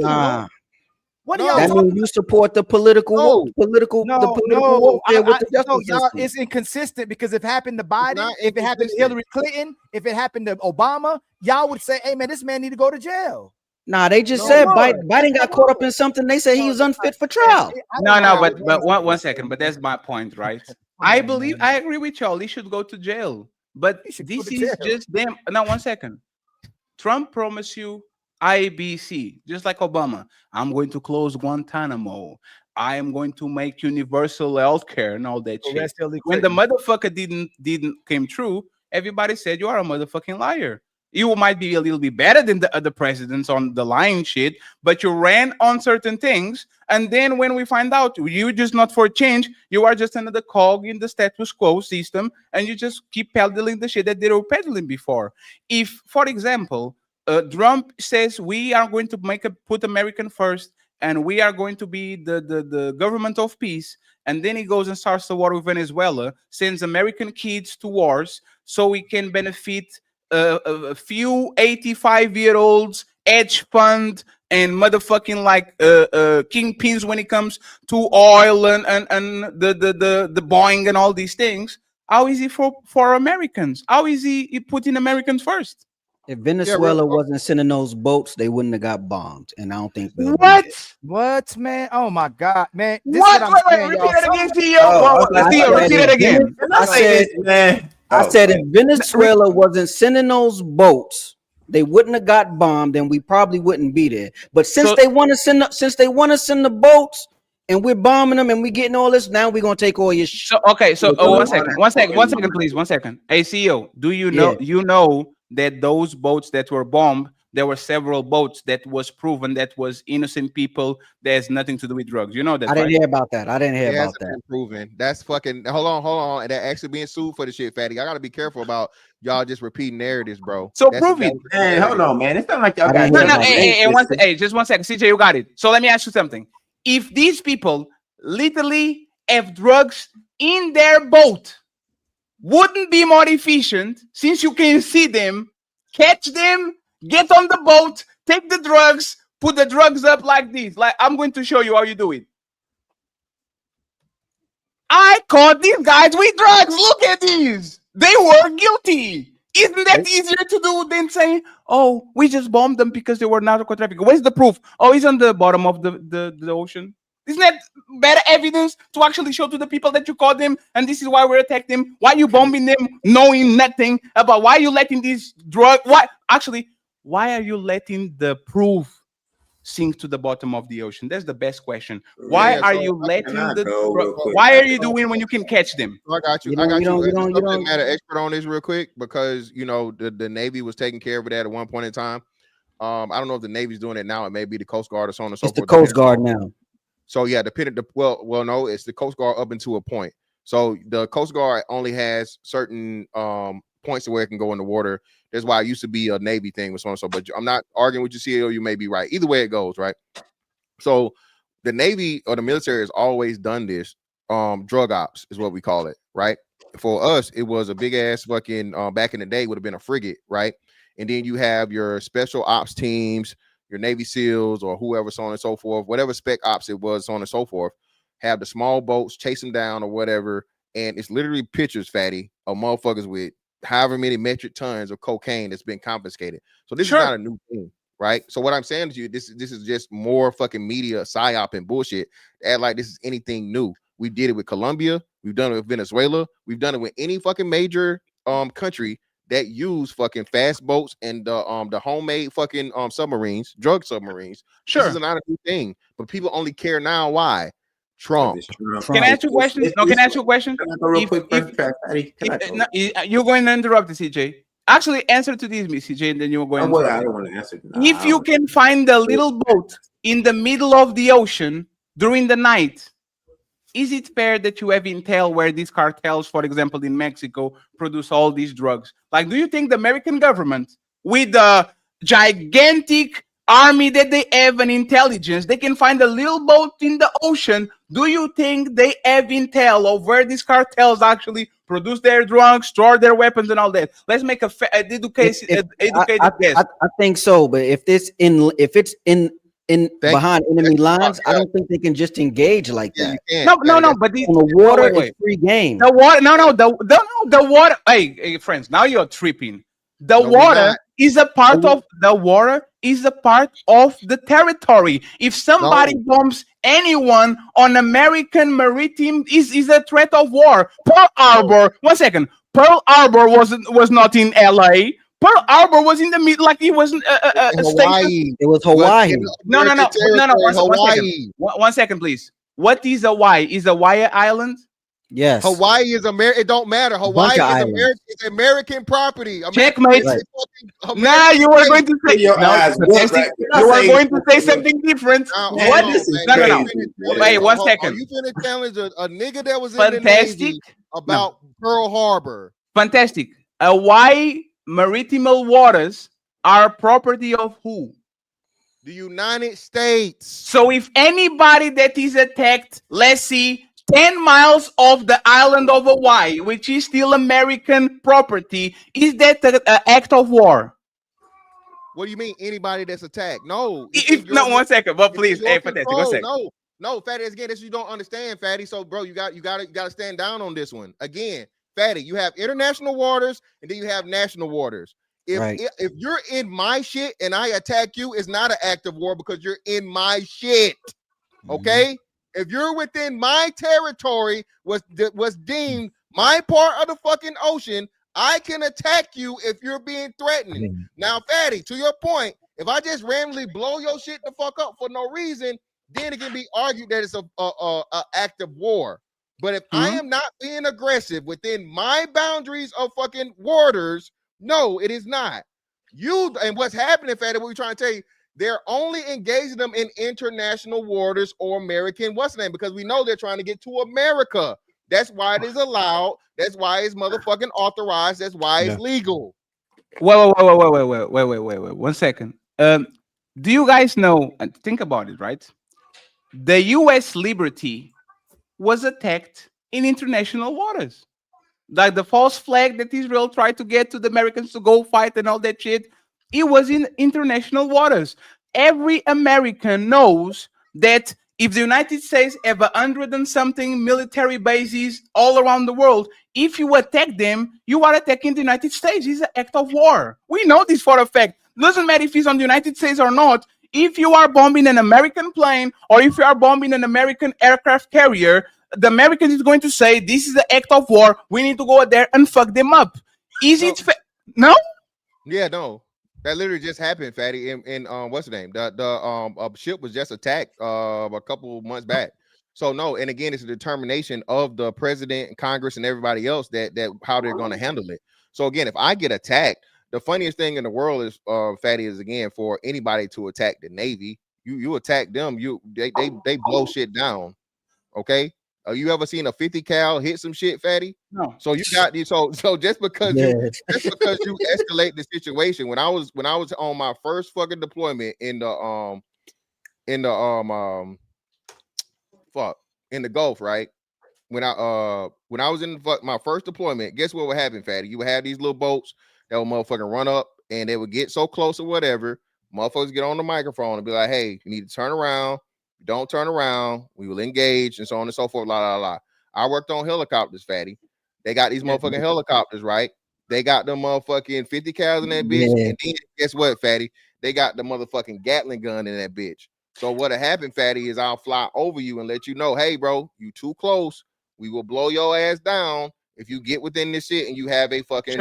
What do y'all? That means you support the political warfare with the justice system. It's inconsistent, because if it happened to Biden, if it happened to Hillary Clinton, if it happened to Obama, y'all would say, "Hey man, this man need to go to jail." Nah, they just said Biden got caught up in something. They said he was unfit for trial. But one second. But that's my point, right? I agree with y'all. He should go to jail. But this is just them. Now, 1 second. Trump promised you IBC, just like Obama. I'm going to close Guantanamo. I am going to make universal health care and all that shit. When the motherfucker didn't came true, everybody said you are a motherfucking liar. You might be a little bit better than the other presidents on the lying shit, but you ran on certain things. And then when we find out you're just not for change, you are just another cog in the status quo system, and you just keep peddling the shit that they were peddling before. If, for example, Trump says we are going to put American first, and we are going to be the government of peace, and then he goes and starts the war with Venezuela, sends American kids to wars so we can benefit a few 85-year-olds, hedge fund, and motherfucking like kingpins when it comes to oil and the Boeing and all these things. How is he for Americans? How is he putting Americans first? If Venezuela wasn't sending those boats, they wouldn't have got bombed. And I don't think Bill What, man? Oh my God, man! This What? Is what I'm saying, Repeat y'all. that again, CEO. Repeat it again. I said if Venezuela wasn't sending those boats, they wouldn't have got bombed, and we probably wouldn't be there. But since they want to send the boats, and we're bombing them, and we're getting all this, now we're gonna take all your shit. So okay, so 1 second, please, 1 second. Hey, CEO, do you know you know that those boats that were bombed, there were several boats that was proven that was innocent people that has nothing to do with drugs. You know that? I didn't hear about that. I didn't hear about that. Proven. That's fucking. Hold on. And they're actually being sued for the shit, Fatty. I gotta be careful about y'all just repeating narratives, bro. So prove it. Man, hold on, man. It's not like y'all got. Just 1 second, CJ, you got it. So let me ask you something. If these people literally have drugs in their boat, wouldn't be more efficient, since you can see them, catch them, get on the boat, take the drugs, put the drugs up like this. Like, I'm going to show you how you do it. I caught these guys with drugs. Look at these. They were guilty. Isn't that easier to do than saying, oh, we just bombed them because they were narco traffickers? Where's the proof? Oh, he's on the bottom of the ocean. Isn't that better evidence to actually show to the people that you caught them and this is why we attacked them? Why you bombing them knowing nothing about why you letting these drugs? Why are you letting the proof sink to the bottom of the ocean? That's the best question. Why are you letting why are you doing when you can catch them? I got you. I got you. Subject matter expert on this real quick because you know the Navy was taking care of it at one point in time. I don't know if the Navy's doing it now. It may be the Coast Guard or so on and so forth. It's the Coast Guard now. So yeah, well, no, it's the Coast Guard up until a point. So the Coast Guard only has certain points to where it can go in the water. That's why it used to be a Navy thing with so and so. But I'm not arguing with you, CEO. You may be right. Either way it goes, right? So the Navy or the military has always done this. Drug ops is what we call it, right? For us, it was a big ass fucking back in the day would have been a frigate, right? And then you have your special ops teams, your Navy SEALs or whoever, so on and so forth, whatever spec ops it was, so on and so forth, have the small boats chase them down or whatever. And it's literally pictures, Fatty, of motherfuckers with however many metric tons of cocaine that's been confiscated. So this is not a new thing, right? So what I'm saying to you, this is just more fucking media psyop and bullshit. Act like this is anything new. We did it with Colombia. We've done it with Venezuela. We've done it with any fucking major country that use fucking fast boats and the homemade fucking submarines, drug submarines. This is not a new thing, but people only care now. Why? Trump. Can I ask you a question? No, can I ask you a question? You're going to interrupt the CJ. Actually, answer to this, Miss CJ, and then you're going. I don't want to answer. If you can find a little boat in the middle of the ocean during the night, is it fair that you have intel where these cartels, for example, in Mexico, produce all these drugs? Like, do you think the American government, with the gigantic army that they have and intelligence, they can find a little boat in the ocean? Do you think they have intel of where these cartels actually produce their drugs, store their weapons, and all that? Let's make a educated guess. I think so, but if it's in behind enemy lines, I don't think they can just engage like that. No, but on the water, it's free game. The water, the water. Hey, friends, now you're tripping. The water is a part of the water is a part of the territory. If somebody bombs anyone on American maritime, is a threat of war. Pearl Harbor. 1 second. Pearl Harbor was not in LA. Pearl Harbor was in the mid, like it wasn't a station. It was Hawaii. No. Hawaii. One second, please. What is Hawaii? Is Hawaii island? Yes. Hawaii is American. It don't matter. Hawaii is American. It's American property. Checkmate. Nah, you were going to say. You were going to say something different. What is it? No. Wait, 1 second. You finna challenge a nigga that was in Fantastic. the Navy about Pearl Harbor. Fantastic. Hawaii maritime waters are property of who? The United States. So if anybody that is attacked, let's see, 10 miles off the island of Hawaii, which is still American property, is that an act of war? What do you mean, anybody that's attacked? No. No, 1 second, but please, hey, Fantastic, 1 second. No, Fatty. Again, this you don't understand, Fatty. So, bro, you got to stand down on this one. Again, Fatty, you have international waters and then you have national waters. If you're in my shit and I attack you, it's not an act of war because you're in my shit. Okay. If you're within my territory, was deemed my part of the fucking ocean, I can attack you if you're being threatened. Now, Fatty, to your point, if I just randomly blow your shit the fuck up for no reason, then it can be argued that it's a act of war. But if I am not being aggressive within my boundaries of fucking waters, no, it is not. And what's happening, Fatty, what we're trying to tell you, they're only engaging them in international waters or American, what's the name? Because we know they're trying to get to America. That's why it is allowed. That's why it's motherfucking authorized. That's why it's legal. Wait. 1 second. Do you guys know, and think about it, right? The U.S. Liberty was attacked in international waters. Like the false flag that Israel tried to get to the Americans to go fight and all that shit. It was in international waters. Every American knows that if the United States have 100 and something military bases all around the world, if you attack them, you are attacking the United States. It's an act of war. We know this for a fact. Doesn't matter if it's on the United States or not. If you are bombing an American plane or if you are bombing an American aircraft carrier, the American is going to say, this is an act of war. We need to go there and fuck them up. Is it fair? No? Yeah, no. That literally just happened, Fatty. In what's the name? The ship was just attacked a couple months back. So no, and again, it's a determination of the president and Congress and everybody else that how they're going to handle it. So again, if I get attacked, the funniest thing in the world is Fatty is again for anybody to attack the Navy. You attack them, they blow shit down. Okay. You ever seen a 50 cal hit some shit, Fatty? No. So you got these. So just because you escalate the situation. When I was on my first fucking deployment in the Gulf, right? When I was in my first deployment, guess what would happen, Fatty? You would have these little boats that would motherfucking run up and they would get so close or whatever. Motherfuckers get on the microphone and be like, "Hey, you need to turn around. Don't turn around. We will engage," and so on and so forth. I worked on helicopters, Fatty. They got these motherfucking helicopters, right? They got them motherfucking 50 cals in that bitch. And then guess what, Fatty? They got the motherfucking Gatling gun in that bitch. So what'll happen, Fatty, is I'll fly over you and let you know, hey, bro, you too close. We will blow your ass down if you get within this shit and you have a fucking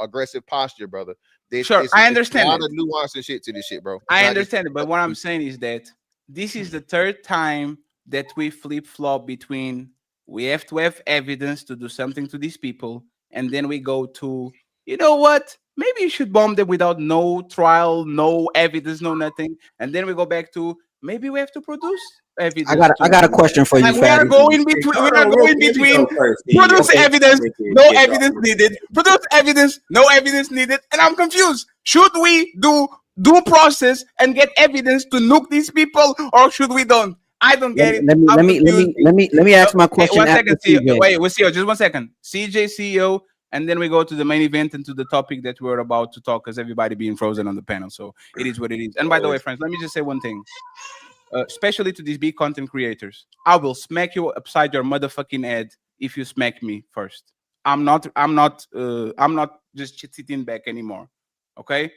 aggressive posture, brother. I understand. A lot of nuance and shit to this shit, bro. I understand it, but what I'm saying is that this is the third time that we flip-flop between we have to have evidence to do something to these people, and then we go to, you know what? Maybe you should bomb them without no trial, no evidence, no nothing. And then we go back to maybe we have to produce evidence. I got a question for you. Like we are going between produce evidence, no evidence needed. Produce evidence, no evidence needed. And I'm confused. Should we do due process and get evidence to nuke these people, or should we don't? I don't get it. Let me ask my question. 1 second, CEO. Wait, we'll see you. Just 1 second. CJ, CEO, and then we go to the main event and to the topic that we're about to talk, because everybody being frozen on the panel. So it is what it is. And by the way, friends, let me just say one thing. Especially to these big content creators, I will smack you upside your motherfucking head if you smack me first. I'm not just sitting back anymore. Okay?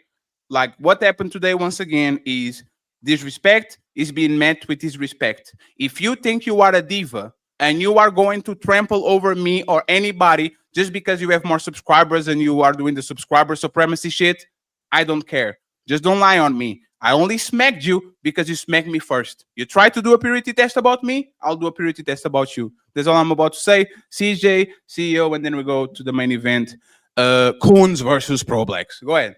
Like what happened today once again is disrespect is being met with disrespect. If you think you are a diva and you are going to trample over me or anybody just because you have more subscribers and you are doing the subscriber supremacy shit. I don't care. Just don't lie on me. I only smacked you because you smacked me first. You try to do a purity test about me, I'll do a purity test about you. That's all I'm about to say. CJ, CEO, and then we go to the main event. Coons versus Pro Blacks. Go ahead.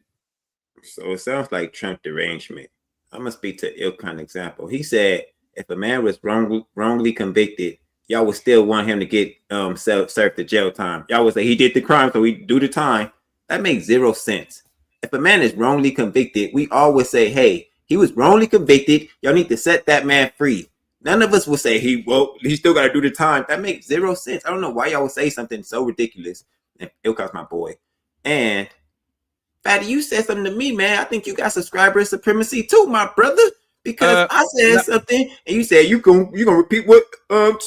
So it sounds like Trump derangement. I'm gonna speak to Ilkan example. He said if a man was wrongly convicted, y'all would still want him to get served the jail time. Y'all would say he did the crime, so we do the time. That makes 0 sense. If a man is wrongly convicted, we always say, hey, he was wrongly convicted. Y'all need to set that man free. None of us will say he still got to do the time. That makes 0 sense. I don't know why y'all would say something so ridiculous. And Ilkan's my boy. And Fatty, you said something to me, man. I think you got subscriber supremacy too, my brother. Because I said something and you said you gonna repeat what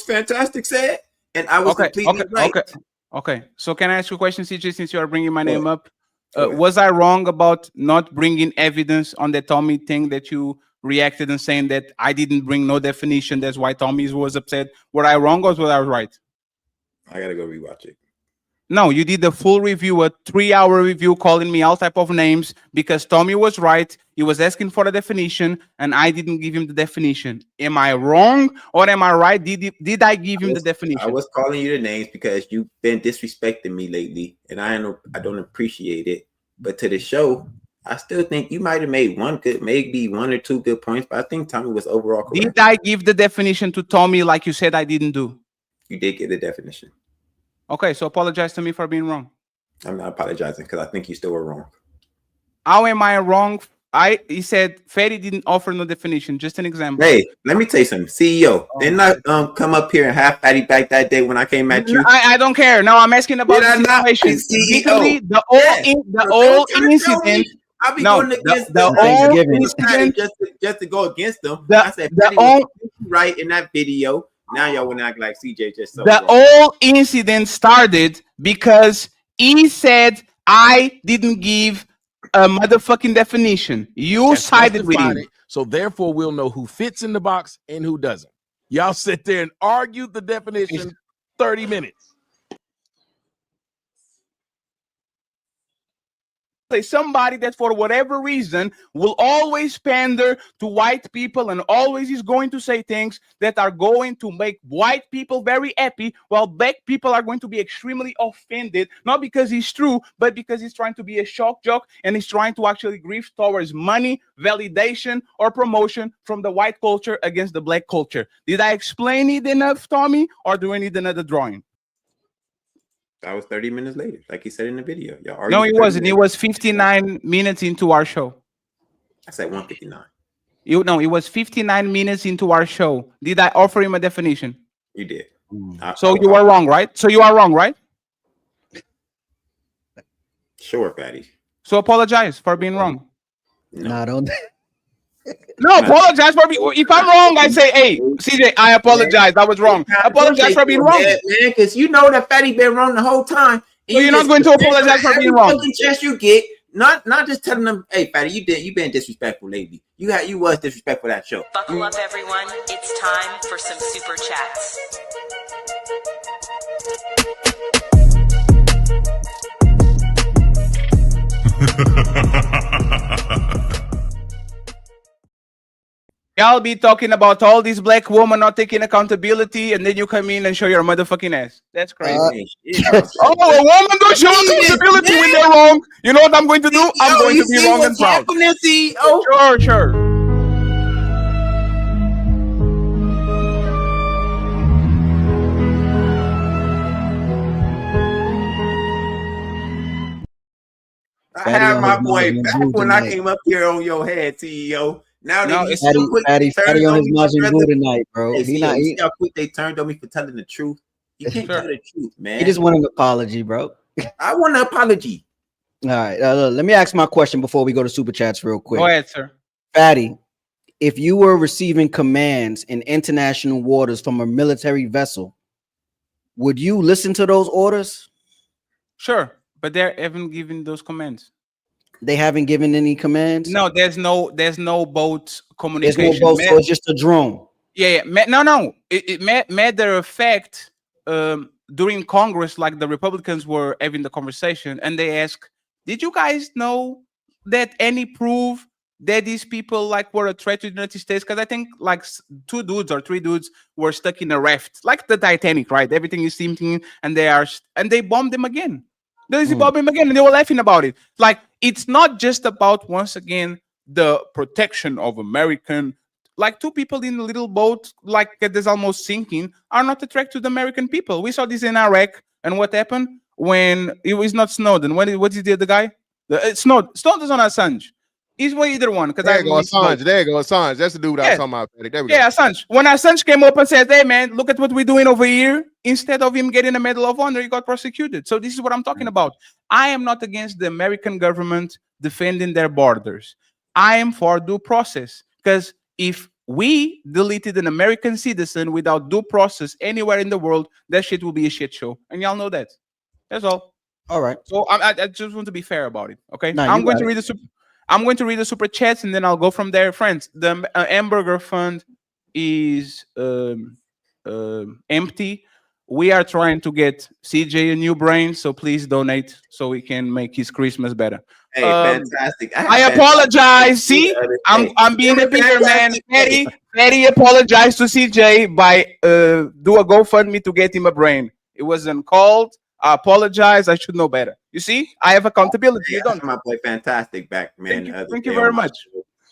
Fantastic said, and I was completely right. Okay. So can I ask you a question, CJ? Since you are bringing my name up, was I wrong about not bringing evidence on the Tommy thing that you reacted and saying that I didn't bring no definition? That's why Tommy was upset. Were I wrong or was I right? I gotta go rewatch it. No, you did the full review, a 3-hour review, calling me all type of names because Tommy was right. He was asking for a definition, and I didn't give him the definition. Am I wrong or am I right? Did I give him the definition? I was calling you the names because you've been disrespecting me lately, and I don't appreciate it. But to the show, I still think you might have made maybe 1 or 2 good points, but I think Tommy was overall correct. Did I give the definition to Tommy like you said I didn't do? You did get the definition. Okay, so apologize to me for being wrong. I'm not apologizing because I think you still were wrong. How am I wrong? He said Fatty didn't offer no definition. Just an example. Hey, let me tell you something. CEO, didn't I come up here and have Fatty back that day when I came at you? I don't care. Now I'm asking about the situation. CEO? The old incident. I'll be going against the old incident just to go against them. I said Fatty was right in that video. Now y'all want to act like CJ just so the whole incident started because he said I didn't give a motherfucking definition. You sided with him. So therefore we'll know who fits in the box and who doesn't. Y'all sit there and argue the definition 30 minutes. Somebody that for whatever reason will always pander to white people and always is going to say things that are going to make white people very happy, while black people are going to be extremely offended, not because he's true, but because he's trying to be a shock jock and he's trying to actually grieve towards money, validation, or promotion from the white culture against the black culture. Did I explain it enough, Tommy, or do I need another drawing? That was 30 minutes later, like he said in the video. No, it wasn't. It was 59 minutes into our show. I said 159. It was 59 minutes into our show. Did I offer him a definition? You did. So you were wrong, right? So you are wrong, right? Sure, Fatty. So apologize for being wrong. No, don't. No, apologize for being. If I'm wrong, I say, hey, CJ, I apologize. I was wrong. Apologize for being wrong. Man, because you know that Fatty been wrong the whole time. So you're not going to apologize for being wrong. Chance you get, not just telling them, hey, Fatty, you been disrespectful lately. You was disrespectful that show. Buckle up, everyone. It's time for some super chats. Y'all be talking about all these black women not taking accountability, and then you come in and show your motherfucking ass. That's crazy. Oh, a woman don't show accountability when they're wrong. You know what I'm going to do? I'm going to be wrong and proud. Sure. I had my boy back when I came up here on your head, CEO. Now that he's so quick, Fatty on his Majin Buu tonight, bro. Hey, See how quick they turned on me for telling the truth. You can't tell the truth, man. He just want an apology, bro. I want an apology. All right, let me ask my question before we go to super chats real quick. Go ahead, sir. Fatty, if you were receiving commands in international waters from a military vessel, would you listen to those orders? Sure, but they haven't given those commands. They haven't given any commands. No, there's no boat communication. There's no boat, so it's just a drone. Yeah. No. It matter of fact, during Congress, like the Republicans were having the conversation, and they asked, "Did you guys know that any proof that these people like were a threat to the United States?" Because I think like 2 dudes or 3 dudes were stuck in a raft, like the Titanic, right? Everything is sinking, and they bombed them again. They bombed them again, and they were laughing about it. Like, it's not just about, once again, the protection of American. Like, 2 people in a little boat, like that is almost sinking, are not a threat to the American people. We saw this in Iraq, and what happened when it was not Snowden? What is the other guy? Snowden's on Assange. He's either one. Because there you go, Assange. There you go, Assange. That's the dude I was talking about. There we go. Yeah, Assange. When Assange came up and said, "Hey, man, look at what we're doing over here," instead of him getting a Medal of Honor, he got prosecuted. So this is what I'm talking about. I am not against the American government defending their borders. I am for due process, because if we deleted an American citizen without due process anywhere in the world, that shit will be a shit show, and y'all know that. That's all. All right. So I just want to be fair about it. Okay. No, I'm going to read the super chats, and then I'll go from there, friends. The hamburger fund is empty. We are trying to get CJ a new brain, so please donate so we can make his Christmas better. Hey, fantastic. I apologize. See, I'm being a bigger man. Petty apologize to CJ by do a GoFundMe to get him a brain. It wasn't called. I apologize. I should know better. You see, I have accountability. You don't. My boy, fantastic back, man. Thank you very much.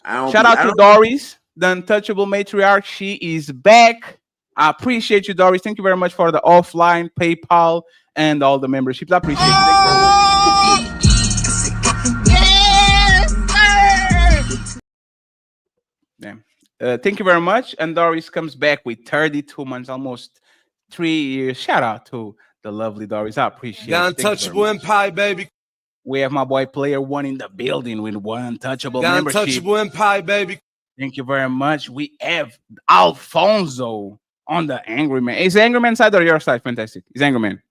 Shout out to Doris, the untouchable matriarch. She is back. I appreciate you, Doris. Thank you very much for the offline PayPal and all the memberships. I appreciate it. Damn. Thank you very much. And Doris comes back with 32 months, almost 3 years. Shout out to the lovely Doris. I appreciate it. The Untouchable Empire, baby. We have my boy Player One in the building with one Untouchable The membership. Untouchable Empire, baby. Thank you very much. We have Alfonso on the Angry Man. Is the Angry Man side or your side? Fantastic. Is Angry Man.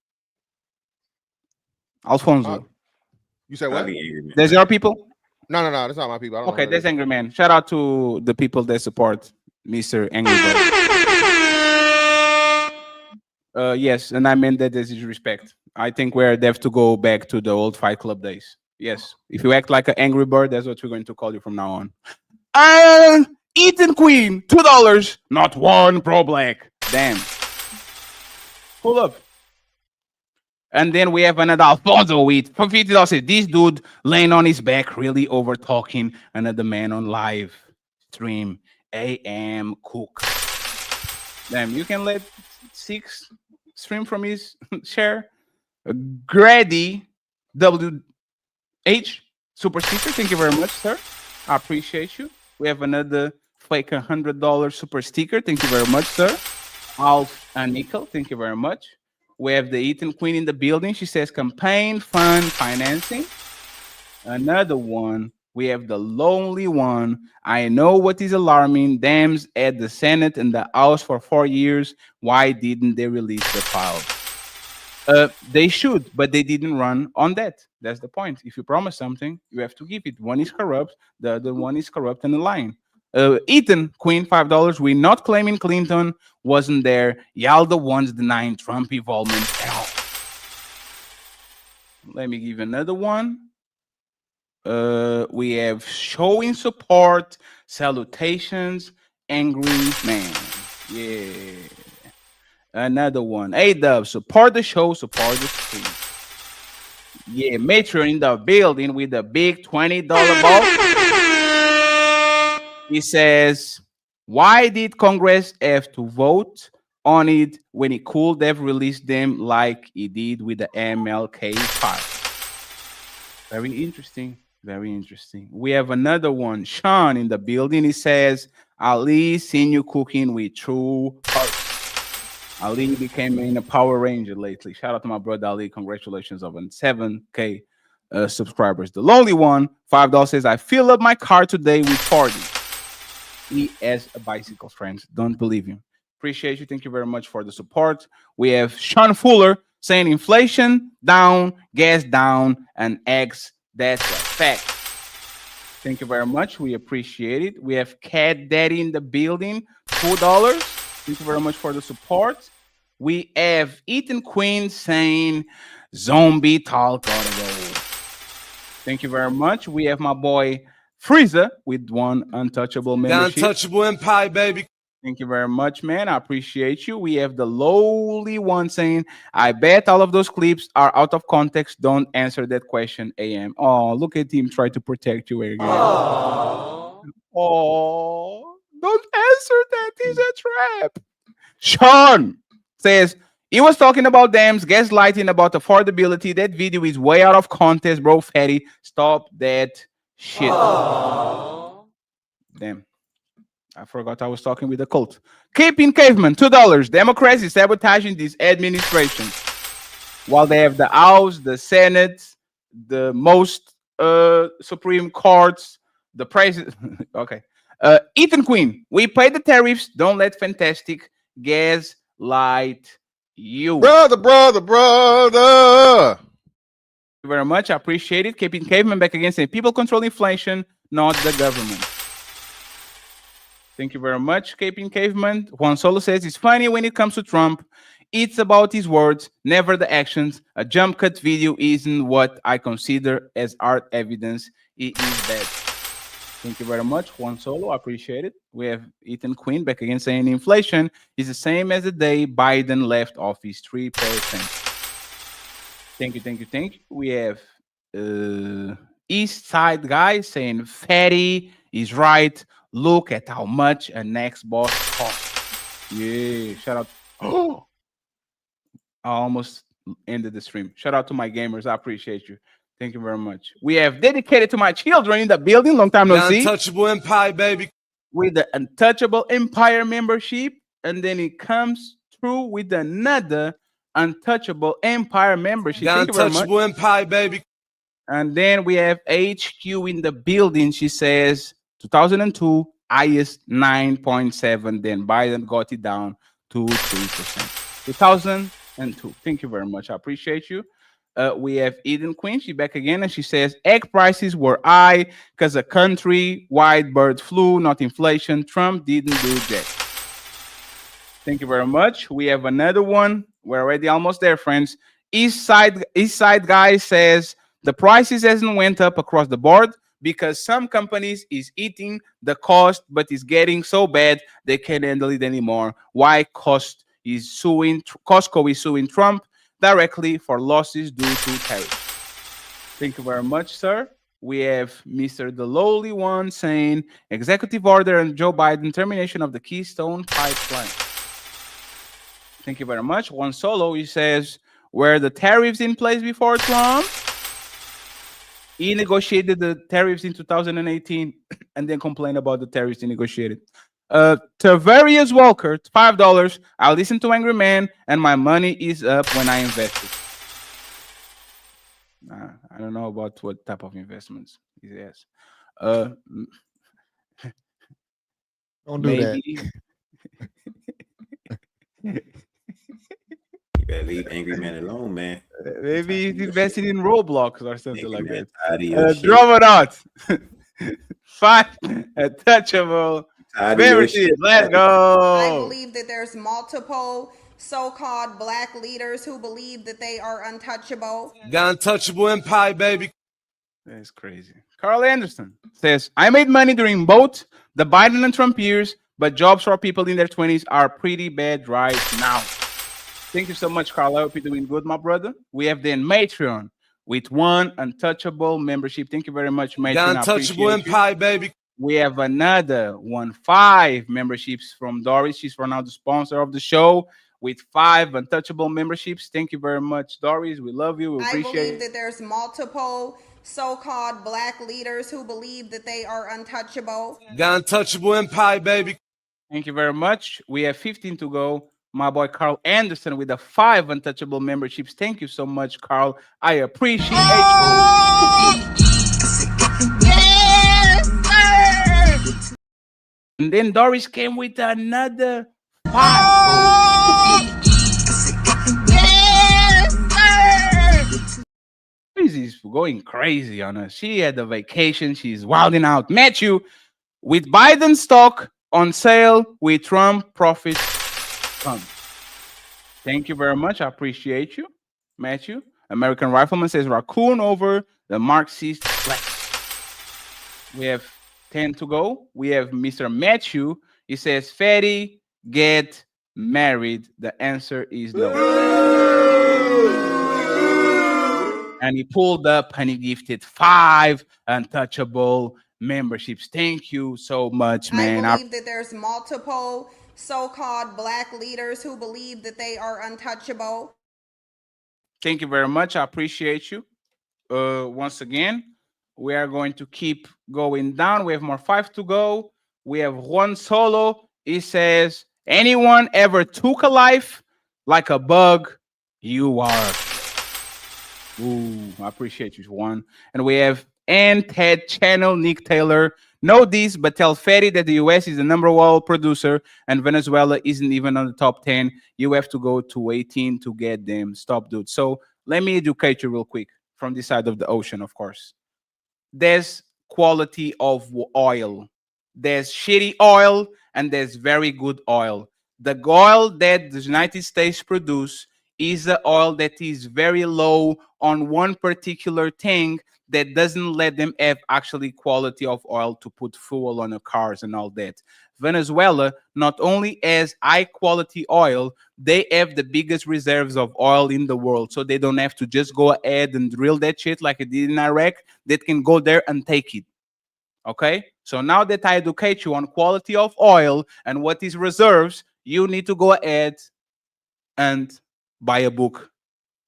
Alfonso. You said what? There's your people? No, that's not my people. I don't Okay, know there's Angry Man. Shout out to the people that support Mr. Angry Bird. Yes, and I meant that this is respect. I think we're have to go back to the old Fight Club days. Yes, if you act like an Angry Bird, that's what we're going to call you from now on. Ethan Queen, $2, not one pro black. Damn. Pull up. And then we have another Alfonso with for $50. Says, this dude laying on his back, really over talking another man on live stream. AM Cook. Damn, you can let 6 stream from his share. Grady WH super sticker. Thank you very much, sir. I appreciate you. We have another fake $100 super sticker. Thank you very much, sir. Alf and Nickel. Thank you very much. We have the Ethan Queen in the building. She says campaign fund financing. Another one. We have the lonely one. I know what is alarming. Dems at the Senate and the House for 4 years. Why didn't they release the file? They should, but they didn't run on that. That's the point. If you promise something, you have to give it. One is corrupt, the other one is corrupt and lying. Ethan Queen, $5. We're not claiming Clinton wasn't there. Y'all the ones denying Trump involvement at all. Let me give another one. We have showing support, salutations, angry man. Yeah. Another one. A-Dub, support the show, support the stream. Yeah, Matron in the building with a big $20 ball. He says, why did Congress have to vote on it when it could have released them like it did with the MLK file? Very interesting. Very interesting. We have another one. Sean in the building. He says, Ali seen you cooking with true heart. Ali became in a Power Ranger lately. Shout out to my brother Ali. Congratulations on 7K subscribers. The lonely one, $5 says, I fill up my car today with 40. He has a bicycle, friends. Don't believe him. Appreciate you. Thank you very much for the support. We have Sean Fuller saying inflation down, gas down, and eggs. That's a fact. Thank you very much. We appreciate it. We have Cat Daddy in the building, $2. Thank you very much for the support. We have Ethan Queen saying zombie talk gotta go. Thank you very much. We have my boy Frieza with 1 untouchable The membership. untouchable empire, baby. Thank you very much, man. I appreciate you. We have the lowly one saying, I bet all of those clips are out of context. Don't answer that question, AM. Oh, look at him try to protect you again. Oh, don't answer that. He's a trap. Sean says, he was talking about dams, gaslighting about affordability. That video is way out of context, bro. Fatty, stop that shit. Damn. I forgot I was talking with the cult. Keeping Caveman, $2. Democrats is sabotaging this administration. While they have the House, the Senate, the most Supreme Courts, the president. Okay. Ethan Queen, we pay the tariffs. Don't let Fantastic gaslight you. Brother. Thank you very much. I appreciate it. Keeping Caveman back again saying people control inflation, not the government. Thank you very much, Caping Caveman. Juan Solo says it's funny when it comes to Trump. It's about his words, never the actions. A jump cut video isn't what I consider as art evidence. It is that. Thank you very much, Juan Solo. I appreciate it. We have Ethan Quinn back again saying inflation is the same as the day Biden left office, 3%. Thank you. We have East Side guy saying Fatty is right. Look at how much an Xbox costs. Yeah, shout out. Oh, I almost ended the stream. Shout out to my gamers. I appreciate you. Thank you very much. We have dedicated to my children in the building. Long time no see. Untouchable empire, baby. With the Untouchable Empire membership. And then it comes through with another Untouchable Empire membership. The Untouchable Empire, baby. And then we have HQ in the building. She says 2002, highest 9.7. Then Biden got it down to 3%. 2002. Thank you very much. I appreciate you. We have Eden Queen. She back again, and she says egg prices were high because a country-wide bird flu, not inflation. Trump didn't do that. Thank you very much. We have another one. We're already almost there, friends. East Side guy says the prices hasn't went up across the board because some companies is eating the cost, but it's getting so bad they can't handle it anymore. Why Costco is suing Trump directly for losses due to tariffs. Thank you very much, sir. We have Mr. The Lowly One saying executive order and Joe Biden termination of the Keystone Pipeline. Thank you very much. One Solo, he says, were the tariffs in place before Trump? He negotiated the tariffs in 2018 and then complained about the tariffs he negotiated. Tavarius Walker, $5. I listen to Angry Man and my money is up when I invested. I don't know about what type of investments he has. Don't do that. You better leave Angry Man alone, man. Maybe he's invested in Roblox or something like that. Shit. Drop it out. 5 untouchable. Let's go. I believe that there's multiple so-called black leaders who believe that they are untouchable. The Untouchable Empire, baby. That's crazy. Carl Anderson says, I made money during both the Biden and Trump years, but jobs for people in their 20s are pretty bad right now. Thank you so much, Carl. I hope you're doing good, my brother. We have then Matreon with 1 untouchable membership. Thank you very much, Matreon. The Untouchable Empire, baby. We have another 5 memberships from Doris. She's for now the sponsor of the show with 5 untouchable memberships. Thank you very much, Doris. We love you. We appreciate it. I believe that there's multiple so-called black leaders who believe that they are untouchable. The Untouchable Empire, baby. Thank you very much. We have 15 to go. My boy Carl Anderson with the 5 untouchable memberships. Thank you so much, Carl. I appreciate you. And then Doris came with another 5. She's going crazy on us. She had a vacation. She's wilding out. Matthew, with Biden stock on sale, with Trump profits come. Thank you very much. I appreciate you, Matthew. American Rifleman says raccoon over the Marxist flex. We have 10 to go. We have Mr. Matthew. He says, Fatty, get married. The answer is no. And he pulled up and he gifted 5 untouchable memberships. Thank you so much, man. I believe that there's multiple so-called black leaders who believe that they are untouchable. Thank you very much. I appreciate you. Once again, we are going to keep going down. We have more 5 to go. We have Juan Solo. He says, anyone ever took a life like a bug? You are. Ooh, I appreciate you, Juan. And we have Ted Channel, Nick Taylor. Know this, but tell Fatty that the US is the number 1 oil producer and Venezuela isn't even on the top 10. You have to go to 18 to get them. Stop, dude. So let me educate you real quick from this side of the ocean, of course. There's quality of oil. There's shitty oil and there's very good oil. The oil that the United States produce is the oil that is very low on one particular thing that doesn't let them have actually quality of oil to put fuel on the cars and all that. Venezuela not only has high quality oil, they have the biggest reserves of oil in the world. So they don't have to just go ahead and drill that shit like it did in Iraq. They can go there and take it. Okay? So now that I educate you on quality of oil and what is reserves, you need to go ahead and buy a book.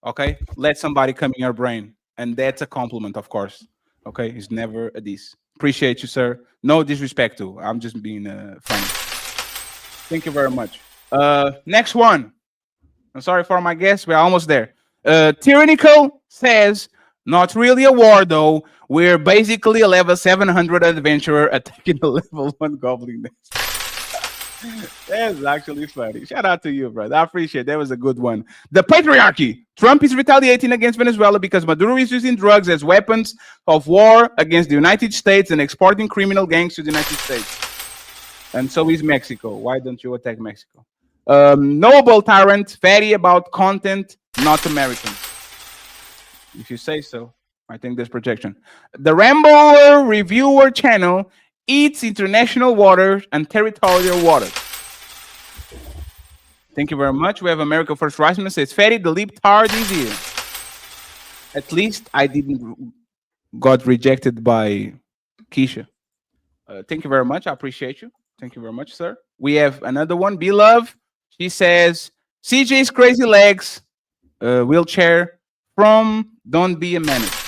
Okay? Let somebody come in your brain. And that's a compliment, of course. Okay? It's never a diss. Appreciate you, sir. No disrespect to. I'm just being funny. Thank you very much. Next one. I'm sorry for my guess. We're almost there. Tyrannical says, not really a war, though. We're basically a level 700 adventurer attacking a level 1 goblin nest. That's actually funny. Shout out to you, brother. I appreciate it. That was a good one. The patriarchy. Trump is retaliating against Venezuela because Maduro is using drugs as weapons of war against the United States and exporting criminal gangs to the United States. And so is Mexico. Why don't you attack Mexico? Noble tyrant, fatty about content, not American. If you say so. I think there's projection. The Rambo Reviewer channel eats international waters and territorial waters. Thank you very much. We have America First Reisman says, Fatty, the libtard is here. At least I didn't got rejected by Keisha. Thank you very much. I appreciate you. Thank you very much, sir. We have another one, Beloved. She says, CJ's crazy legs, wheelchair from Don't Be a Menace.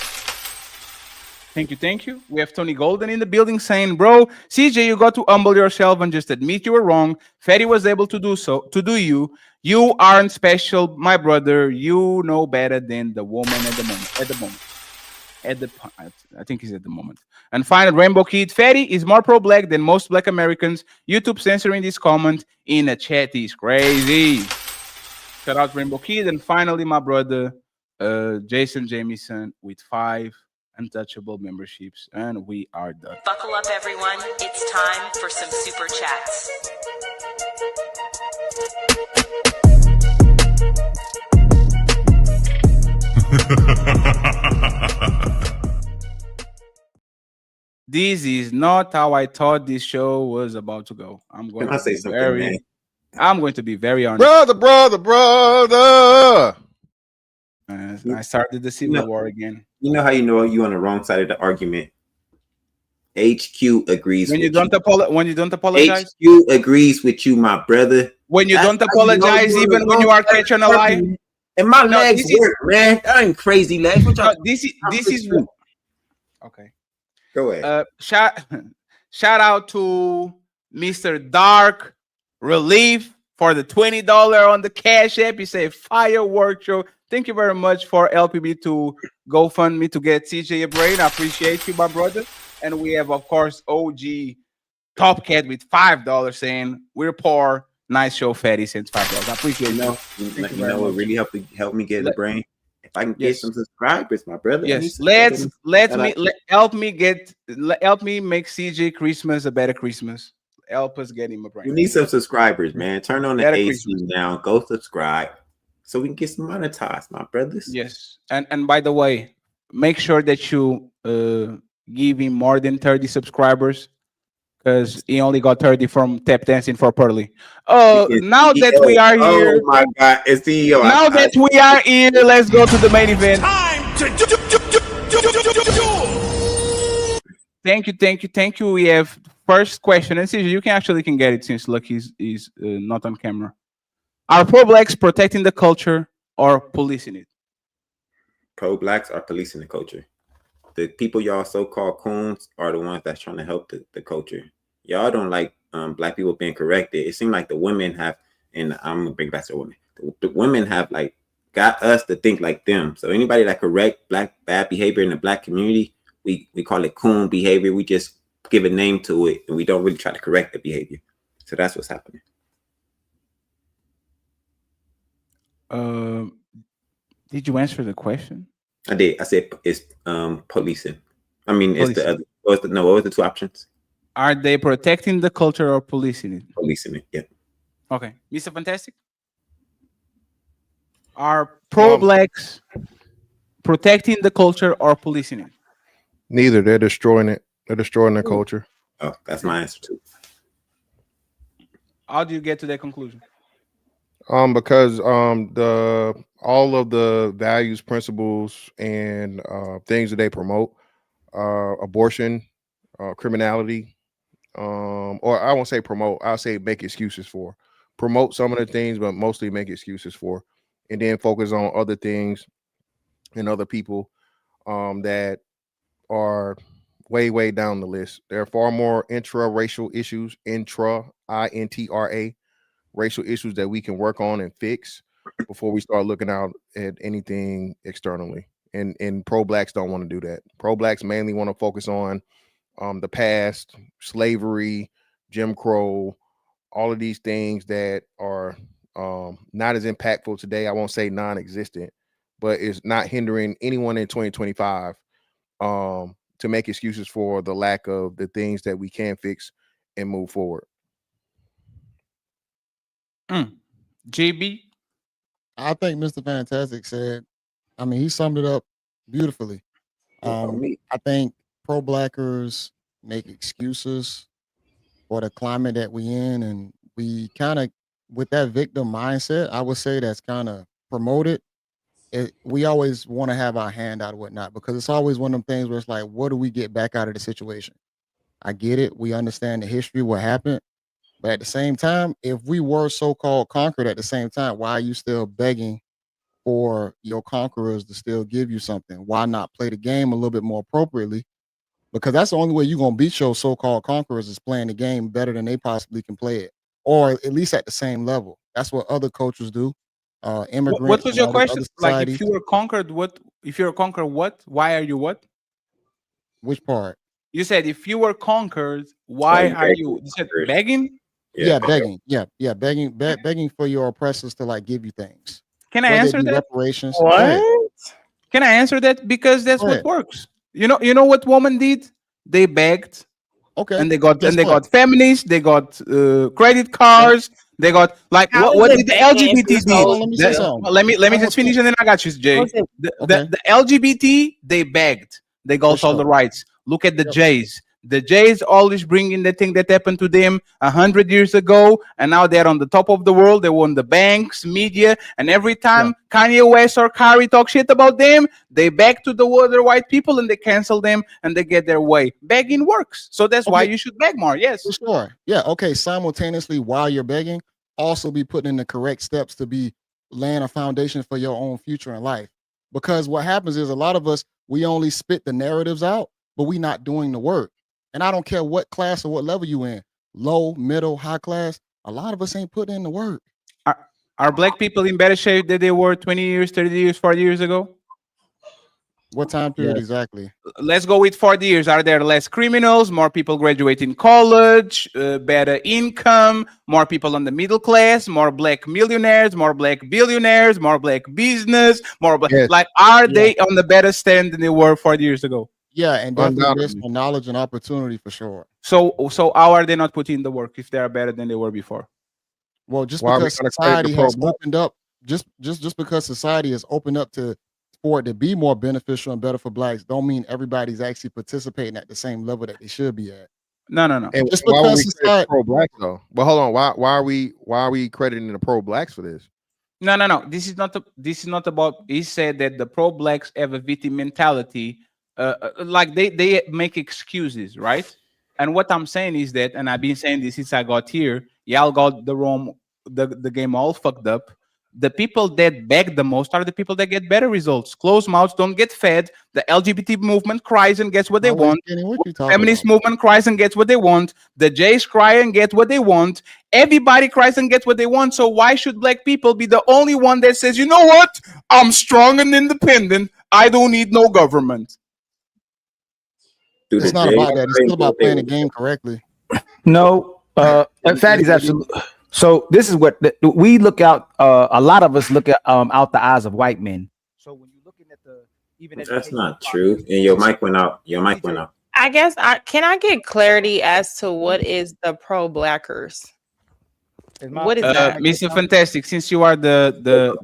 Thank you, thank you. We have Tony Golden in the building saying, bro, CJ, you got to humble yourself and just admit you were wrong. Fatty was able to do so, to do you. You aren't special, my brother. You know better than the woman at the moment. I think he's at the moment. And finally, Rainbow Kid, Fatty is more pro-black than most black Americans. YouTube censoring this comment in a chat is crazy. Shout out Rainbow Kid. And finally, my brother, Jason Jamieson with 5 untouchable memberships, and we are done. Buckle up, everyone. It's time for some super chats. This is not how I thought this show was about to go. I'm going to say something, man. I'm going to be very honest. Brother. I started the Civil War again. You know how you know you're on the wrong side of the argument? HQ agrees when with you don't apologize. HQ agrees with you, my brother. When you don't apologize, even when you are catching a lie. And my legs work, man. That ain't crazy legs. This is okay. Go ahead. Shout out to Mr. Dark Relief for the $20 on the Cash App. You say firework show. Thank you very much for helping me to GoFundMe to get CJ a brain. I appreciate you, my brother. And we have, of course, OG Top Cat with $5 saying, we're poor. Nice show, Fatty, since $5. I appreciate it. You know what really help me get the brain? If I can get some subscribers, my brother. Yes, help me make CJ Christmas a better Christmas. Help us get him a brain. You need some subscribers, man. Turn on the AC now. Go subscribe. so we can get some monetized, my brothers. Yes, and by the way, make sure that you give him more than 30 subscribers, because he only got 30 from tap dancing for Pearly. Now that we are here, oh my God, it's CEO. now that we are here, let's go to the main event. Thank you. We have first question, and CJ, you can get it since Lucky is not on camera. Are pro-blacks protecting the culture or policing it? Pro-blacks are policing the culture. The people y'all so-called coons are the ones that's trying to help the culture. Y'all don't like black people being corrected. It seems like the women have, and I'm gonna bring back to the women. The women have like got us to think like them. So anybody that correct bad behavior in the black community, we call it coon behavior. We just give a name to it, and we don't really try to correct the behavior. So that's what's happening. Did you answer the question? I did. I said it's policing. I mean, it's the other. What was the two options? Are they protecting the culture or policing it? Policing it, yeah. Okay, Mr. Fantastic. Are pro-blacks protecting the culture or policing it? Neither. They're destroying it. They're destroying their culture. Oh, that's my answer too. How do you get to that conclusion? Because all of the values, principles, and things that they promote, abortion, criminality, or I won't say promote, I'll say make excuses for. Promote some of the things, but mostly make excuses for, and then focus on other things and other people that are way down the list. There are far more intra-racial issues, I-N-T-R-A, racial issues that we can work on and fix before we start looking out at anything externally. And pro-blacks don't want to do that. Pro-blacks mainly want to focus on the past, slavery, Jim Crow, all of these things that are not as impactful today. I won't say non-existent, but it's not hindering anyone in 2025 to make excuses for the lack of the things that we can fix and move forward. JB? I think Mr. Fantastic said, I mean, he summed it up beautifully. I think pro-blackers make excuses for the climate that we in, and we kind of, with that victim mindset, I would say that's kind of promoted. We always want to have our hand out or whatnot, because it's always one of them things where it's like, what do we get back out of the situation? I get it. We understand the history, what happened. But at the same time, if we were so-called conquered at the same time, why are you still begging for your conquerors to still give you something? Why not play the game a little bit more appropriately? Because that's the only way you're going to beat your so-called conquerors is playing the game better than they possibly can play it, or at least at the same level. That's what other cultures do. Immigrants. What was your question? Like, if you were conquered, what? If you're conquered, what? Why are you what? Which part? You said if you were conquered, why are you? You said begging. Yeah, begging. Yeah, begging for your oppressors to like give you things. Can I answer that? Reparations. What? Can I answer that? Because that's what works. You know what women did? They begged. Okay. And they got feminists. They got credit cards. They got like what did the LGBT do? Let me just finish and then I got you, Jay. The LGBT, they begged. They got all the rights. Look at the Jays. The Jays always bring in the thing that happened to them 100 years ago, and now they're on the top of the world. They won the banks, media, and every time Kanye West or Kyrie talk shit about them, they back to the other white people and they cancel them and they get their way. Begging works, so that's why you should beg more. Yes, for sure. Yeah, okay. Simultaneously, while you're begging, also be putting in the correct steps to be laying a foundation for your own future in life. Because what happens is a lot of us, we only spit the narratives out, but we not doing the work. And I don't care what class or what level you in, low, middle, high class, a lot of us ain't putting in the work. Are black people in better shape than they were 20 years, 30 years, 40 years ago? What time period exactly? Let's go with 40 years. Are there less criminals, more people graduating college, better income, more people on the middle class, more black millionaires, more black billionaires, more black business, more black, like, are they on the better stand than they were 40 years ago? Yeah, and definitely based on knowledge and opportunity for sure. So how are they not putting in the work if they are better than they were before? Well, just because society has opened up just because society is open up for it to be more beneficial and better for blacks, don't mean everybody's actually participating at the same level that they should be at. No. And Just why would because we credit society, pro blacks though? But hold on, why are we crediting the pro blacks for this? No. This is not about. He said that the pro blacks have a victim mentality, like they make excuses, right? And what I'm saying is that, and I've been saying this since I got here, y'all got the game all fucked up. The people that beg the most are the people that get better results. Closed mouths don't get fed. The LGBT movement cries and gets what they want. Feminist movement cries and gets what they want. The Jays cry and get what they want. Everybody cries and gets what they want. So why should black people be the only one that says, you know what? I'm strong and independent. I don't need no government. it's not about that. It's still about playing the game correctly. No, Fatty's absolutely. So this is what we look out. A lot of us look at out the eyes of white men. So when you're looking at that's not true. And your mic went out. I guess can I get clarity as to what is the pro-blackers? What is that? Mr. Fantastic, since you are the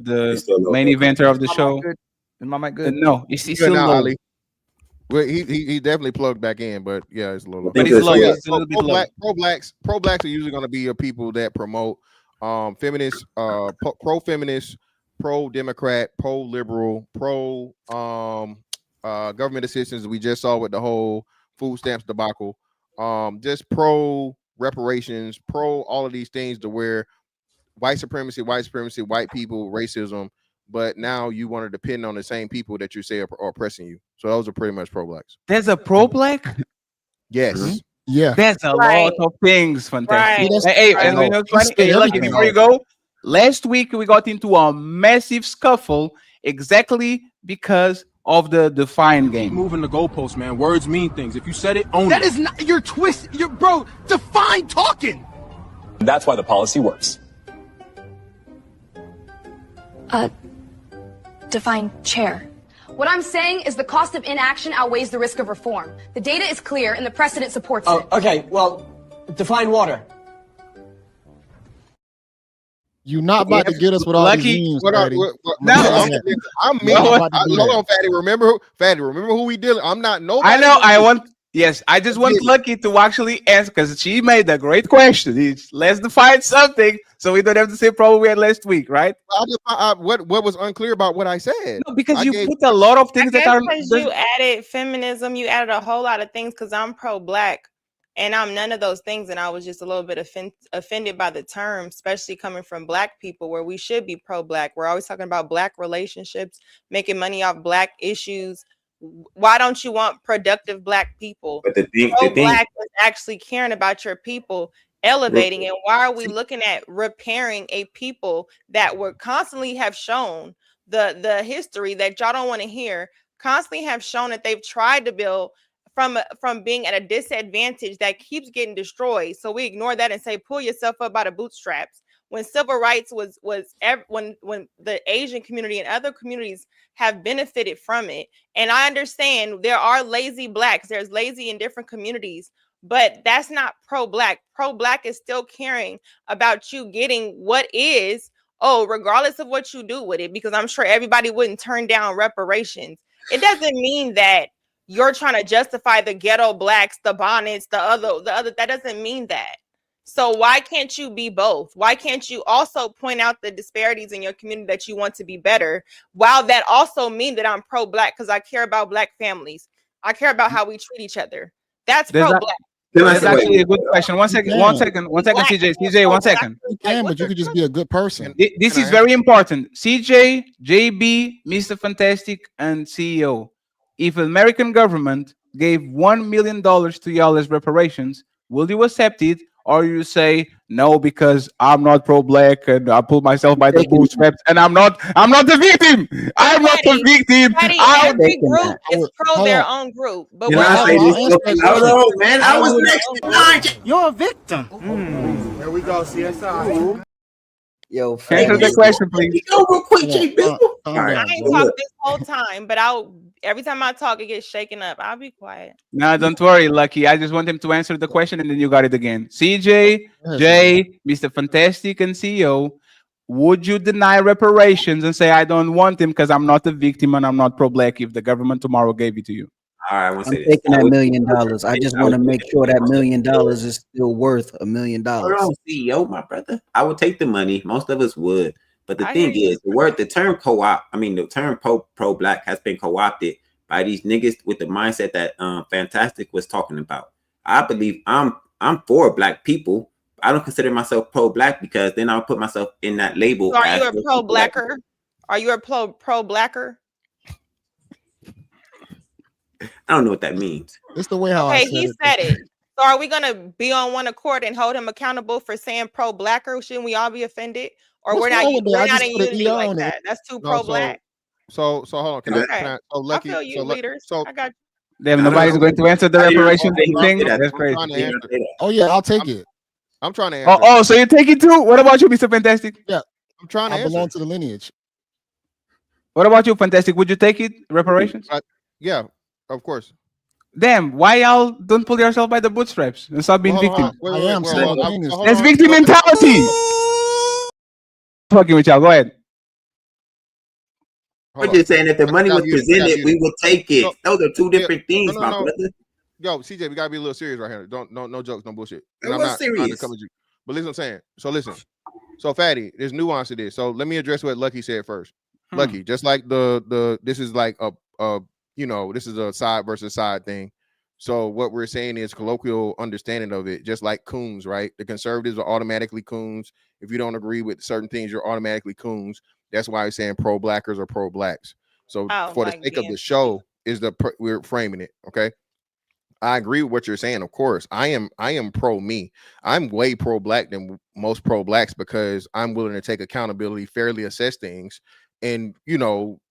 main eventer of the show, Is my mic good? no, it's Good still now, low. Ali. Well, he definitely plugged back in, but yeah, it's a little low. But it's low. It's a little bit low. Pro blacks are usually going to be your people that promote feminist, pro feminist, pro Democrat, pro liberal, pro government assistance. We just saw with the whole food stamps debacle. Just pro reparations, pro all of these things to where white supremacy, white people, racism. But now you want to depend on the same people that you say are oppressing you. So those are pretty much pro blacks. There's a pro black. Yes. Yeah. There's a Right. lot of things. Fantastic. Right. Hey, Right. and you know, He's funny, spit lucky everything before you out. go. Last week we got into a massive scuffle exactly because of the Define game. Moving the goalposts, man. Words mean things. If you said it, own That it. is not your twist. Your bro, define talking. That's why the policy works. Define chair. What I'm saying is the cost of inaction outweighs the risk of reform. The data is clear and the precedent supports it. Okay, well, define water. You're not about to get us with all Lucky. these memes, What Fatty. I'm mean. I'm about to do Hold that. on, Fatty. Remember who we dealing. I'm not nobody. I know. I just want Lucky to actually answer because she made a great question. Let's define something so we don't have to say probably we had last week, right? What was unclear about what I said? No, because I you gave- put a lot of things that are. Because you added feminism, you added a whole lot of things because I'm pro-black and I'm none of those things. And I was just a little bit offended by the term, especially coming from black people where we should be pro-black. We're always talking about black relationships, making money off black issues. Why don't you want productive black people? But the thing, Pro-black is actually caring about your people, elevating it. Why are we looking at repairing a people that were constantly have shown the history that y'all don't want to hear, constantly have shown that they've tried to build from being at a disadvantage that keeps getting destroyed. So we ignore that and say, pull yourself up by the bootstraps. When civil rights when the Asian community and other communities have benefited from it. And I understand there are lazy blacks, there's lazy in different communities, but that's not pro-black. Pro-black is still caring about you getting what is, regardless of what you do with it, because I'm sure everybody wouldn't turn down reparations. It doesn't mean that you're trying to justify the ghetto blacks, the bonnets, the other, that doesn't mean that. So why can't you be both? Why can't you also point out the disparities in your community that you want to be better? While that also mean that I'm pro-black because I care about black families. I care about how we treat each other. That's pro-black. That's actually a good question. One second, CJ, 1 second. You can, but you could just be a good person. This is very important. CJ, JB, Mr. Fantastic, and CEO. If American government gave $1 million to y'all as reparations, will you accept it? Or you say no because I'm not pro-black and I pull myself by the bootstraps and I'm not the victim. I'm not the victim. Every group is pro their own group. But I don't know, man. I was next in line. You're a victim. There we go, CSI. Yo, answer the question, please. Go real quick, JB. I ain't talked this whole time, but every time I talk, it gets shaken up. I'll be quiet. No, don't worry, Lucky. I just want him to answer the question and then you got it again. CJ, Jay, Mr. Fantastic, and CEO. would you deny reparations and say I don't want him because I'm not a victim and I'm not pro-black if the government tomorrow gave it to you? All right, I want to I'm say this. taking that $1 million. I just want to make sure that $1 million is still worth $1 million. Hold on, CEO, my brother. I would take the money. Most of us would. But the thing is, the term co-op, the term pro-black has been co-opted by these niggas with the mindset that Fantastic was talking about. I believe I'm for black people. I don't consider myself pro-black because then I'll put myself in that label. So are you a pro-blacker? Are you a pro-blacker? I don't know what that means. It's the way how Okay, he said it. So are we gonna be on one accord and hold him accountable for saying pro-blacker? Shouldn't we all be offended? Or What's we're not wrong with that? I in just put an unity ER like on it. that? That's too No, pro-black. So hold on. Can Okay. I so Lucky, I feel you, so, leaders. so I got you. Damn, nobody's going to answer the reparation thing. That's crazy. Oh yeah, I'll take it. I'm trying to answer. Oh, so you take it too? What about you, Mr. Fantastic? Yeah, I'm trying to I answer. belong to the lineage. What about you, Fantastic? Would you take it? Reparations? Yeah, of course. Damn, why y'all don't pull yourself by the bootstraps and stop being victim? That's victim mentality. Fucking with y'all. Go ahead. We're just saying that the money was presented, we would take it. Those are two different things, my brother. Yo, CJ, we gotta be a little serious right here. No jokes, no bullshit. It And I'm was not trying to serious. come at you. But listen, what I'm saying. So listen. So Fatty, there's nuance to this. So let me address what Lucky said first. Lucky, just like the this is like a this is a side versus side thing. So what we're saying is colloquial understanding of it, just like coons, right? The conservatives are automatically coons. If you don't agree with certain things, you're automatically coons. That's why I'm saying pro-blackers or pro-blacks. So for the sake of the show, we're framing it, okay? I agree with what you're saying. Of course, I am pro me. I'm way pro-black than most pro-blacks because I'm willing to take accountability, fairly assess things, and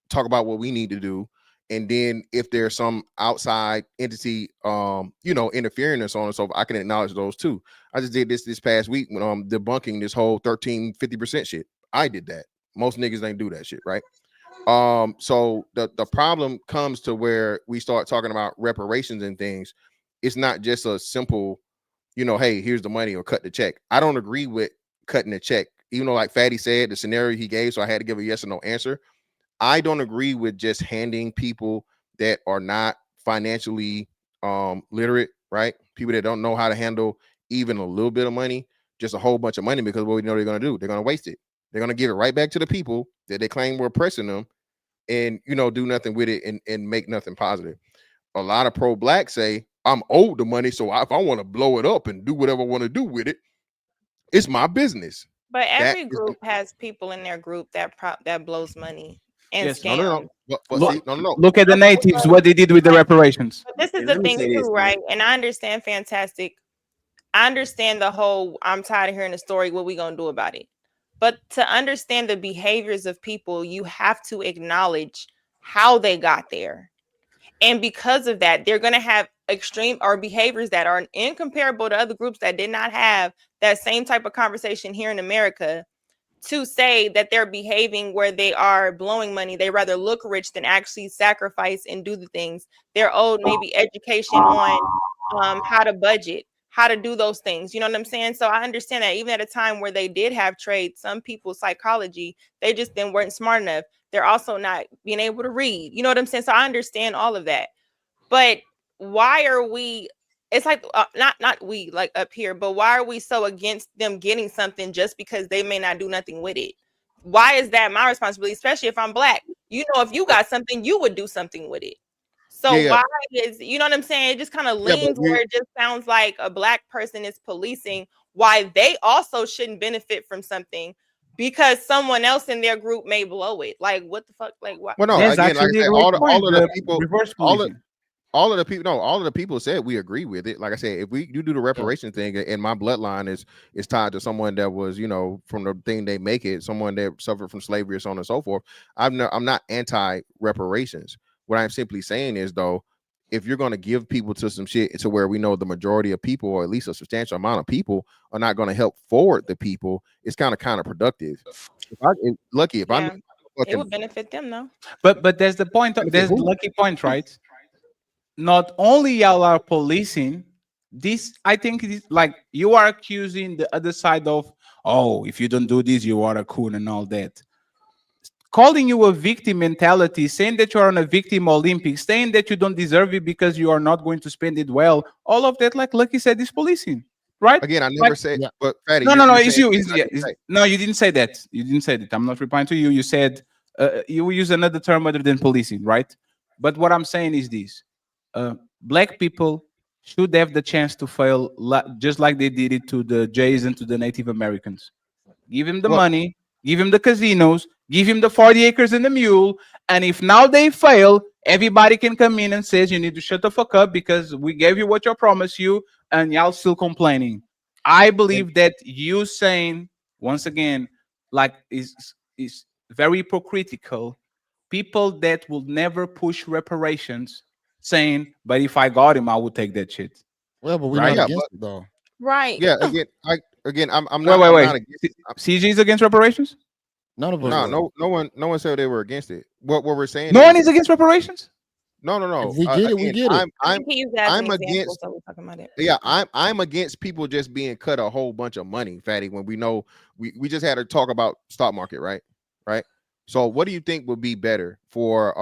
talk about what we need to do. And then if there's some outside entity, interfering and so on and so forth, I can acknowledge those too. I just did this past week when debunking this whole 13-50% shit. I did that. Most niggas ain't do that shit, right? So the problem comes to where we start talking about reparations and things. It's not just a simple, hey, here's the money or cut the check. I don't agree with cutting the check, even though, like Fatty said, the scenario he gave, so I had to give a yes or no answer. I don't agree with just handing people that are not financially literate, right? People that don't know how to handle even a little bit of money, just a whole bunch of money, because what we know they're going to do, they're going to waste it. They're going to give it right back to the people that they claim were oppressing them and, do nothing with it and make nothing positive. A lot of pro-black say, I'm owed the money, so if I want to blow it up and do whatever I want to do with it, it's my business. But every group has people in their group that blows money and scams. No. Look at the natives, what they did with the reparations. But this is the thing too, right? And I understand Fantastic. I understand the whole I'm tired of hearing the story, what we gonna do about it. But to understand the behaviors of people, you have to acknowledge how they got there. And because of that, they're going to have extreme or behaviors that are incomparable to other groups that did not have that same type of conversation here in America, to say that they're behaving where they are blowing money. They rather look rich than actually sacrifice and do the things. They're owed maybe education on how to budget, how to do those things. You know what I'm saying? So I understand that even at a time where they did have trade, some people's psychology, they just then weren't smart enough. They're also not being able to read. You know what I'm saying? So I understand all of that. But why are we, it's like, not we like up here, but why are we so against them getting something just because they may not do nothing with it? Why is that my responsibility, especially if I'm black? If you got something, you would do something with it. So why is, you know what I'm saying? It just kind of leans where it just sounds like a black person is policing why they also shouldn't benefit from something because someone else in their group may blow it. Like, what the fuck? Like, what? Well, no, again, like I said, all of the people said we agree with it. Like I said, if you do the reparation thing, and my bloodline is tied to someone that was, from the thing they make it, someone that suffered from slavery or so on and so forth, I'm not anti-reparations. What I'm simply saying is, though, if you're going to give people to some shit to where we know the majority of people, or at least a substantial amount of people, are not going to help forward the people, it's kind of counterproductive. It would benefit them, though. But there's the point. There's the lucky point, right? Not only y'all are policing this, I think it is like you are accusing the other side of oh, if you don't do this, you are a coon and all that. Calling you a victim mentality, saying that you are on a victim Olympics, saying that you don't deserve it because you are not going to spend it well, all of that, like Lucky said, is policing, right? Again, I never said, but Fatty, no, you're it's saying you. things I didn't say. No, you didn't say that. You didn't say that. I'm not replying to you. You said you use another term other than policing, right? But what I'm saying is this: black people should have the chance to fail, just like they did it to the Jays and to the Native Americans. Give him the money, give him the casinos, give him the 40 acres and the mule. And if now they fail, everybody can come in and says you need to shut the fuck up because we gave you what you promised you, and y'all still complaining. I believe that you saying once again, like is very hypocritical. People that will never push reparations, saying, "But if I got him, I would take that shit." Well, but we're Right? not against it though. Right. Yeah, again, I'm Wait, not. wait, I'm wait. not against, CG's against reparations? None of us. no one said they were against it. What we're saying? No one is against reparations. No. If we get it, we get it. I'm against. Yeah, I'm against people just being cut a whole bunch of money, Fatty. When we know we just had to talk about stock market, right? Right. So, what do you think would be better for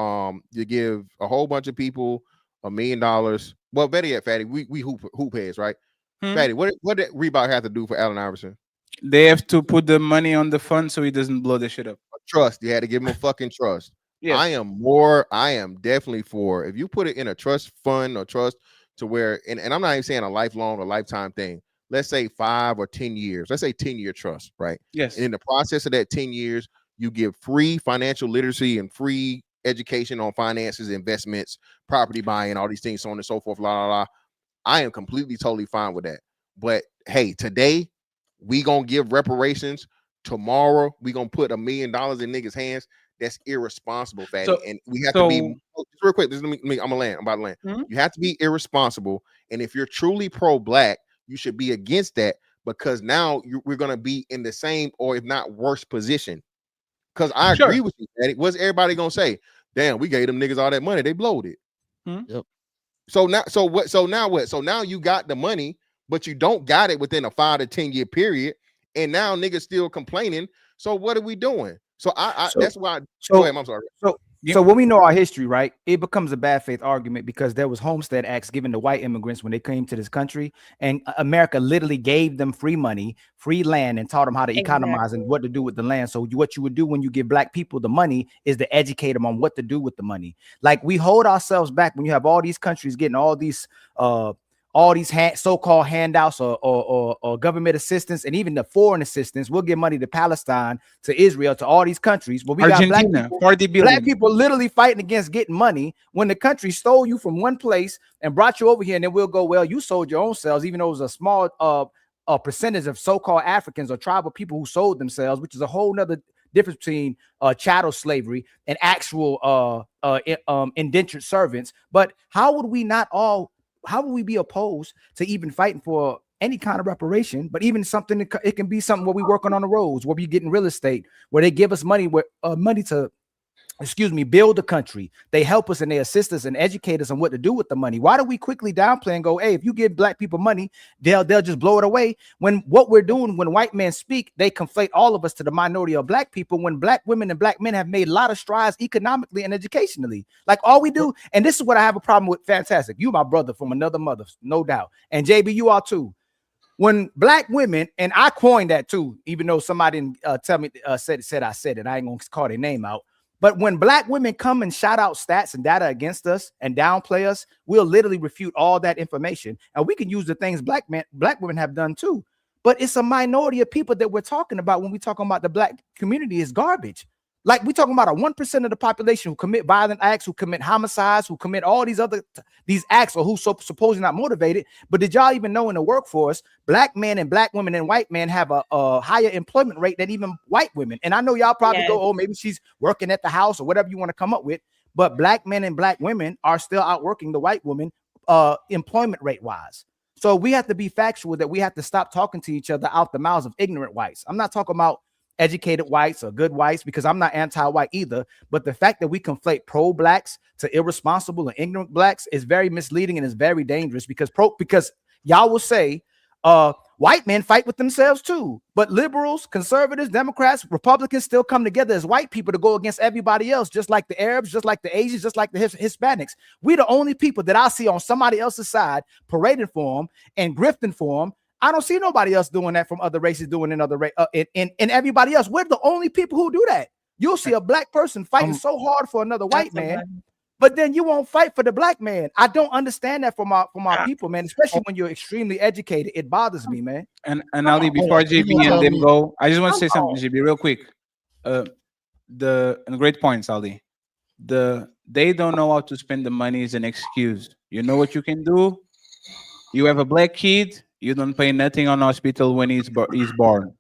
to give a whole bunch of people $1 million? Well, better yet, Fatty, we hoop heads, right? Fatty, what did Reebok have to do for Allen Iverson? They have to put the money on the fund so he doesn't blow the shit up. Trust. You had to give him a fucking trust. Yes. I am definitely for if you put it in a trust fund or trust to where, and I'm not even saying a lifelong or lifetime thing. Let's say 5 or 10 years. Let's say 10-year trust, right? Yes. And in the process of that 10 years, you give free financial literacy and free education on finances, investments, property buying, all these things, so on and so forth, la la la. I am completely, totally fine with that. But hey, today we gonna give reparations. Tomorrow we gonna put $1 million in niggas' hands. That's irresponsible, Fatty. So- and we have so- to be real quick. This is me. I'm about to land. You have to be irresponsible. And if you're truly pro-black, you should be against that because now we're gonna be in the same or if not worse position. Because I agree with you, Fatty. What's everybody gonna say? Damn, we gave them niggas all that money. They blowed it. Yep. So now what? So now you got the money, but you don't got it within a 5 to 10 year period, and now niggas still complaining. So what are we doing? So that's why. Go ahead, I'm sorry. So when we know our history, right, it becomes a bad faith argument because there was Homestead Acts given to white immigrants when they came to this country, and America literally gave them free money, free land, and taught them how to economize and what to do with the land. So what you would do when you give black people the money is to educate them on what to do with the money. Like we hold ourselves back when you have all these countries getting all these so-called handouts or government assistance, and even the foreign assistance. We'll give money to Palestine, to Israel, to all these countries. Well, we Argentina, got 40 billion. black people literally fighting against getting money when the country stole you from one place and brought you over here, and then we'll go, well, you sold your own selves, even though it was a small percentage of so-called Africans or tribal people who sold themselves, which is a whole nother difference between chattel slavery and actual indentured servants. But how would we be opposed to even fighting for any kind of reparation, but even something, it can be something where we working on the roads, where we getting real estate, where they give us money to, build the country. They help us and they assist us and educate us on what to do with the money. Why do we quickly downplay and go, hey, if you give black people money, they'll just blow it away? When what we're doing, when white men speak, they conflate all of us to the minority of black people, when black women and black men have made a lot of strides economically and educationally. Like all we do, and this is what I have a problem with. Fantastic. You my brother from another mother, no doubt. And JB, you are too. When black women, and I coined that too, even though somebody didn't tell me, said I said it, I ain't gonna call their name out. But when black women come and shout out stats and data against us and downplay us, we'll literally refute all that information. And we can use the things black women have done too. But it's a minority of people that we're talking about when we talking about the black community is garbage. Like we talking about a 1% of the population who commit violent acts, who commit homicides, who commit all these acts, or who supposedly not motivated. But did y'all even know in the workforce, black men and black women and white men have a higher employment rate than even white women? And I know y'all probably go, oh, maybe she's working at the house or whatever you want to come up with. But black men and black women are still outworking the white women employment rate wise. So we have to be factual that we have to stop talking to each other out the mouths of ignorant whites. I'm not talking about educated whites or good whites, because I'm not anti-white either. But the fact that we conflate pro-blacks to irresponsible and ignorant blacks is very misleading and is very dangerous, because y'all will say White men fight with themselves too, but liberals, conservatives, Democrats, Republicans still come together as white people to go against everybody else, just like the Arabs, just like the Asians, just like the Hispanics. We're the only people that I see on somebody else's side parading for them and grifting for them. I don't see nobody else doing that from other races, doing in other in everybody else. We're the only people who do that. You'll see a black person fighting so hard for another white man, but then you won't fight for the black man. I don't understand that from our people, man, especially when you're extremely educated. It bothers me, man. And Ali, before JB and them go, I just want to say something, JB, real quick. And great points, Ali. They don't know how to spend the money is an excuse. You know what you can do? You have a black kid, you don't pay nothing on hospital when he's born.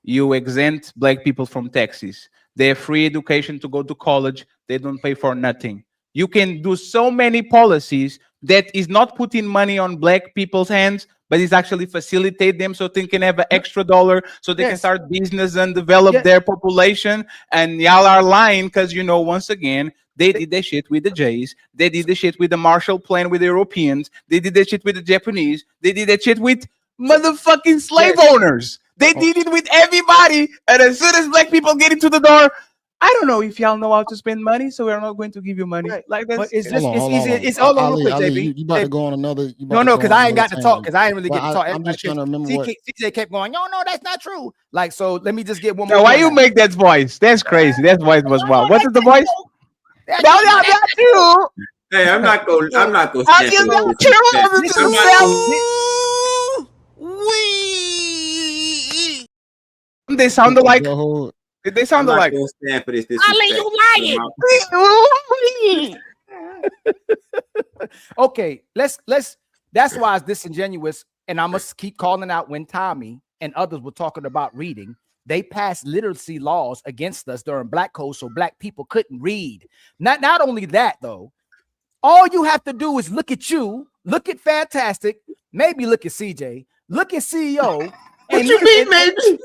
You exempt black people from taxes. They have free education to go to college. They don't pay for nothing. You can do so many policies that is not putting money on black people's hands, but is actually facilitate them so they can have an extra dollar, so they can start business and develop their population. And y'all are lying because, you know, once again, they did that shit with the Jays. They did the shit with the Marshall Plan with the Europeans. They did that shit with the Japanese. They did that shit with motherfucking slave owners. They did it with everybody. And as soon as black people get into the door, I don't know if y'all know how to spend money, so we're not going to give you money. Like that. It's just it's easy. It's all over the place, JB. You about to go on another? No, because I ain't got to talk. Because I ain't really get to talk. I'm just trying to remember what CJ kept going. No, that's not true. Like, so let me just get one more. more. Why you make that voice? That's crazy. That voice was wild. What is the voice? No, true. Hey, I'm not going. They sound alike. They sound alike. Stand for this. Ali, you lying. Okay, let's. That's why it's disingenuous, and I must keep calling out when Tommy and others were talking about reading. They passed literacy laws against us during Black Code, so black people couldn't read. Not only that, though, all you have to do is look at you, look at Fantastic, maybe look at CJ, look at CEO. What you mean, maybe?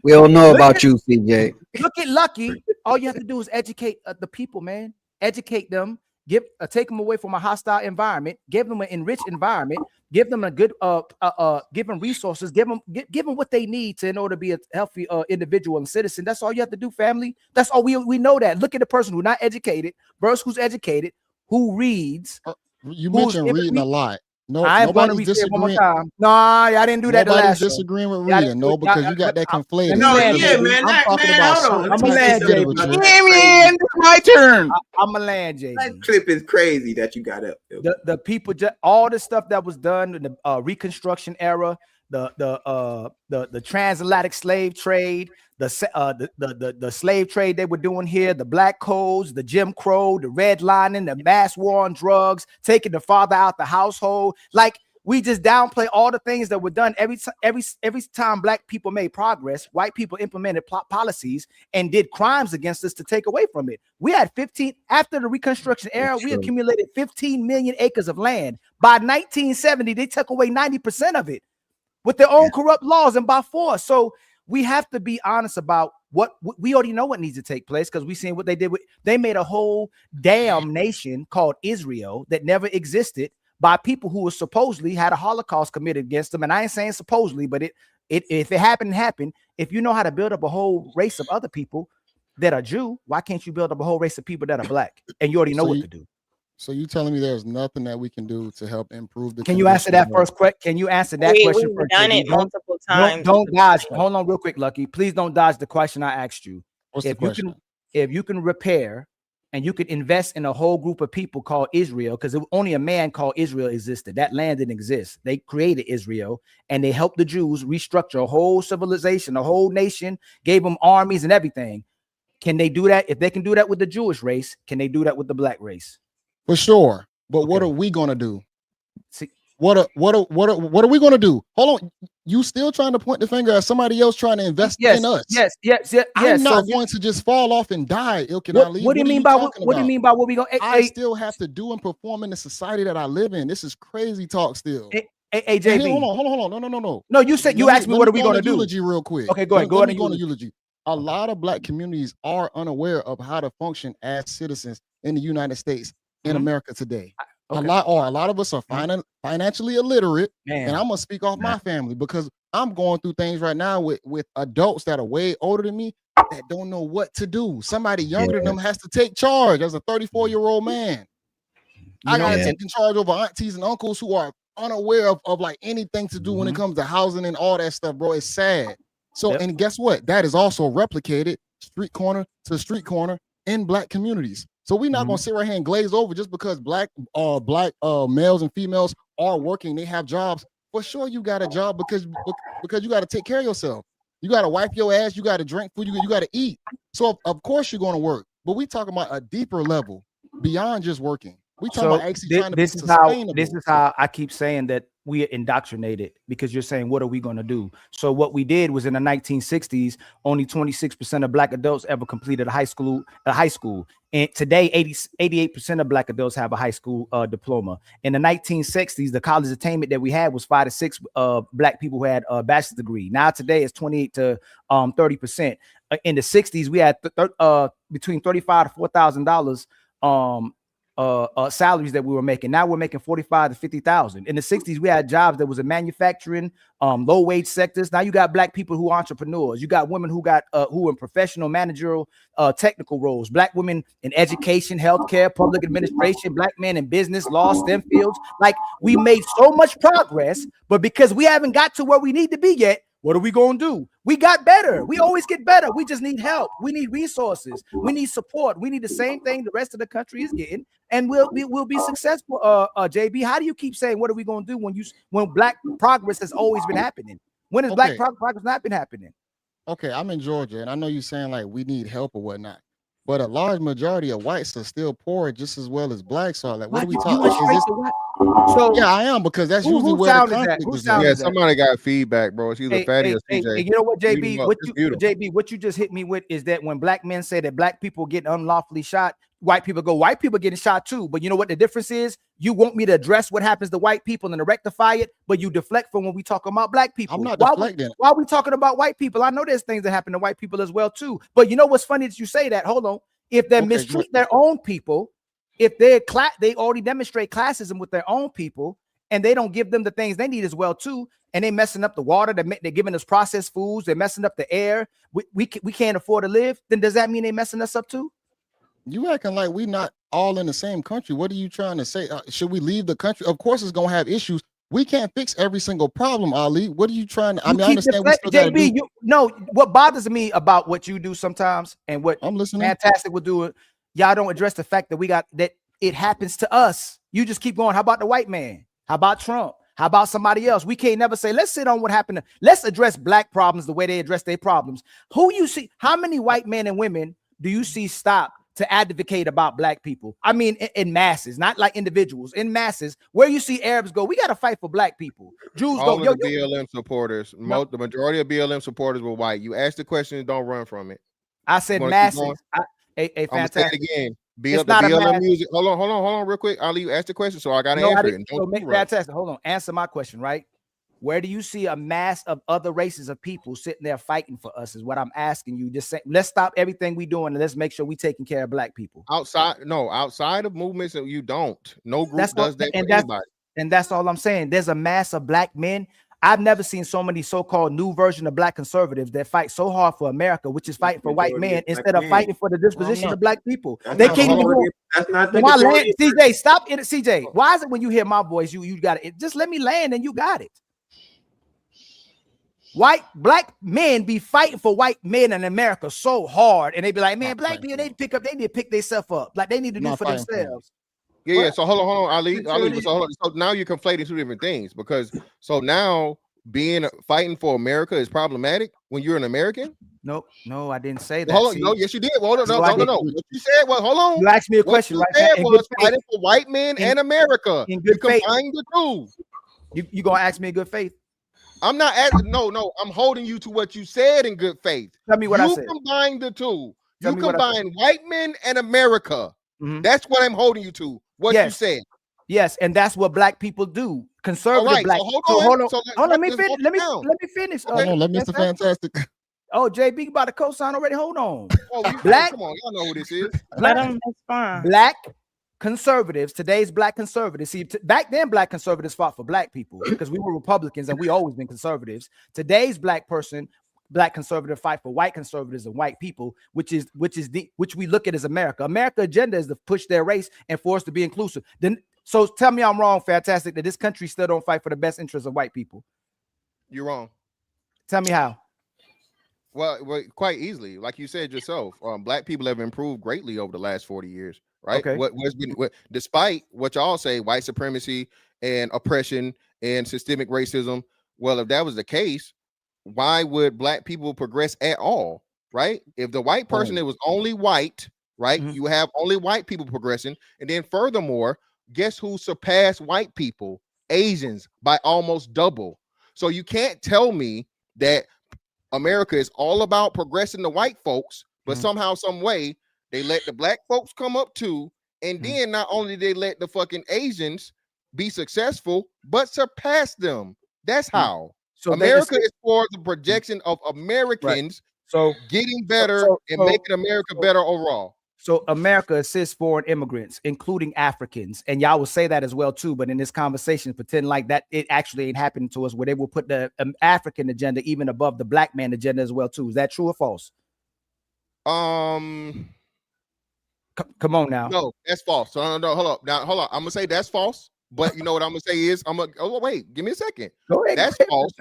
We don't know about you, CJ. Look at Lucky. All you have to do is educate the people, man. Educate them. Take them away from a hostile environment. Give them an enriched environment. Give them a good give them resources. Give them what they need in order to be a healthy individual and citizen. That's all you have to do, family. That's all we know. That look at the person who's not educated versus who's educated, who reads. You mentioned reading a lot. No, I'm going to read it one more time. No, I didn't do that. Nobody's disagreeing with reading. No, because you got that conflated. No, yeah, man. I'm a land, JB. It's my turn. I'm a land, JB. That clip is crazy that you got up. The people, all the stuff that was done in the Reconstruction era, the transatlantic slave trade, the slave trade they were doing here, the black codes, the Jim Crow, the redlining, the mass war on drugs, taking the father out the household. Like, we just downplay all the things that were done. Every time black people made progress, white people implemented policies and did crimes against us to take away from it. We had 15 after the Reconstruction era. We accumulated 15 million acres of land. By 1970, they took away 90% of it with their own corrupt laws and by force. So we have to be honest about what we already know what needs to take place, because we've seen what they did. They made a whole damn nation called Israel that never existed by people who were supposedly had a Holocaust committed against them. And I ain't saying supposedly, but if it happened, it happened. If you know how to build up a whole race of other people that are Jew, why can't you build up a whole race of people that are black? And you already know what to do. So you telling me there's nothing that we can do to help improve the? Can you answer that first question? Can you answer that question? We've done it multiple times. Don't dodge. Hold on, real quick, Lucky. Please don't dodge the question I asked you. What's the question? If you can repair and you could invest in a whole group of people called Israel, because only a man called Israel existed. That land didn't exist. They created Israel and they helped the Jews restructure a whole civilization, a whole nation, gave them armies and everything. Can they do that? If they can do that with the Jewish race, can they do that with the black race? For sure. But what are we going to do? See, what are we going to do? Hold on. You still trying to point the finger at somebody else trying to invest in us? Yes. I'm not going to just fall off and die. What do you mean by what do you mean by what we going? I still have to do and perform in the society that I live in. This is crazy talk still. Hey, JB. Hold on. No. No, you said you asked me what are we going to do? Eulogy real quick. Okay, go ahead. Go ahead. Go on to eulogy. A lot of black communities are unaware of how to function as citizens in the United States. In America today. a lot of us are financially illiterate, Man. and I'm gonna speak off my family because I'm going through things right now with adults that are way older than me that don't know what to do. Somebody younger than them has to take charge as a 34-year-old man. I gotta take charge over aunties and uncles who are unaware of like anything to do when it comes to housing and all that stuff, bro. It's sad. So, and guess what? That is also replicated street corner to street corner in Black communities. So we're not gonna sit right here and glaze over just because black males and females are working, they have jobs. For sure, you got a job because you got to take care of yourself. You got to wipe your ass. You got to drink food. You got to eat. So of course you're going to work. But we talking about a deeper level beyond just working. We talking about actually trying to be sustainable. This is how I keep saying that we are indoctrinated, because you're saying, what are we going to do? So what we did was in the 1960s, only 26% of Black adults ever completed a high school. And today, 88% of Black adults have a high school diploma. In the 1960s, the college attainment that we had was 5 to 6 Black people who had a bachelor's degree. Now today it's 28 to 30%. In the 60s, we had between $35,000 to $4,000 salaries that we were making. Now we're making $45,000 to $50,000. In the 60s, we had jobs that was in manufacturing, low wage sectors. Now you got Black people who are entrepreneurs. You got women who who in professional, managerial, technical roles. Black women in education, healthcare, public administration. Black men in business, law, STEM fields. Like, we made so much progress, but because we haven't got to where we need to be yet, what are we going to do? We got better. We always get better. We just need help. We need resources. We need support. We need the same thing the rest of the country is getting, and we'll be successful. JB, how do you keep saying, what are we going to do when Black progress has always been happening? When has Black progress not been happening? Okay, I'm in Georgia, and I know you're saying like we need help or whatnot, but a large majority of whites are still poor just as well as Blacks are. Like, what are we talking about? So yeah, I am, because that's usually where the conflict is. Yeah, somebody got feedback, bro. It's either Fatty or CJ. You know what, JB? What you just hit me with is that when Black men say that Black people get unlawfully shot, white people go, white people getting shot too. But you know what the difference is? You want me to address what happens to white people and to rectify it, but you deflect from when we talk about Black people. I'm not deflecting. Why are we talking about white people? I know there's things that happen to white people as well too. But you know what's funny that you say that? Hold on. If they mistreat their own people, if they already demonstrate classism with their own people, and they don't give them the things they need as well too, and they messing up the water, they're giving us processed foods, they're messing up the air, we can't afford to live, then does that mean they messing us up too? You acting like we not all in the same country. What are you trying to say? Should we leave the country? Of course it's gonna have issues. We can't fix every single problem, Ali. What are you trying to? I understand. JB, what bothers me about what you do sometimes, and what I'm listening. Fantastic will do, y'all don't address the fact that it happens to us. You just keep going. How about the white man? How about Trump? How about somebody else? We can't never say, let's sit on what happened. Let's address Black problems the way they address their problems. Who you see? How many white men and women do you see stop to advocate about Black people? I mean, in masses, not like individuals, in masses, where you see Arabs go, we got to fight for Black people. Jews all go, of the BLM supporters, the majority of BLM supporters were white. You ask the question and don't run from it. I said masses. Fantastic. Again. BLM music. Hold on, real quick. Ali, you asked the question, so I got to answer it. Fantastic. Hold on. Answer my question, right? Where do you see a mass of other races of people sitting there fighting for us? Is what I'm asking you. Just say, let's stop everything we doing and let's make sure we taking care of Black people. Outside of movements, you don't. No group does that for anybody. And that's all I'm saying. There's a mass of Black men. I've never seen so many so-called new version of Black conservatives that fight so hard for America, which is fighting for white men instead of fighting for the disposition of Black people. They can't even do it. That's not the CJ, stop it. CJ, why is it when you hear my voice, you got it? Just let me land and you got it. Black men be fighting for white men in America so hard, and they be like, man, Black people, they need to pick themselves up. Like they need to do for themselves. Yeah. So hold on, Ali. So now you're conflating two different things, because so now fighting for America is problematic when you're an American. No, I didn't say that. Hold on, no, yes, you did. Well, no. What you said was, hold on. You asked me a question, right? You said was fighting for white men and America. In good faith. Combine the two. You gonna ask me in good faith? I'm not asking. No. I'm holding you to what you said in good faith. Tell me what I said. You combine the two. You combine white men and America. Mm-hmm. That's what I'm holding you to. What you said. Yes, and that's what Black people do. Conservative Black. So hold on. Let me finish. Let me finish. Hold on, let Mr. Fantastic. Oh, JB about to co-sign already. Hold on. Oh, Black. Come on, y'all know who this is. Let him respond. Black conservatives, today's black conservatives, see, back then black conservatives fought for black people because we were Republicans and we always been conservatives. Today's black conservative fight for white conservatives and white people, which we look at as America. America agenda is to push their race and for us to be inclusive. Then, so tell me I'm wrong, Fantastic, that this country still don't fight for the best interests of white people. You're wrong. Tell me how. Well, quite easily, like you said yourself, black people have improved greatly over the last 40 years, right? Okay. Despite what y'all say, white supremacy and oppression and systemic racism. Well, if that was the case, why would black people progress at all, right? If the white person, it was only white, right? You have only white people progressing. And then furthermore, guess who surpassed white people? Asians by almost double. So you can't tell me that America is all about progressing the white folks, but somehow, some way, they let the black folks come up too. And then not only they let the fucking Asians be successful, but surpass them. That's how. So America is for the projection of Americans getting better and making America better overall. So America assists foreign immigrants, including Africans, and y'all will say that as well too. But in this conversation, pretend like that it actually ain't happening to us, where they will put the African agenda even above the black man agenda as well too. Is that true or false? Come on now. No, that's false. So no, hold on. I'm gonna say that's false. But you know what I'm gonna say is wait, give me a second. Go ahead. That's false.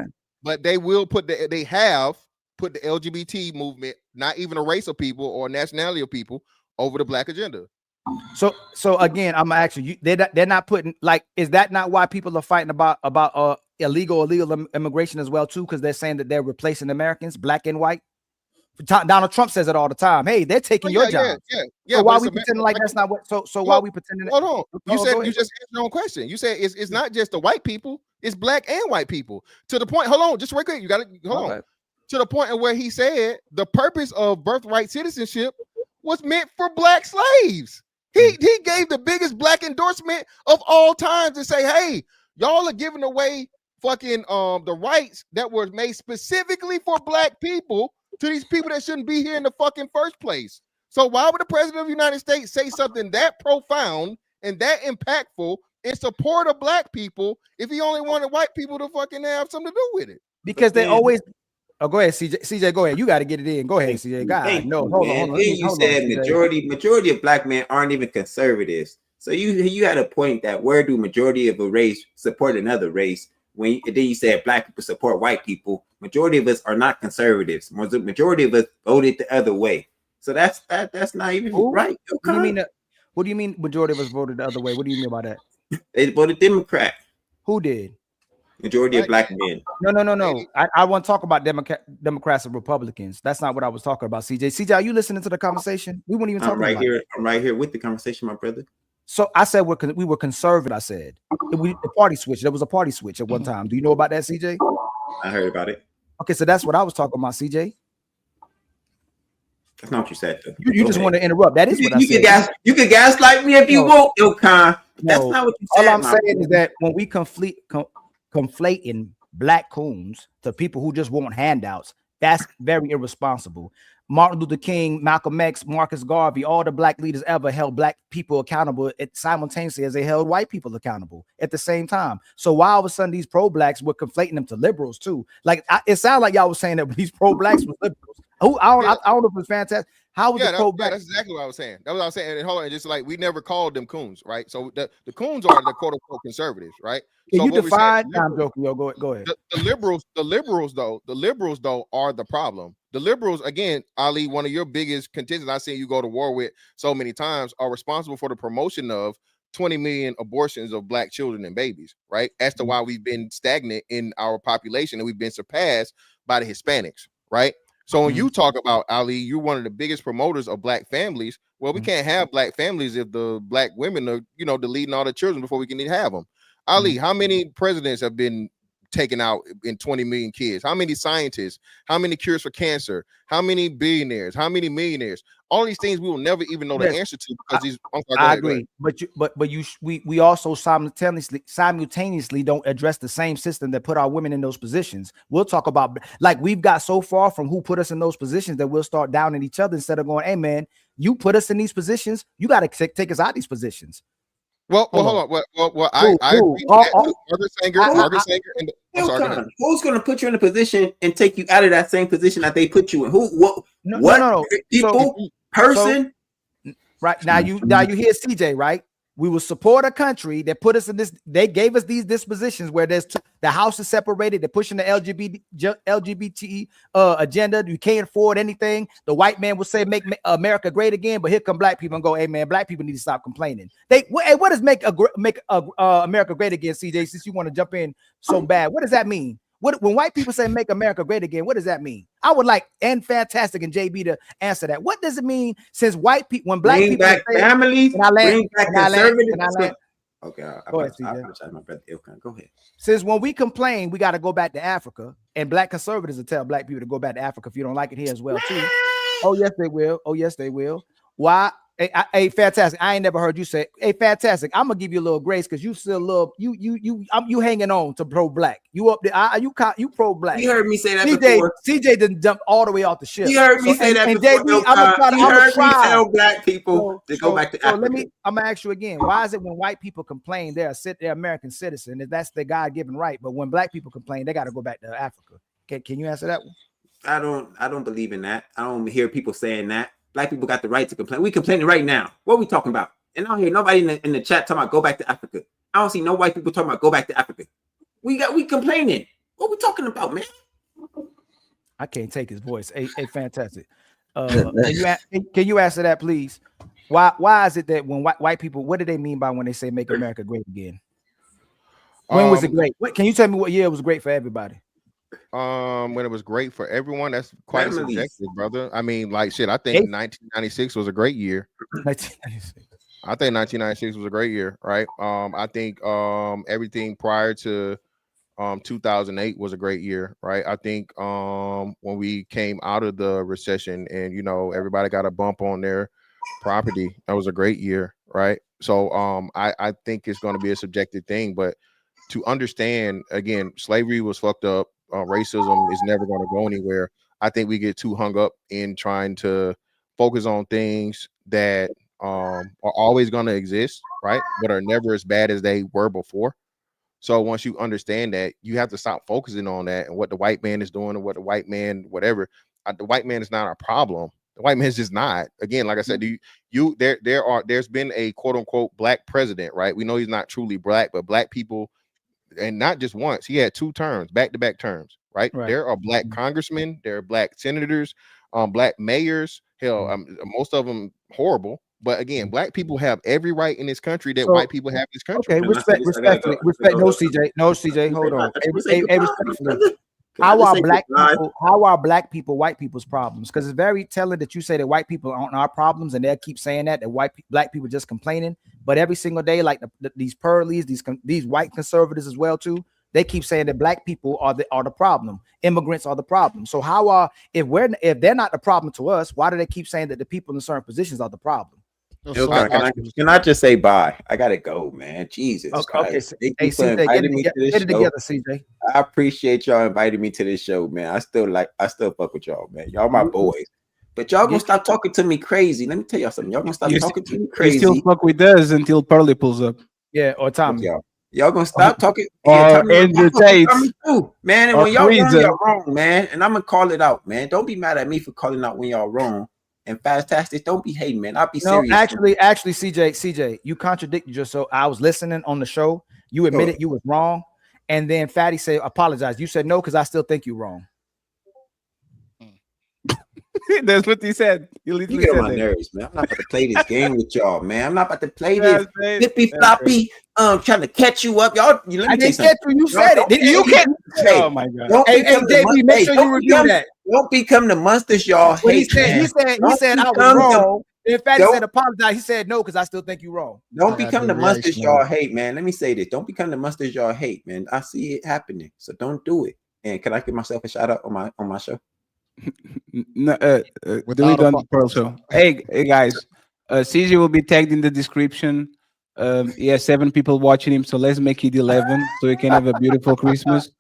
But they will put they have put the LGBT movement, not even a race of people or nationality of people, over the black agenda. So again, I'm actually they're not putting, like, is that not why people are fighting about illegal immigration as well too? Because they're saying that they're replacing Americans, black and white. Donald Trump says it all the time. Hey, they're taking your job. Yeah. So why we pretending like that's not what? So why we pretending? Hold on. You said you just answered your own question. You said it's not just the white people. It's black and white people. To the point. Hold on, just real quick. You got to hold on. To the point where he said the purpose of birthright citizenship was meant for black slaves. He gave the biggest black endorsement of all time to say, hey, y'all are giving away fucking the rights that were made specifically for black people to these people that shouldn't be here in the fucking first place. So why would the president of the United States say something that profound and that impactful in support of black people if he only wanted white people to fucking have something to do with it? Because they always. Oh, go ahead, CJ. CJ, go ahead. You got to get it in. Go ahead, CJ. God, no, hold on. Then you said majority of black men aren't even conservatives. So you had a point that where do majority of a race support another race? Then you said black people support white people. Majority of us are not conservatives. Majority of us voted the other way. So that's not even right. What do you mean majority of us voted the other way? What do you mean by that? They voted Democrat. Who did? Majority of black men. No. I want to talk about Democrats and Republicans. That's not what I was talking about, CJ. CJ, are you listening to the conversation? We weren't even talking about it. I'm right here with the conversation, my brother. So I said we were conservative. I said the party switch. There was a party switch at one time. Do you know about that, CJ? I heard about it. Okay, so that's what I was talking about, CJ. That's not what you said, though. You just want to interrupt. That is what I said. You can gaslight me if you want, Ilkan. That's not what you said. All I'm saying is that when we conflating black coons to people who just want handouts, that's very irresponsible. Martin Luther King, Malcolm X, Marcus Garvey, all the black leaders ever held black people accountable simultaneously as they held white people accountable at the same time. So why all of a sudden these pro-blacks were conflating them to liberals too? Like it sounded like y'all was saying that these pro-blacks were liberals. I don't know if it's fantastic. How was the pro-black? That's exactly what I was saying. That's what I was saying. And hold on, just like we never called them coons, right? So the coons are the quote unquote conservatives, right? Can so you define? I'm joking. Yo, go ahead. The liberals though are the problem. The liberals, again, Ali, one of your biggest contenders I seen you go to war with so many times, are responsible for the promotion of 20 million abortions of black children and babies, right? As to why we've been stagnant in our population and we've been surpassed by the Hispanics, right? So when you talk about, Ali, you're one of the biggest promoters of black families. Well, we can't have black families if the black women are, deleting all the children before we can even have them. Ali, how many presidents have been taken out in 20 million kids? How many scientists? How many cures for cancer? How many billionaires? How many millionaires? All these things we will never even know the answer to because these. I agree, we also simultaneously don't address the same system that put our women in those positions. We'll talk about like we've got so far from who put us in those positions that we'll start downing each other instead of going, hey man, you put us in these positions, you got to take us out of these positions. Well, hold on. Well, I agree. Who's going to put you in a position and take you out of that same position that they put you in? What people, person? Right now, you hear CJ, right? We will support a country that put us in this. They gave us these dispositions where the house is separated. They're pushing the LGBT agenda. You can't afford anything. The white man will say, "Make America great again," but here come black people and go, "Hey man, black people need to stop complaining." What does make America great again, CJ? Since you want to jump in so bad, what does that mean? When white people say "Make America Great Again," what does that mean? I would like Fantastic and JB to answer that. What does it mean since white people, when black people back families, bring back conservative? Okay, go ahead, Go ahead. Since when we complain, we got to go back to Africa, and black conservatives will tell black people to go back to Africa if you don't like it here as well too. Oh yes, they will. Oh yes, they will. Why? Hey, Fantastic. I ain't never heard you say, "Hey, Fantastic, I'm gonna give you a little grace because you still love you hanging on to pro-black. You up there? You pro-black. You heard me say that before. CJ didn't jump all the way off the ship. You heard me say that before. JB, I'm gonna tell black people to go back to Africa. I'm gonna ask you again. Why is it when white people complain they're American citizen, if that's their God-given right, but when black people complain they got to go back to Africa? Can you answer that one? I don't believe in that. I don't hear people saying that. Black people got the right to complain. We complaining right now. What are we talking about? And I don't hear nobody in the chat talking about go back to Africa. I don't see no white people talking about go back to Africa. We complaining. What we talking about, man? I can't take his voice. Hey, Fantastic. Can you answer that, please? Why is it that when white people, what do they mean by when they say "Make America Great Again"? When was it great? Can you tell me what year it was great for everybody? When it was great for everyone, that's quite subjective, brother. I mean, like shit, I think 1996 was a great year. 1996. I think 1996 was a great year, right? I think everything prior to 2008 was a great year, right? I think when we came out of the recession and everybody got a bump on their property, that was a great year, right? So I think it's going to be a subjective thing, but to understand, again, slavery was fucked up. Racism is never going to go anywhere. I think we get too hung up in trying to focus on things that are always going to exist, right? But are never as bad as they were before. So once you understand that, you have to stop focusing on that and what the white man is doing and what the white man, whatever. The white man is not our problem. The white man is just not. Again, like I said, there's been a quote unquote black president, right? We know he's not truly black, but black people. And not just once, he had 2 terms, back-to-back terms, right? There are black congressmen, there are black senators, black mayors, hell, most of them horrible. But again, black people have every right in this country that white people have in this country. Okay, respect. No, CJ, hold on. Respectfully. How are black people white people's problems? Because it's very telling that you say that white people aren't our problems, and they'll keep saying that black people just complaining. But every single day, like these Pearlies, these white conservatives as well too, they keep saying that black people are the problem. Immigrants are the problem. So if they're not the problem to us, why do they keep saying that the people in certain positions are the problem? Can I just say bye? I gotta go, man. Jesus Christ. Okay. Hey, CJ, get it together, CJ. I appreciate y'all inviting me to this show, man. I still fuck with y'all, man. Y'all my boys. But y'all gonna stop talking to me crazy. Let me tell y'all something. Y'all gonna stop talking to me crazy. You still fuck with us until Pearly pulls up. Yeah, or Tommy. Y'all gonna stop talking. Or Andrew Tate. Man, and when y'all wrong, y'all wrong, man. And I'm gonna call it out, man. Don't be mad at me for calling out when y'all wrong. And Fantastic, don't be hating, man. I'll be serious. Actually, CJ, you contradicted yourself. I was listening on the show. You admitted you was wrong. And then Fatty said, apologize. You said no, because I still think you're wrong. That's what he said. You get on my nerves, man. I'm not about to play this game with y'all, man. I'm not about to play this flippy floppy, trying to catch you up. Y'all, I didn't catch you. You said it. You can't. Oh my God. Hey, JB, make sure you review that. Don't become the monsters y'all hate. He said I was wrong. Then Fatty Don't- said apologize. He said no because I still think you're wrong. Don't become the monsters y'all hate, man. Let me say this. Don't become the monsters y'all hate, man. I see it happening. So don't do it. And can I give myself a shout out on my show? No, delete on the Pearl show. Hey guys, CJ will be tagged in the description. He has 7 people watching him, so let's make it 11 so we can have a beautiful Christmas.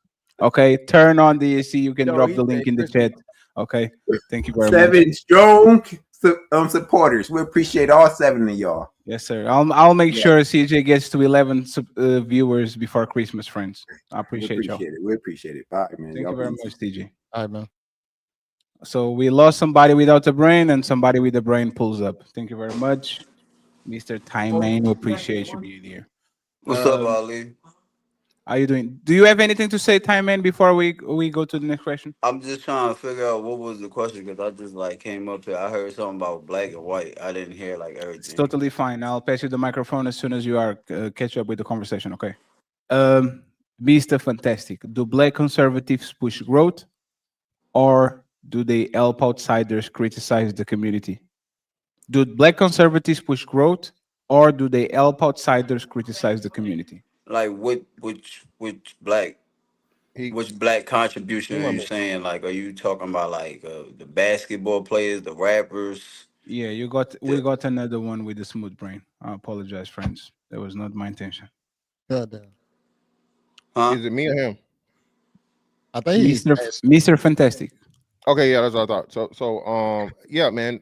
Okay, turn on the AC. You can drop the link in the chat. Okay, thank you very much. 7 strong supporters. We appreciate all 7 of y'all. Yes, sir. I'll make sure CJ gets to 11 viewers before Christmas, friends. I appreciate y'all. We appreciate it. Bye, man. Thank you very much, CJ. All right, man. So we lost somebody without a brain, and somebody with a brain pulls up. Thank you very much, Mr. Time Man. We appreciate you being here. What's up, Ali? How you doing? Do you have anything to say, Time Man, before we go to the next question? I'm just trying to figure out what was the question because I just like came up here. I heard something about black and white. I didn't hear like everything. It's totally fine. I'll pass you the microphone as soon as you are catch up with the conversation. Okay. Mr. Fantastic. Do black conservatives push growth, or do they help outsiders criticize the community? Do black conservatives push growth, or do they help outsiders criticize the community? Like which black contribution are you saying? Like, are you talking about like the basketball players, the rappers? Yeah, we got another one with the smooth brain. I apologize, friends. That was not my intention. God damn. Huh? Is it me or him? I think he's Mr. Fantastic. Okay, yeah, that's what I thought. So yeah, man.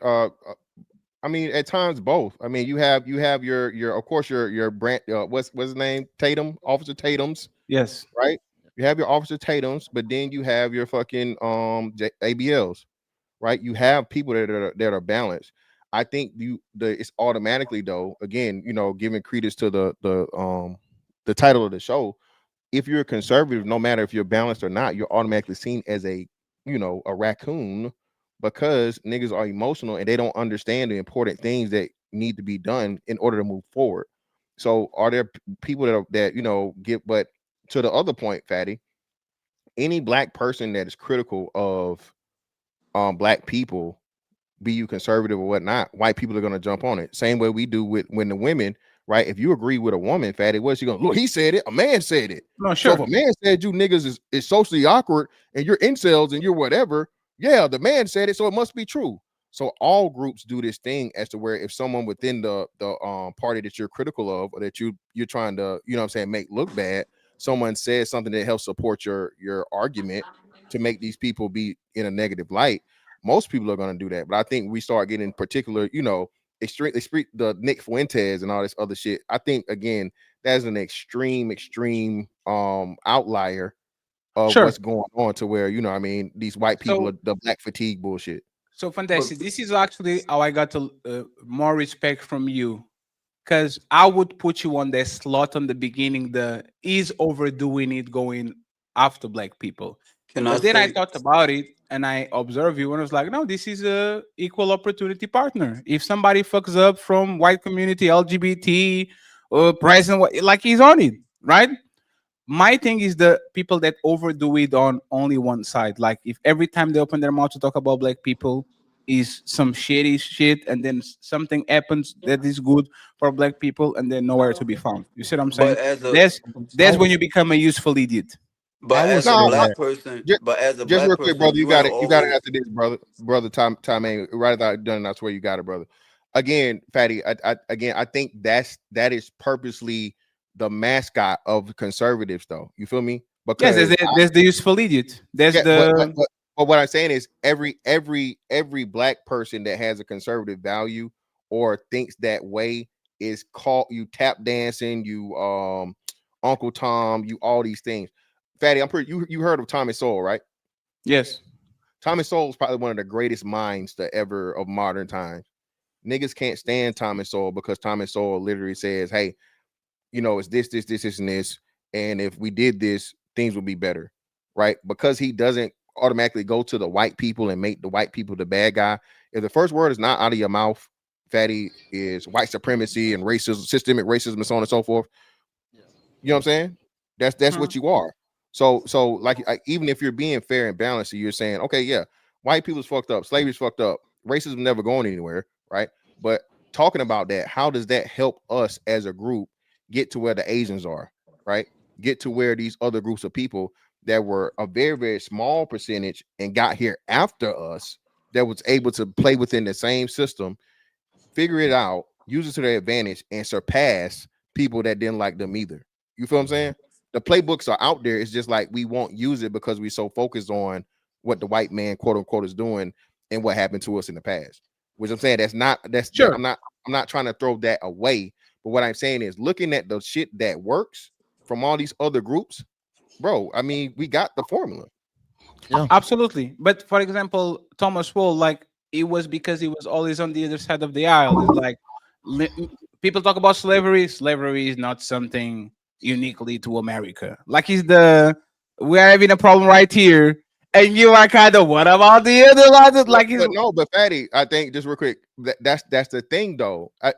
I mean, at times both. I mean, you have your of course your brand. What's his name? Tatum, Officer Tatum's. Yes. Right. You have your Officer Tatum's, but then you have your fucking ABLs, right? You have people that are balanced. I think it's automatically though. Again, giving credence to the title of the show. If you're a conservative, no matter if you're balanced or not, you're automatically seen as a raccoon, because niggas are emotional and they don't understand the important things that need to be done in order to move forward. So are there people that get, but to the other point, Fatty, any black person that is critical of black people, be you conservative or whatnot, white people are going to jump on it. Same way we do when the women, right? If you agree with a woman, Fatty, what's she going to look? He said it, a man said it. No, sure. So if a man said you niggas is socially awkward and you're incels and you're whatever, yeah, the man said it, so it must be true. So all groups do this thing as to where if someone within the party that you're critical of, or that you're trying to, make look bad, someone says something that helps support your argument to make these people be in a negative light, most people are going to do that. But I think we start getting particular, extreme the Nick Fuentes and all this other shit. I think again, that's an extreme outlier of what's going on, to where these white people are the black fatigue bullshit. So Fantastic. This is actually how I got more respect from you, because I would put you on that slot on the beginning. The is overdoing it, going after black people. But then I thought about it and I observed you and I was like, no, this is a equal opportunity partner. If somebody fucks up from white community, LGBT, or president, like, he's on it, right? My thing is the people that overdo it on only one side. Like, if every time they open their mouth to talk about black people is some shady shit, and then something happens that is good for black people, and then nowhere to be found. You see what I'm saying? That's when you become a useful idiot. But as a black person, just real quick, brother, you got it after this, brother. Time ain't right after done. I swear you got it, brother. Again, Fatty. I think that is purposely the mascot of conservatives, though. You feel me? Because there's the useful idiot. There's but what I'm saying is every black person that has a conservative value or thinks that way is called you tap dancing, you Uncle Tom, you all these things. Fatty, I'm pretty you heard of Tommy Sowell, right? Yes. Tommy Sowell is probably one of the greatest minds of modern times. Niggas can't stand Tommy Sowell because Tommy Sowell literally says, hey, it's this, and this. And if we did this, things would be better, right? Because he doesn't automatically go to the white people and make the white people the bad guy. If the first word is not out of your mouth, Fatty, is white supremacy and racism, systemic racism, and so on and so forth. You know what I'm saying? That's what you are. So like even if you're being fair and balanced, you're saying, okay, yeah, white people's fucked up, slavery's fucked up, racism never going anywhere, right? But talking about that, how does that help us as a group get to where the Asians are, right? Get to where these other groups of people that were a very, very small percentage and got here after us, that was able to play within the same system, figure it out, use it to their advantage, and surpass people that didn't like them either. You feel what I'm saying? The playbooks are out there. It's just like we won't use it because we're so focused on what the white man, quote unquote, is doing and what happened to us in the past. Which I'm saying that's sure. I'm not trying to throw that away. But what I'm saying is looking at the shit that works from all these other groups, bro. I mean, we got the formula. Yeah. Absolutely. But for example, Thomas Wolfe, like it was because he was always on the other side of the aisle. It's like people talk about slavery. Slavery is not something uniquely to America. Like we're having a problem right here. And you are kind of, what about the other ones? Like, but Fatty, I think just real quick, that's the thing though. I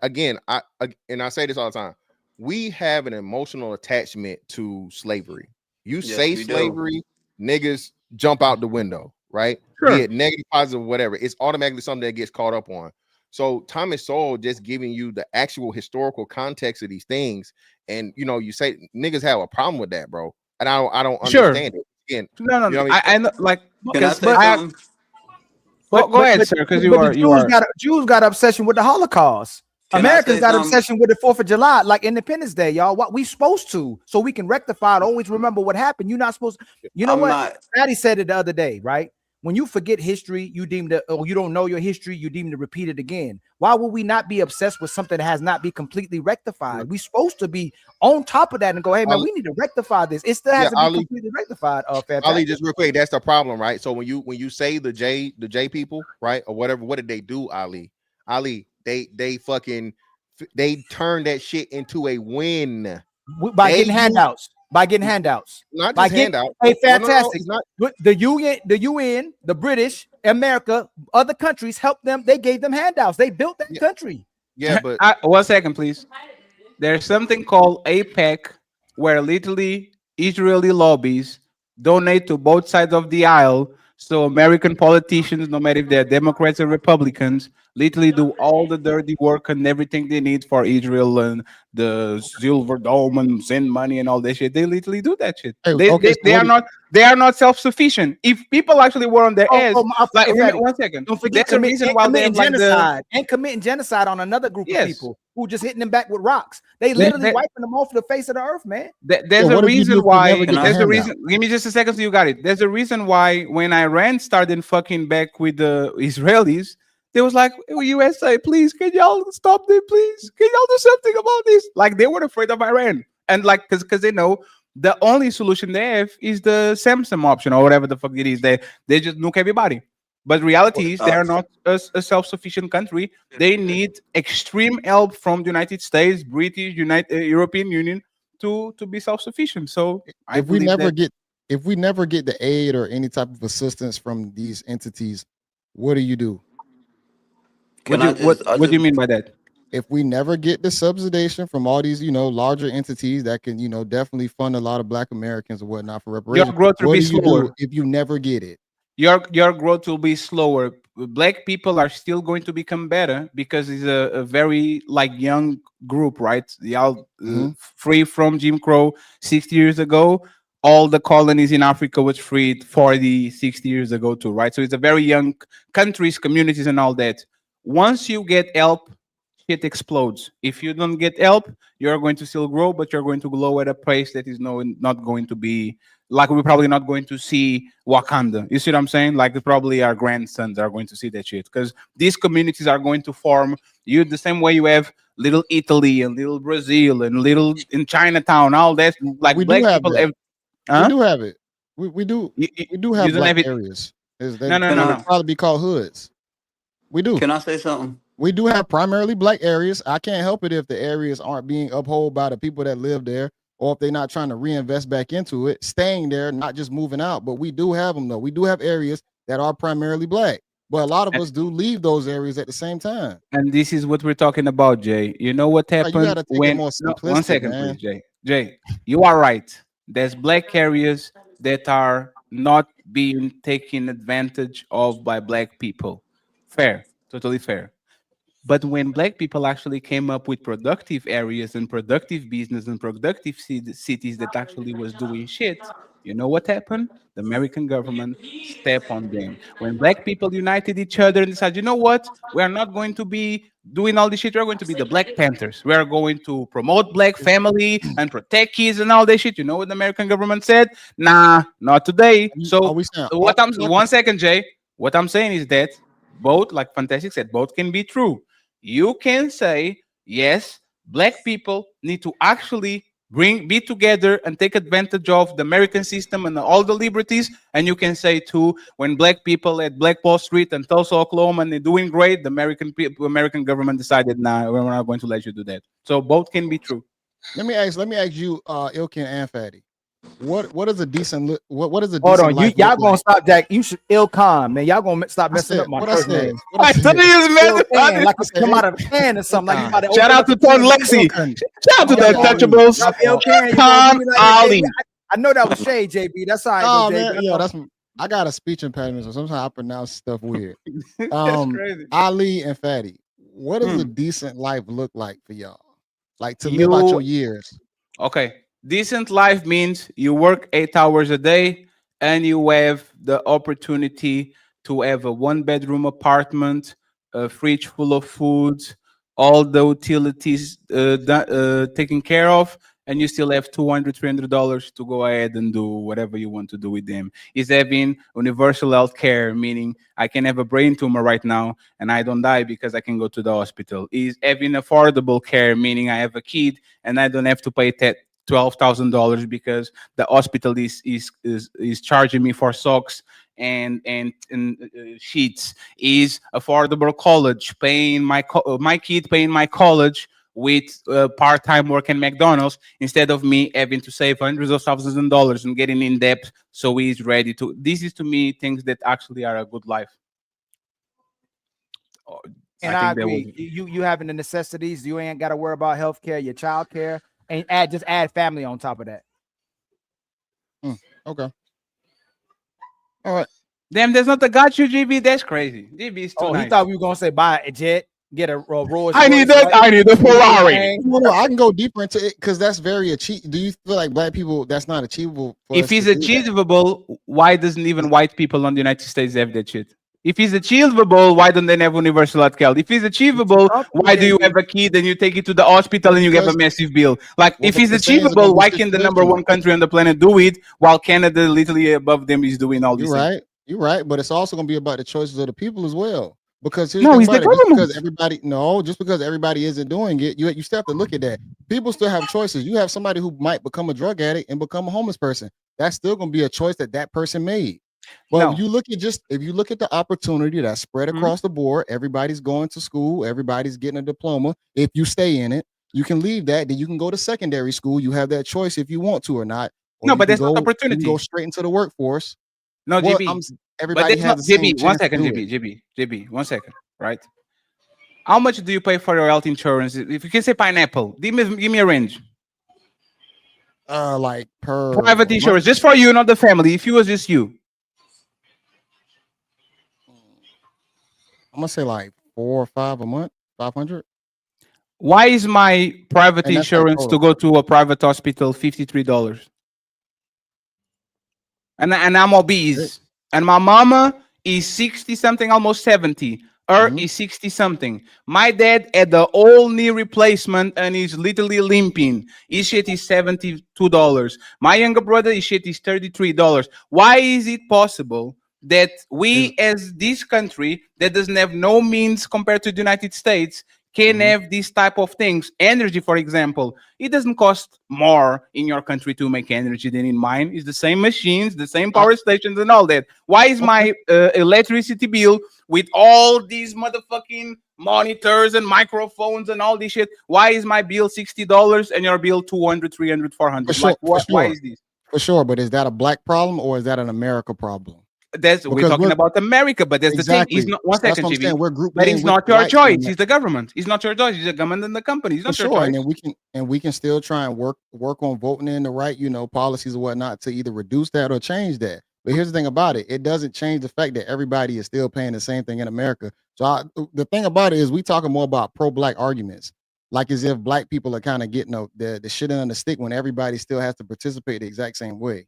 say this all the time. We have an emotional attachment to slavery. You say slavery, niggas jump out the window, right? Sure. Be it negative, positive, whatever. It's automatically something that gets caught up on. So Thomas Sowell just giving you the actual historical context of these things, and you say niggas have a problem with that, bro. And I don't understand it. Again, no. You know I know, like, can I say something? Go ahead, sir, because you are. Jews got obsession with the Holocaust. America's got obsession with the 4th of July, like Independence Day, y'all. What we supposed to, so we can rectify it. Always remember what happened. You're not supposed to. You know what? Patty said it the other day, right? When you forget history, you deem to, or you don't know your history, you deem to repeat it again. Why would we not be obsessed with something that has not been completely rectified? We're supposed to be on top of that and go, hey man, we need to rectify this. It still hasn't been completely rectified. Ali, just real quick, that's the problem, right? So when you say the J people, right, or whatever, what did they do, Ali? Ali, they turned that shit into a win by getting handouts. By getting handouts, not just handouts. Hey, fantastic! The UN, the British, America, other countries helped them. They gave them handouts. They built that country. Yeah, but 1 second, please. There's something called APEC, where literally Israeli lobbies donate to both sides of the aisle. So American politicians, no matter if they're Democrats or Republicans, literally do all the dirty work and everything they need for Israel and the Silver Dome and send money and all that shit. They literally do that shit. They are not self-sufficient. If people actually were on their ass, like 1 second, don't forget there's a reason why they're genocide and committing genocide on another group of people who just hitting them back with rocks. They literally wiping them off the face of the earth, man. There's a reason why. There's a reason. Give me just a second so you got it. There's a reason why when Iran started fucking back with the Israelis, they was like, USA, please, can y'all stop them, please? Can y'all do something about this? Like, they were afraid of Iran. And like, because they know the only solution they have is the Samsung option or whatever the fuck it is. They just nuke everybody. But reality is they are not a self-sufficient country. They need extreme help from the United States, British, European Union to be self-sufficient. So if we never get the aid or any type of assistance from these entities, what do? What do you mean by that? If we never get the subsidization from all these, larger entities that can, definitely fund a lot of Black Americans or whatnot for reparations, your growth will be slower. If you never get it? Your growth will be slower. Black people are still going to become better because it's a very young group, right? Y'all free from Jim Crow 60 years ago. All the colonies in Africa was freed 40, 60 years ago too, right? So it's a very young countries, communities, and all that. Once you get help, shit explodes. If you don't get help, you're going to still grow, but you're going to grow at a pace that is not going to be like we're probably not going to see Wakanda. You see what I'm saying? Like probably our grandsons are going to see that shit because these communities are going to form you the same way you have little Italy and little Brazil and little in Chinatown, all that. Like we Black do have people that. Huh? We do have it. We do have Black areas. No. Probably be called hoods. We do. Can I say something? We do have primarily Black areas. I can't help it if the areas aren't being upheld by the people that live there, or if they're not trying to reinvest back into it, staying there, not just moving out. But we do have them though. We do have areas that are primarily Black, but a lot of us do leave those areas at the same time. And this is what we're talking about, Jay. You know what happened when? No, 1 second, man. please, Jay. Jay, you are right. There's Black areas that are not being taken advantage of by Black people. Fair, totally fair. But when black people actually came up with productive areas and productive business and productive cities that actually was doing shit, you know what happened? The American government stepped on them. When black people united each other and decided, you know what? We are not going to be doing all this shit. We're going to be the Black Panthers. We are going to promote black family and protect kids and all that shit. You know what the American government said? Nah, not today. So what I'm 1 second, Jay. What I'm saying is that both, like Fantastic said, both can be true. You can say, yes, black people need to actually be together and take advantage of the American system and all the liberties. And you can say too, when black people at Black Wall Street and Tulsa, Oklahoma, and they're doing great, the American government decided, nah, we're not going to let you do that. So both can be true. Let me ask you, Ilkin and Fatty. What is a decent what is a Hold decent on, y'all gonna stop, Jack? You should Ilkan, man. Y'all gonna stop messing up my first name. I thought he was messing like it's come out of a can or something. Like you about to shout out to Ton Lexi. Shout out to the Untouchables. Tom Ali. I know that was Shay, JB. That's all right. Oh though, man, JB. yo, I got a speech impediment, so sometimes I pronounce stuff weird. Crazy. Ali and Fatty, what does a decent life look like for y'all? Like to live out your years. Okay. Decent life means you work 8 hours a day and you have the opportunity to have a 1-bedroom apartment, a fridge full of food, all the utilities taken care of, and you still have $200, $300 to go ahead and do whatever you want to do with them. Is having universal health care, meaning I can have a brain tumor right now and I don't die because I can go to the hospital. Is having affordable care, meaning I have a kid and I don't have to pay $12,000 because the hospital is charging me for socks and sheets. Is affordable college, paying my kid paying my college with part-time work in McDonald's instead of me having to save hundreds of thousands of dollars and getting in debt. So he's ready to. This is to me things that actually are a good life. And I agree. You having the necessities. You ain't got to worry about healthcare, your child care. And just add family on top of that. Okay. All right. Damn, there's not a got you, GB. That's crazy. GB is too nice. He thought we were gonna say buy a jet, get a Rolls. I need that. I need the Ferrari. No, I can go deeper into it because that's very achievable. Do you feel like black people that's not achievable? If it's achievable, why doesn't even white people on the United States have that shit? If it's achievable, why don't they have universal health care? If it's achievable, why do you have a kid and you take it to the hospital and you get a massive bill? Like, if it's achievable, why can the #1 country on the planet do it while Canada, literally above them, is doing all this? You're right. But it's also going to be about the choices of the people as well. Because here's no, the it's the government. Just because everybody isn't doing it, you still have to look at that. People still have choices. You have somebody who might become a drug addict and become a homeless person. That's still going to be a choice that person made. But if you look at the opportunity that's spread across the board, everybody's going to school, everybody's getting a diploma. If you stay in it, you can leave that. Then you can go to secondary school. You have that choice if you want to or not. No, but that's not opportunity. You can go straight into the workforce. No, JB. Everybody has the JB. 1 second, JB. 1 second. Right? How much do you pay for your health insurance? If you can say pineapple, give me a range. Like per private insurance, just for you, not the family. If it was just you. I'm gonna say like 4 or 5 a month, 500. Why is my private insurance to go to a private hospital $53? And I'm obese, and my mama is 60 something, almost 70. Is 60 something. My dad had the whole knee replacement and he's literally limping. His shit is $72. My younger brother, his shit is $33. Why is it possible that we, as this country that doesn't have no means compared to the United States, can have these type of things? Energy, for example, it doesn't cost more in your country to make energy than in mine. It's the same machines, the same power stations and all that. Why is my electricity bill with all these motherfucking monitors and microphones and all this shit, why is my bill $60 and your bill $200, $300, $400? Why is this? For sure, but is that a black problem or is that an America problem? We're talking about America, but that's the thing. It's not 1 second, GB. But it's not your choice. It's the government. It's not your choice. It's the government and the company. It's not your choice. And then we can still try and work on voting in the right, policies and whatnot to either reduce that or change that. But here's the thing about it: it doesn't change the fact that everybody is still paying the same thing in America. So the thing about it is, we talking more about pro-black arguments, like as if black people are kind of getting the shit on the stick when everybody still has to participate the exact same way.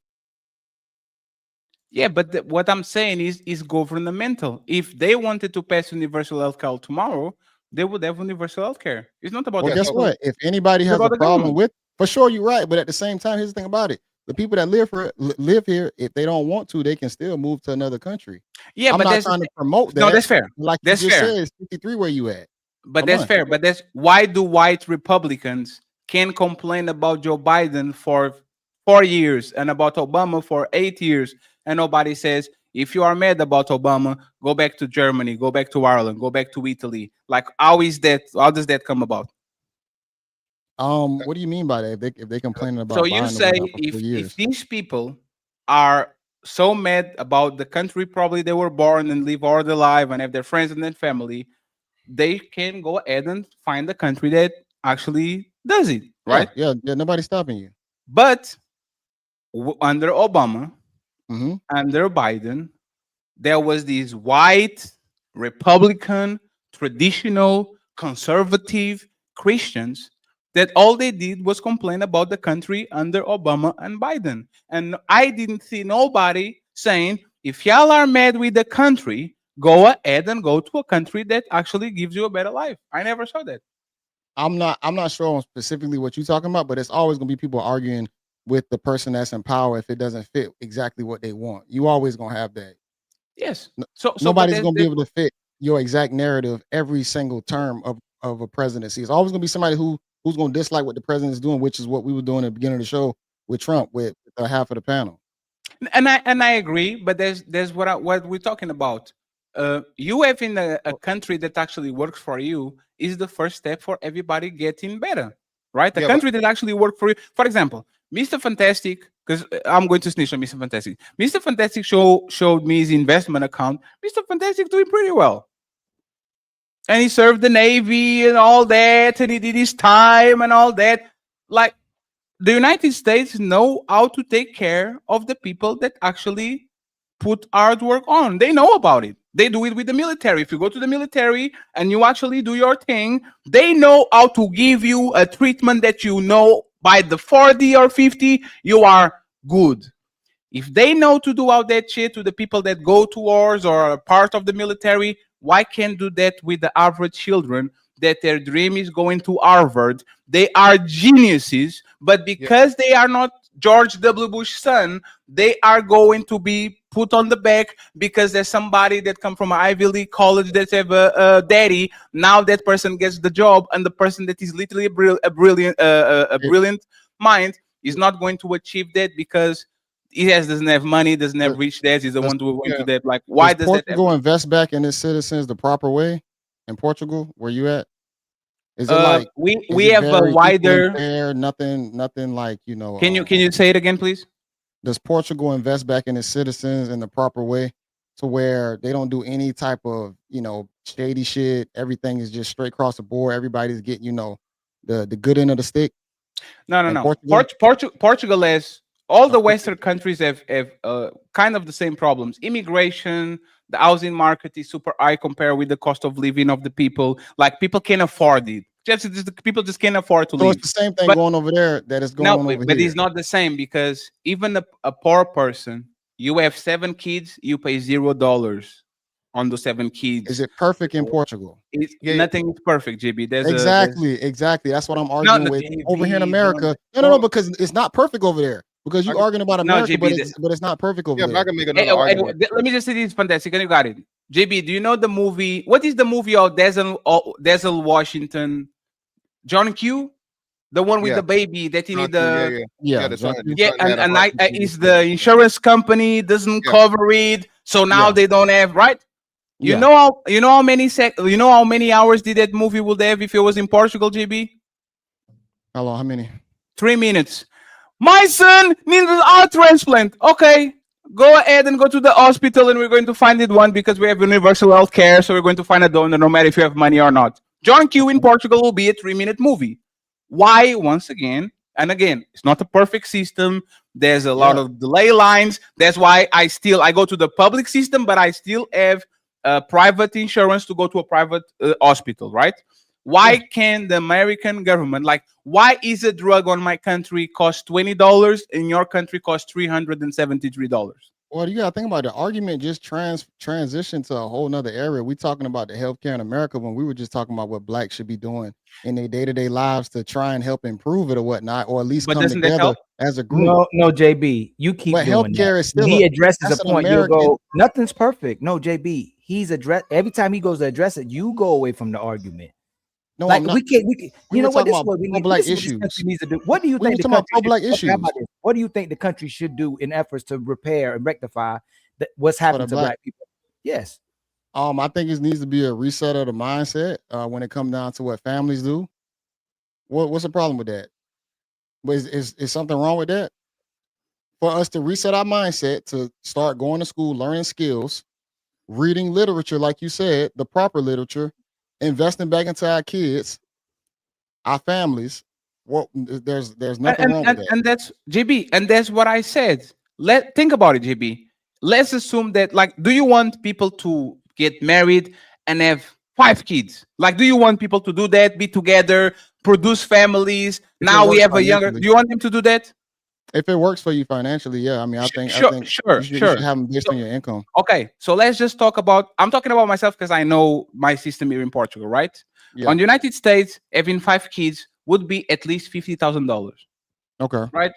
Yeah, but what I'm saying is governmental. If they wanted to pass universal health care tomorrow, they would have universal health care. It's not about Well, the guess what? If anybody It's has about a the problem government. with, for sure, you're right. But at the same time, here's the thing about it: the people that live here, if they don't want to, they can still move to another country. Yeah, I'm but not that's trying to promote that. no, that's fair. Like That's you just fair. said, it's 53 where you at. But Come that's on. fair. But that's why do white Republicans can complain about Joe Biden for 4 years and about Obama for 8 years, and nobody says, if you are mad about Obama, go back to Germany, go back to Ireland, go back to Italy. Like, how is that? How does that come about? What do you mean by that? If they complaining about So you Biden say or whatnot for 4 if years, these people are so mad about the country probably they were born and live all their life and have their friends and their family, they can go ahead and find a country that actually does it, right? yeah, nobody's stopping you. But under Obama, Mm-hmm. under Biden, there was these white, Republican, traditional, conservative Christians that all they did was complain about the country under Obama and Biden. And I didn't see nobody saying, if y'all are mad with the country, go ahead and go to a country that actually gives you a better life. I never saw that. I'm not sure on specifically what you're talking about, but it's always gonna be people arguing with the person that's in power if it doesn't fit exactly what they want. You always gonna have that. Yes. So but Nobody's gonna be able to fit your exact narrative every single term of a presidency. It's always gonna be somebody who's gonna dislike what the president's doing, which is what we were doing at the beginning of the show with Trump, with half of the panel. And I agree, but there's what we're talking about. You having a country that actually works for you is the first step for everybody getting better, right? A Yeah, country that actually works for you. For example, Mr. Fantastic, because I'm going to snitch on Mr. Fantastic. Mr. Fantastic showed me his investment account. Mr. Fantastic doing pretty well. And he served the Navy and all that, and he did his time and all that. Like, the United States know how to take care of the people that actually put hard work on. They know about it. They do it with the military. If you go to the military and you actually do your thing, they know how to give you a treatment that you know by the 40 or 50, you are good. If they know to do all that shit to the people that go to wars or are part of the military, why can't do that with the average children that their dream is going to Harvard? They are geniuses, but because they are not George W. Bush's son, they are going to be put on the back because there's somebody that come from an Ivy League college that have a daddy. Now that person gets the job, and the person that is literally a brilliant mind is not going to achieve that because he doesn't have money, doesn't have rich dads. He's the one who went to that. Like, why does that Portugal invest back in its citizens the proper way? In Portugal, where you at? Is it like we have a wider fair, nothing like, you know? Can you say it again, please? Does Portugal invest back in its citizens in the proper way, to where they don't do any type of, you know, shady shit? Everything is just straight across the board. Everybody's getting, you know, the good end of the stick. No. Portugal? Portugal has all the Western countries have kind of the same problems. Immigration, the housing market is super high compared with the cost of living of the people. Like, people can't afford it. People just can't afford to So live. it's the same thing going over there that is going on over but here. it's not the same, because even a poor person, you have 7 kids, you pay $0 on the 7 kids. Is it perfect in Portugal? Nothing is perfect, JB. Exactly. That's what I'm arguing with over here in America. No, because it's not perfect over there. Because you're arguing about America, JB, but it's not perfect over there. I can make another argument. Let me just say this, Fantastic, and you got it. JB, do you know the movie? What is the movie of Denzel Washington, John Q? The one with the baby that he need the is the insurance company doesn't cover it, so now they don't have, right? You know how many hours did that movie would have if it was in Portugal, JB? How long? How many? 3 minutes. My son needs an heart transplant. Okay, go ahead and go to the hospital, and we're going to find it one because we have universal health care, so we're going to find a donor no matter if you have money or not. John Q in Portugal will be a 3-minute movie. Why? Once again, and again, it's not a perfect system. There's a lot of delay lines. That's why I go to the public system, but I still have private insurance to go to a private hospital, right? Why can the American government, like, why is a drug on my country cost $20, in your country cost $373? Well, you gotta think about it. The argument just transitioned to a whole nother area. We talking about the healthcare in America when we were just talking about what blacks should be doing in their day-to-day lives to try and help improve it or whatnot, or at least come together as a group. No, JB, you keep But doing healthcare that. is still He a- addresses that's a an point. You American- go, nothing's perfect. No, JB, he's every time he goes to address it, you go away from the argument. No, like I'm not. we can't. We You know were what? talking This is about what we need. pro-black This is what this issues. country needs to do. What do you We think were the talking about country should- pro-black okay, how issues. about this? What do you think the country should do in efforts to repair and rectify what's happening to black people? Yes. I think it needs to be a reset of the mindset when it comes down to what families do. What's the problem with that? But is something wrong with that? For us to reset our mindset to start going to school, learning skills, reading literature, like you said, the proper literature, investing back into our kids, our families. Well, there's nothing wrong with that. And that's JB, and that's what I said. Think about it, JB. Let's assume that, like, do you want people to get married and have 5 kids? Like, do you want people to do that, be together, produce families? Now we have a younger. Do you want them to do that? If it works for you financially, yeah. I mean, I think Sure. you should have them based on your income. Okay, so let's just talk about. I'm talking about myself because I know my system here in Portugal, right? Yeah. On the United States, having 5 kids would be at least $50,000. Okay. Right?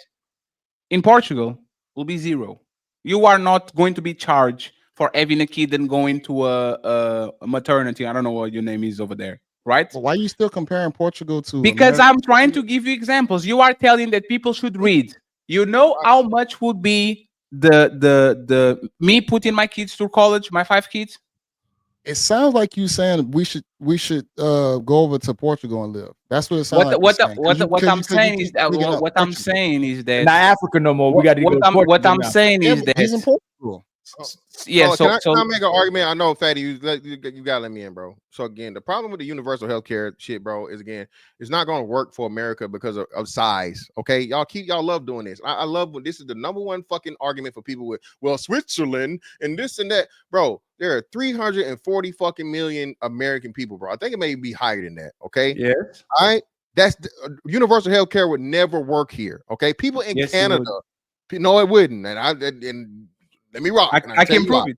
In Portugal, will be 0. You are not going to be charged for having a kid and going to a maternity. I don't know what your name is over there, right? But why are you still comparing Portugal to? Because America? I'm trying to give you examples. You are telling that people should read. You know how much would be the me putting my kids through college, my 5 kids? It sounds like you saying we should go over to Portugal and live. That's what it sounds like. What I'm saying is that what I'm saying is that not Africa no more. We got to go to Portugal what I'm now. saying is that he's in Portugal. yeah. Can I So make an argument? I know, Fatty, you gotta let me in, bro. So again, the problem with the universal healthcare shit, bro, is again, it's not gonna work for America because of size. Okay, y'all love doing this. I love when this is the number one fucking argument for people with, well, Switzerland and this and that, bro. There are 340 fucking million American people, bro. I think it may be higher than that. Okay. Yes. All right. That's universal healthcare would never work here. Okay. People in Yes, it Canada, no, it wouldn't. And let me rock. and I tell can you prove why. it.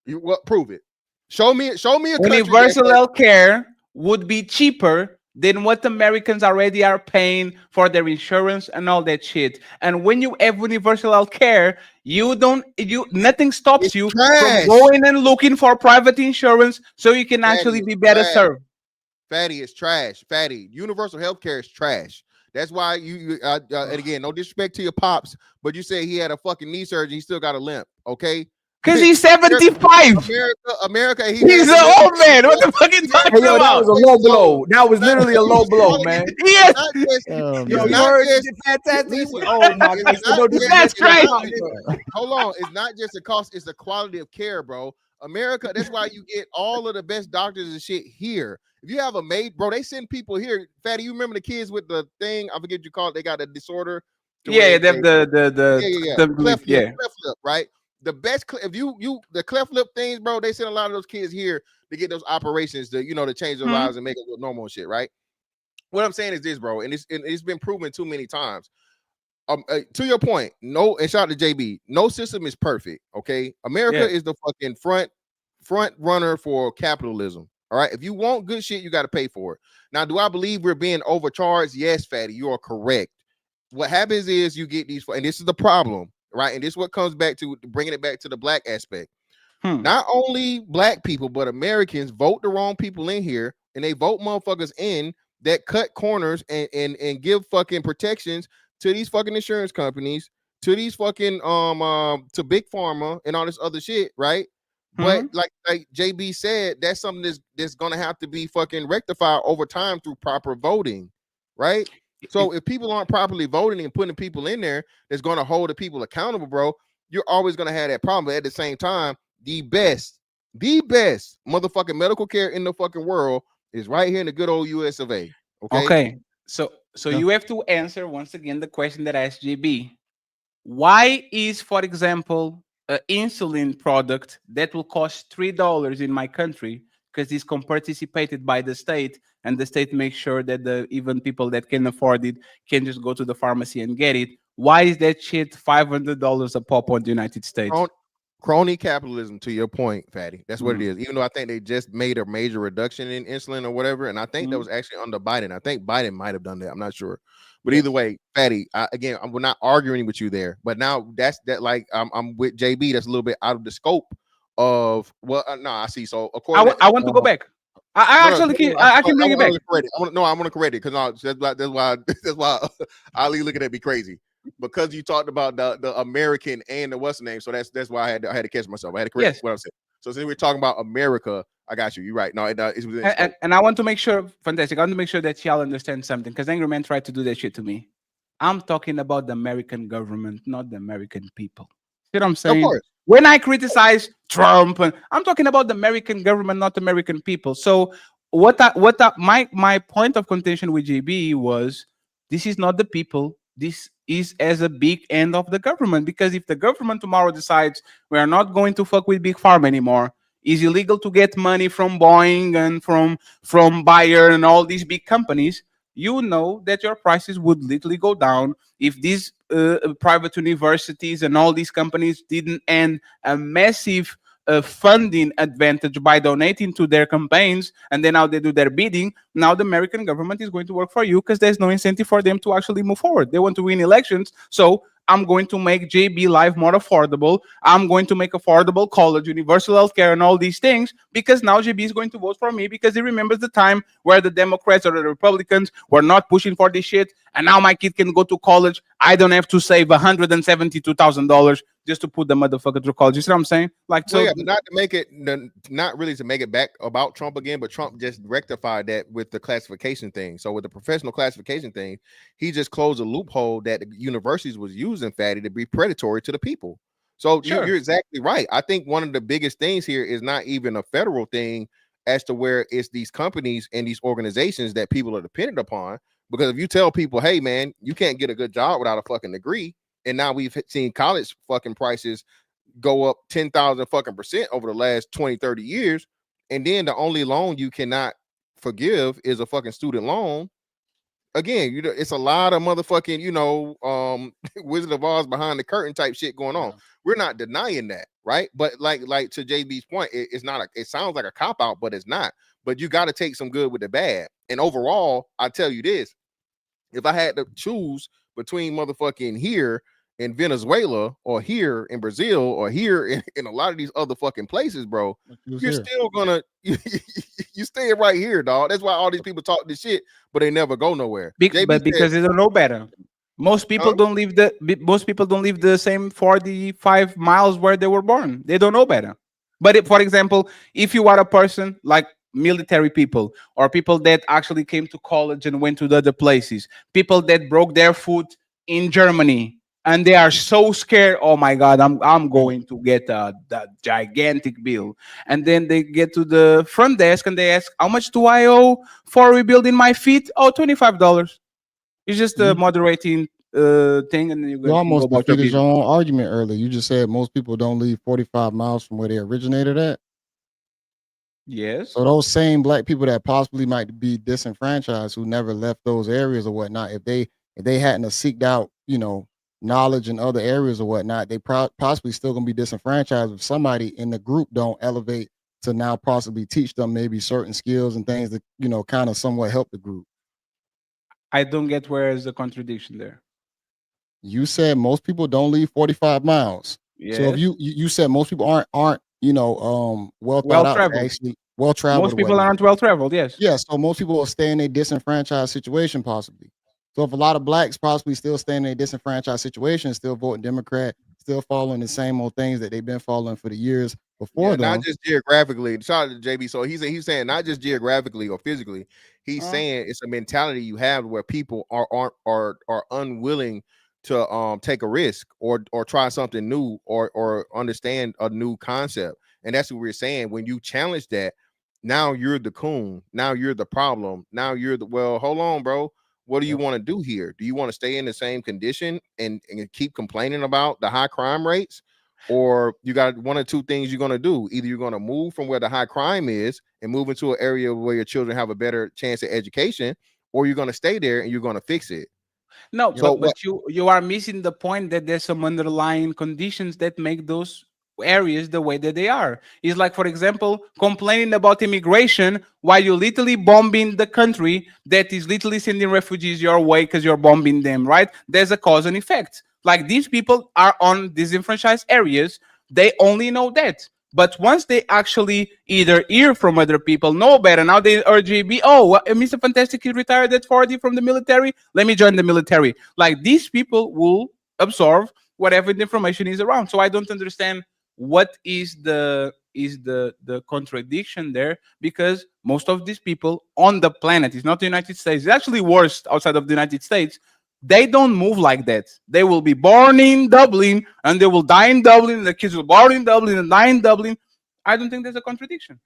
You what? Prove it. Show me a country Universal that- health care would be cheaper than what Americans already are paying for their insurance and all that shit. And when you have universal health care, nothing stops you trash. from going and looking for private insurance so you can actually Fatty, be better trash. served. Fatty is trash. Fatty, universal health care is trash. That's why and again, no disrespect to your pops, but you say he had a fucking knee surgery, he still got a limp. Okay. Because he's 75. America, He's an old man. What the fuck are you talking Hey, yo, that about? was a low blow. That was literally a low blow, man. Yes. Yo, you heard fantastic. Oh my God. That's right. Hold on. It's not just the cost, it's the quality of care, bro. America, that's why you get all of the best doctors and shit here. If you have a maid, bro, they send people here. Fatty, you remember the kids with the thing? I forget what you call it. They got a disorder. Yeah, cleft lip, right? The best if you the cleft lip things, bro. They send a lot of those kids here to get those operations to to change their lives and make it look normal and shit, right? What I'm saying is this, bro, and it's been proven too many times. To your point, no, and shout out to JB. No system is perfect. Okay, America is the fucking front runner for capitalism. All right, if you want good shit, you got to pay for it. Now, do I believe we're being overcharged? Yes, Fatty, you are correct. What happens is you get these, and this is the problem, right? And this is what comes back to bringing it back to the black aspect. Not only black people, but Americans vote the wrong people in here, and they vote motherfuckers in that cut corners and give fucking protections to these fucking insurance companies, to these fucking to big pharma and all this other shit, right? But like JB said, that's something that's gonna have to be fucking rectified over time through proper voting, right? So if people aren't properly voting and putting people in there that's gonna hold the people accountable, bro, you're always gonna have that problem. But at the same time, the best motherfucking medical care in the fucking world is right here in the good old US of A. Okay. So you have to answer once again the question that I asked JB. Why is, for example, an insulin product that will cost $3 in my country because it's participated by the state, and the state makes sure that the even people that can afford it can just go to the pharmacy and get it? Why is that shit $500 a pop on the United States? Crony capitalism, to your point, Fatty. That's what it Mm. is. Even though I think they just made a major reduction in insulin or whatever, and I think that was actually under Biden. I think Biden might have done that. I'm not sure, but either way, Fatty. We're not arguing with you there. But now that's that. Like I'm with JB. That's a little bit out of the scope of what. No, I see. So according, I want to go back. I can bring it back. I want to correct it because that's why Ali looking at me crazy. Because you talked about the American and the what's the name, so that's why I had to catch myself. I had to correct what I'm saying. So since we're talking about America, I got you. You're right. No, it's within scope. And I want to make sure, fantastic. I want to make sure that y'all understand something, because Angry Man tried to do that shit to me. I'm talking about the American government, not the American people. See what I'm saying? Of course. When I criticize Trump, I'm talking about the American government, not the American people. So my point of contention with JB was, this is not the people. This is as a big end of the government, because if the government tomorrow decides we are not going to fuck with Big Pharma anymore, it's illegal to get money from Boeing and from Bayer and all these big companies, you know that your prices would literally go down if these private universities and all these companies didn't end a massive funding advantage by donating to their campaigns, and then now they do their bidding. Now the American government is going to work for you because there's no incentive for them to actually move forward. They want to win elections, so I'm going to make JB life more affordable. I'm going to make affordable college, universal healthcare, and all these things, because now JB is going to vote for me because he remembers the time where the Democrats or the Republicans were not pushing for this shit, and now my kid can go to college. I don't have to save $172,000 just to put the motherfucker through college. You see what I'm saying? Like, so but not to make it, not really to make it back about Trump again, but Trump just rectified that with the classification thing. So with the professional classification thing, he just closed a loophole that the universities was using, Fatty, to be predatory to the people. So you're exactly right. I think one of the biggest things here is not even a federal thing as to where it's these companies and these organizations that people are dependent upon. Because if you tell people, hey man, you can't get a good job without a fucking degree, and now we've seen college fucking prices go up 10,000 fucking percent over the last 20, 30 years. And then the only loan you cannot forgive is a fucking student loan. Again, it's a lot of motherfucking, Wizard of Oz behind the curtain type shit going on. We're not denying that, right? But like to JB's point, it sounds like a cop out, but it's not. But you got to take some good with the bad. And overall, I tell you this, if I had to choose between motherfucking here in Venezuela or here in Brazil or here in a lot of these other fucking places, bro, you're still gonna you stay right here, dog. That's why all these people talk this shit, but they never go nowhere. But because they don't know better. Most people don't live the same 45 miles where they were born. They don't know better. But for example, if you are a person like military people or people that actually came to college and went to the other places, people that broke their foot in Germany and they are so scared, oh my god, I'm going to get that gigantic bill, and then they get to the front desk and they ask, how much do I owe for rebuilding my feet? Oh, $25. It's just a moderating thing, and then you almost defeated your own argument earlier. You just said most people don't leave 45 miles from where they originated at. Yes. So those same black people that possibly might be disenfranchised, who never left those areas or whatnot, if they hadn't seeked out, knowledge in other areas or whatnot, they possibly still gonna be disenfranchised if somebody in the group don't elevate to now possibly teach them maybe certain skills and things that kind of somewhat help the group. I don't get where is the contradiction there. You said most people don't leave 45 miles. Yes. So if you said most people aren't well traveled. Actually well traveled. Most people aren't well traveled. Yes. Yeah. So most people will stay in a disenfranchised situation possibly. So if a lot of blacks possibly still stay in a disenfranchised situation, still voting Democrat, still following the same old things that they've been following for the years before them. Not just geographically. Shout out to JB. So he's saying not just geographically or physically. He's saying it's a mentality you have where people are unwilling to take a risk or try something new or understand a new concept. And that's what we're saying. When you challenge that, now you're the coon. Now you're the problem. Now you're hold on, bro. What do you want to do here? Do you want to stay in the same condition and keep complaining about the high crime rates? Or you got one or two things you're going to do. Either you're going to move from where the high crime is and move into an area where your children have a better chance at education, or you're going to stay there and you're going to fix it. No, So but you are missing the point that there's some underlying conditions that make those areas the way that they are. It's like, for example, complaining about immigration while you're literally bombing the country that is literally sending refugees your way because you're bombing them, right? There's a cause and effect. Like, these people are on disenfranchised areas. They only know that. But once they actually either hear from other people, know better, now they urge me, Mr. Fantastic is retired at 40 from the military. Let me join the military. Like, these people will absorb whatever the information is around. So I don't understand what is the contradiction there, because most of these people on the planet, it's not the United States, it's actually worse outside of the United States. They don't move like that. They will be born in Dublin and they will die in Dublin. The kids will be born in Dublin and die in Dublin. I don't think there's a contradiction.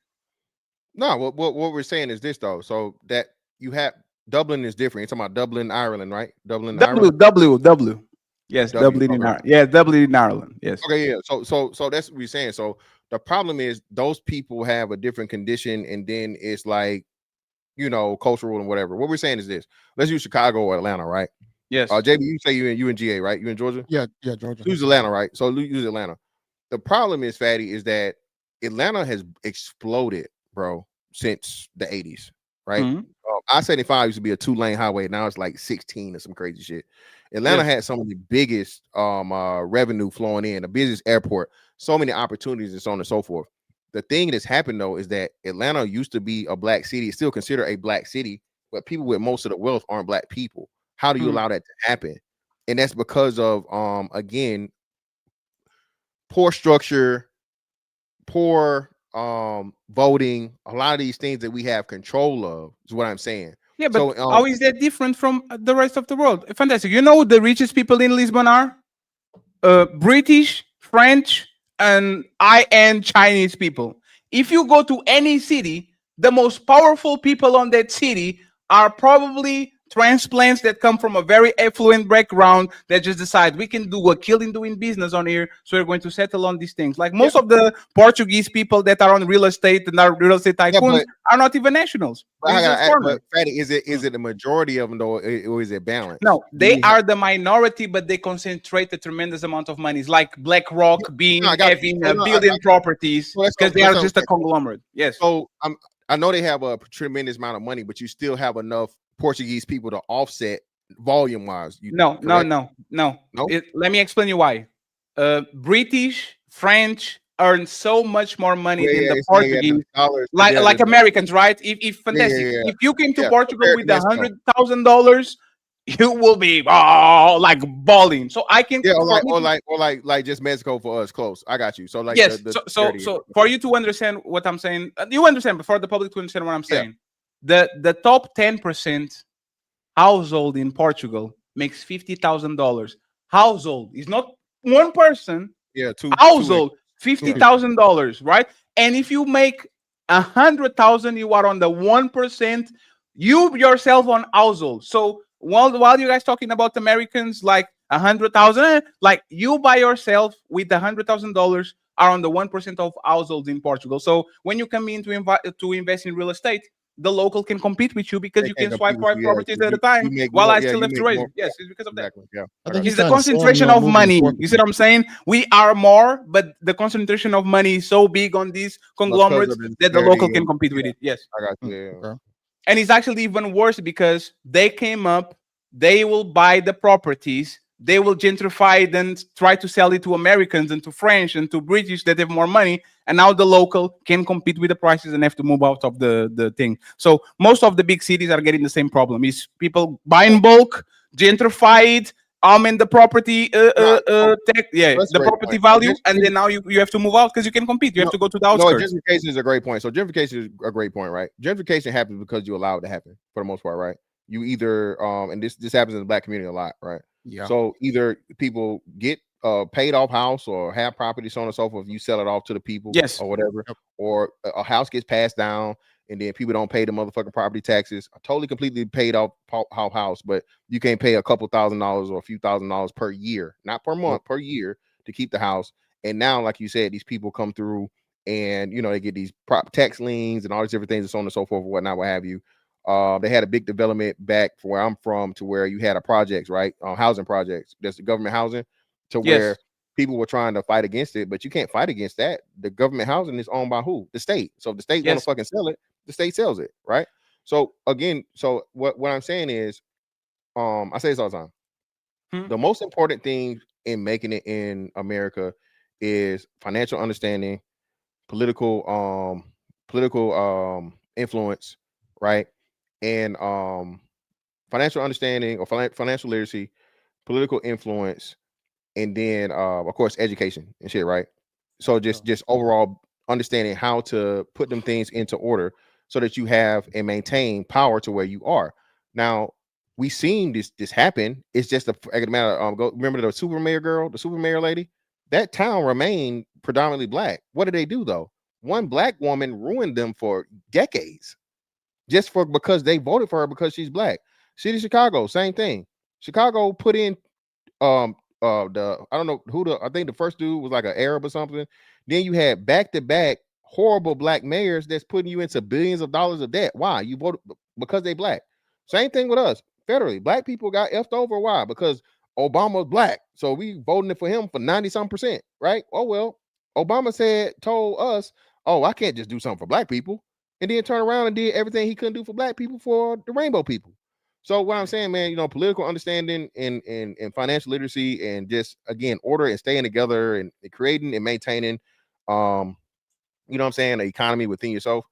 No, what we're saying is this though. So that you have Dublin is different. You're talking about Dublin, Ireland, right? Dublin, Ireland. W. Yes, Dublin in Ireland. Yeah, Dublin in Ireland. Yes. Okay, yeah. So that's what we're saying. So the problem is those people have a different condition, and then it's like, cultural and whatever. What we're saying is this. Let's use Chicago or Atlanta, right? Yes. JB, you say you in GA, right? You in Georgia? Yeah, Georgia. Use Atlanta, right? So use Atlanta. The problem is, Fatty, is that Atlanta has exploded, bro, since the 80s, right? Mhm. I-75 used to be a 2-lane highway. Now it's like 16 or some crazy shit. Atlanta had some of the biggest revenue flowing in, the busiest airport, so many opportunities and so on and so forth. The thing that's happened, though, is that Atlanta used to be a black city. It's still considered a black city, but people with most of the wealth aren't black people. How do you allow that to happen? And that's because of, again, poor structure, poor voting, a lot of these things that we have control of is what I'm saying. Yeah, but So, how is that different from the rest of the world? Fantastic. You know who the richest people in Lisbon are? British, French, and Chinese people. If you go to any city, the most powerful people on that city are probably transplants that come from a very affluent background that just decide we can do a killing doing business on here, so we're going to settle on these things. Like most of the Portuguese people that are on real estate and are real estate tycoons are not even nationals. But Fatty, is it the majority of them though, or is it balanced? No, they are the minority, but they concentrate a tremendous amount of money. It's like BlackRock having building properties because they are just a conglomerate. Yes. So I know they have a tremendous amount of money, but you still have enough Portuguese people to offset volume wise. No. Let me explain you why. British, French earn so much more money than the Portuguese, like Americans, right? If fantastic, if you came to Portugal with $100,000, you will be like balling. So I can or like just Mexico for us, close. I got you. So like yes. So for you to understand what I'm saying, you understand, but for the public to understand what I'm saying. The top 10% household in Portugal makes $50,000. Household is not one person. Yeah, two household $50,000, right? And if you make 100,000, you are on the 1%. You yourself on household. So while you guys talking about Americans like 100,000, like you by yourself with $100,000 are on the 1% of households in Portugal. So when you come in to invest in real estate, the local can compete with you because you can swipe 5 properties at a time while I still have to raise. Yes, it's because of that. It's the concentration of money. You see what I'm saying? We are more, but the concentration of money is so big on these conglomerates that the local can compete with it. Yes. I got you. And it's actually even worse because they came up, they will buy the properties, they will gentrify it and try to sell it to Americans and to French and to British that have more money. And now the local can compete with the prices and have to move out of the thing. So most of the big cities are getting the same problem. Is people buy in bulk, gentrify it, augment the property property value, and then now you have to move out because you can compete. You have to go to the outskirts. No, gentrification is a great point. So gentrification is a great point, right? Gentrification happens because you allow it to happen for the most part, right? You either and this happens in the black community a lot, right? Yeah. So either people get paid off house or have property, so on and so forth. You sell it off to the people, yes, or whatever, or a house gets passed down, and then people don't pay the motherfucking property taxes. I totally completely paid off house, but you can't pay a couple $1,000s or a few $1,000s per year, not per month, per year to keep the house. And now, like you said, these people come through and they get these prop tax liens and all these different things and so on and so forth, whatnot, what have you. They had a big development back from where I'm from to where you had a projects, right? Housing projects. That's the government housing to where people were trying to fight against it, but you can't fight against that. The government housing is owned by who? The state. So if the state want to fucking sell it, the state sells it, right? So again, what I'm saying is, I say this all the time. The most important thing in making it in America is financial understanding, political influence, right? And financial understanding or financial literacy, political influence, and then of course education and shit, right? So just overall understanding how to put them things into order so that you have and maintain power to where you are. Now we seen this happen. It's just a matter of remember the super mayor girl, the super mayor lady? That town remained predominantly black. What did they do though? One black woman ruined them for decades just because they voted for her because she's black. City of Chicago, same thing. Chicago put in I don't know who I think the first dude was like an Arab or something. Then you had back-to-back horrible black mayors that's putting you into billions of dollars of debt. Why? You voted because they black. Same thing with us federally. Black people got effed over. Why? Because Obama's black. So we voting for him for 90-some%, right? Oh well, Obama told us, oh, I can't just do something for black people, and then turn around and did everything he couldn't do for black people for the rainbow people. So what I'm saying, man, political understanding and financial literacy and just again order and staying together and creating and maintaining, what I'm saying, the economy within yourself.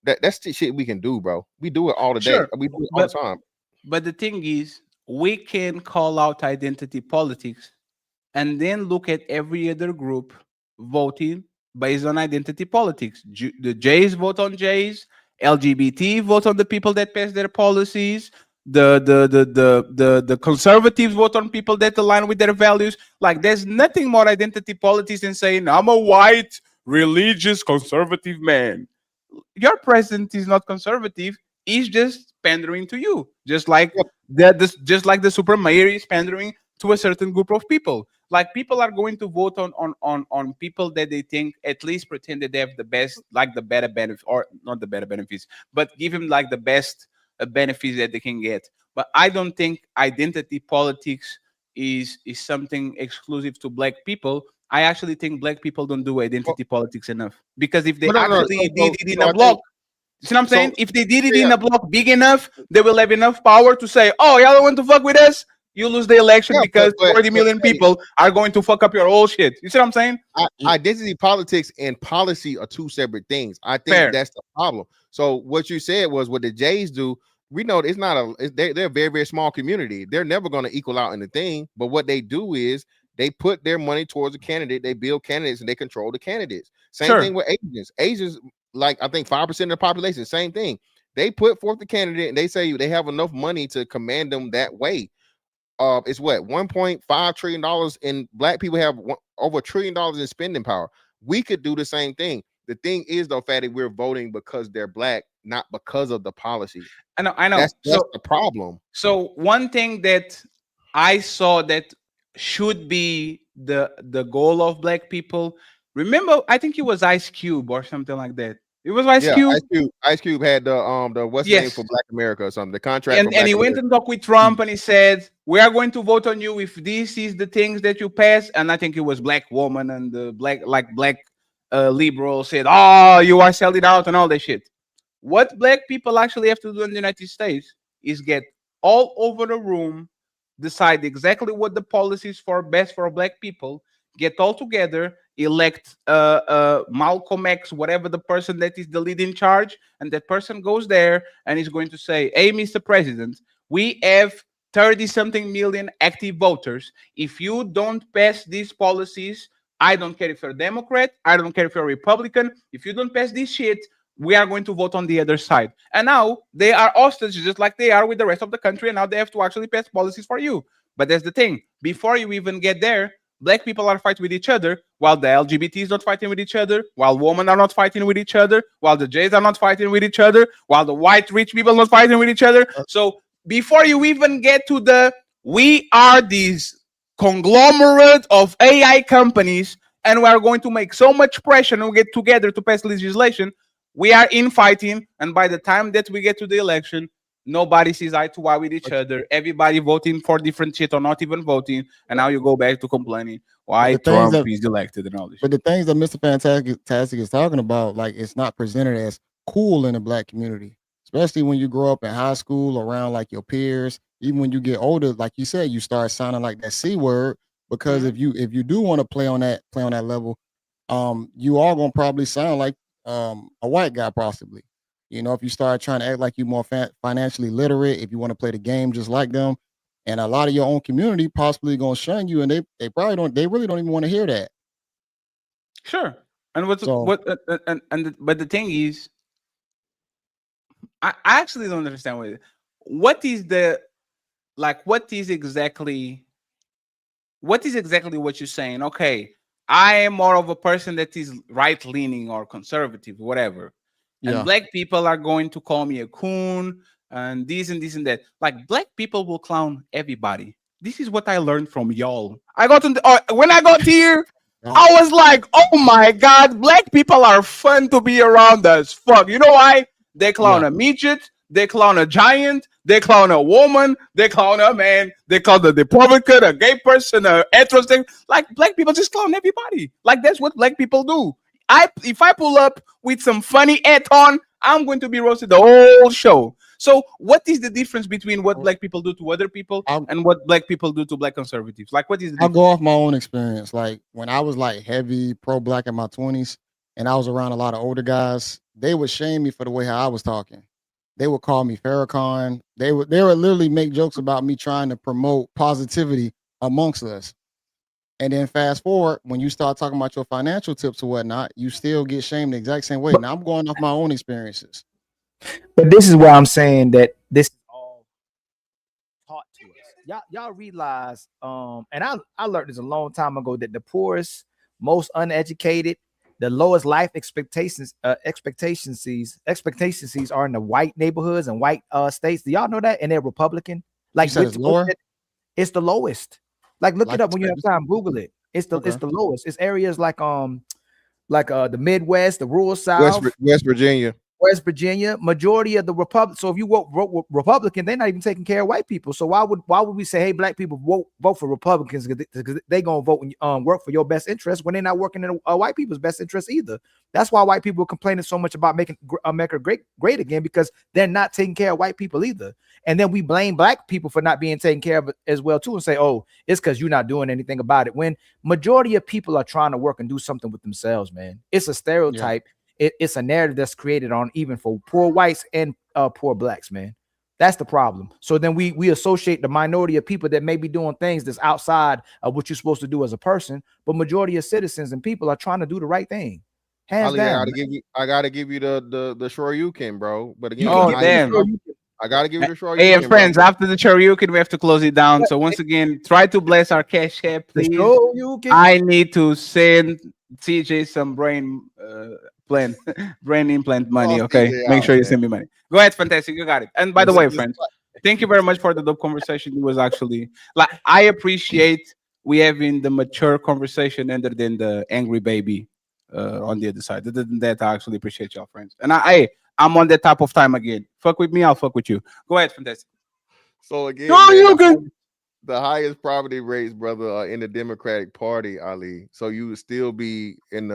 That's the shit we can do, bro. We do it all the day. We do it all the time. But the thing is, we can call out identity politics and then look at every other group voting based on identity politics. The Jays vote on Jays, LGBT vote on the people that pass their policies. The conservatives vote on people that align with their values. Like there's nothing more identity politics than saying I'm a white religious conservative man. Your president is not conservative. He's just pandering to you, just like the super mayor is pandering to a certain group of people. Like people are going to vote on people that they think at least pretend that they have the best, like the better benefits, or not the better benefits, but give him like the best benefits that they can get. But I don't think identity politics is something exclusive to black people. I actually think black people don't do identity politics enough, because if they did it in a block, you see what I'm saying? If they did it in a block big enough, they will have enough power to say, oh, y'all don't want to fuck with us? You lose the election because 40 million people are going to fuck up your whole shit. You see what I'm saying? Identity politics and policy are two separate things. I think that's the problem. So what you said was what the Jays do. We know it's not they're a very, very small community. They're never going to equal out in the thing. But what they do is they put their money towards a candidate. They build candidates and they control the candidates. Same thing with Asians. Asians, like I think 5% of the population, same thing. They put forth the candidate and they say they have enough money to command them that way. It's what, $1.5 trillion in black people have over $1 trillion in spending power. We could do the same thing. The thing is, though, Fatty, we're voting because they're black, not because of the policy. I know. That's the problem. So one thing that I saw that should be the goal of black people. Remember, I think it was Ice Cube or something like that. It was Ice Cube. Ice Cube had the what's the name for Black America or something, the contract. And he went and talked with Trump and he said, we are going to vote on you if this is the things that you pass. And I think it was black woman and the black liberal said, oh, you are selling out and all that shit. What black people actually have to do in the United States is get all over the room, decide exactly what the policies for best for black people, get all together, elect Malcolm X, whatever the person that is the lead in charge, and that person goes there and is going to say, hey, Mr. President, we have 30-something million active voters. If you don't pass these policies, I don't care if you're a Democrat, I don't care if you're a Republican, if you don't pass this shit, we are going to vote on the other side. And now they are hostages just like they are with the rest of the country, and now they have to actually pass policies for you. But that's the thing. Before you even get there, black people are fighting with each other, while the LGBT is not fighting with each other, while women are not fighting with each other, while the Jays are not fighting with each other, while the white rich people are not fighting with each other. So before you even get to the, we are these conglomerate of AI companies, and we are going to make so much pressure and we get together to pass legislation. We are infighting, and by the time that we get to the election, nobody sees eye to eye with each other. Everybody voting for different shit or not even voting, and now you go back to complaining why Trump is elected and all this. But the things that Mr. Fantastic is talking about, like, it's not presented as cool in the black community, especially when you grow up in high school around like your peers. Even when you get older, like you said, you start sounding like that C word, because if you do want to play on that level, you are gonna probably sound like a white guy possibly. You know, if you start trying to act like you're more financially literate, if you want to play the game just like them, and a lot of your own community possibly gonna shun you, and they really don't even want to hear that. Sure. And but the thing is, I actually don't understand what is exactly what you're saying. Okay, I am more of a person that is right leaning or conservative, whatever. And black people are going to call me a coon and this and this and that. Like, black people will clown everybody. This is what I learned from y'all. When I got here, I was like, oh my God, black people are fun to be around as fuck. You know why? They clown a midget, they clown a giant, they clown a woman, they clown a man, they clown a Republican, a gay person, a heterosexual. Like, black people just clown everybody. Like, that's what black people do. If I pull up with some funny hat on, I'm going to be roasted the whole show. So what is the difference between what black people do to other people and what black people do to black conservatives? Like, what is the difference? I'll go off my own experience. Like, when I was like heavy pro-black in my 20s and I was around a lot of older guys, they would shame me for the way how I was talking. They would call me Farrakhan. They would literally make jokes about me trying to promote positivity amongst us. And then fast forward, when you start talking about your financial tips or whatnot, you still get shamed the exact same way. Now I'm going off my own experiences. But this is why I'm saying that this is all taught to us. Y'all realize, and I learned this a long time ago, that the poorest, most uneducated, the lowest life expectations are in the white neighborhoods and white states. Do y'all know that? And they're Republican. Like, it's lower? It's the lowest. Like, look it up when you have time. Google it. It's the lowest. It's areas like the Midwest, the rural South, West Virginia. Majority of the Republic. So if you vote Republican, they're not even taking care of white people. So why would we say, hey, black people vote for Republicans because they gonna vote and work for your best interest when they're not working in white people's best interest either? That's why white people are complaining so much about making America great again, because they're not taking care of white people either. And then we blame black people for not being taken care of as well too, and say, oh, it's because you're not doing anything about it. When majority of people are trying to work and do something with themselves, man. It's a stereotype. Yeah. It's a narrative that's created on even for poor whites and poor blacks, man. That's the problem. So then we associate the minority of people that may be doing things that's outside of what you're supposed to do as a person, but majority of citizens and people are trying to do the right thing. Hands down. I gotta give you the Shoryuken, bro. But again, I gotta give you the Shoryuken. Hey, friends, after the Shoryuken, we have to close it down. So once again, try to bless our Cash App, please. I need to send CJ some brain implant money. Okay, make sure you send me money. Go ahead, Fantastic, you got it. And by the way, friends, thank you very much for the dope conversation. It was actually, like, I appreciate we having the mature conversation other than the angry baby on the other side. Other than that, I actually appreciate y'all, friends. And I'm on that type of time again. Fuck with me, I'll fuck with you. Go ahead, Fantastic. So again, the highest poverty rates, brother, are in the Democratic Party, Ali. So you would still be in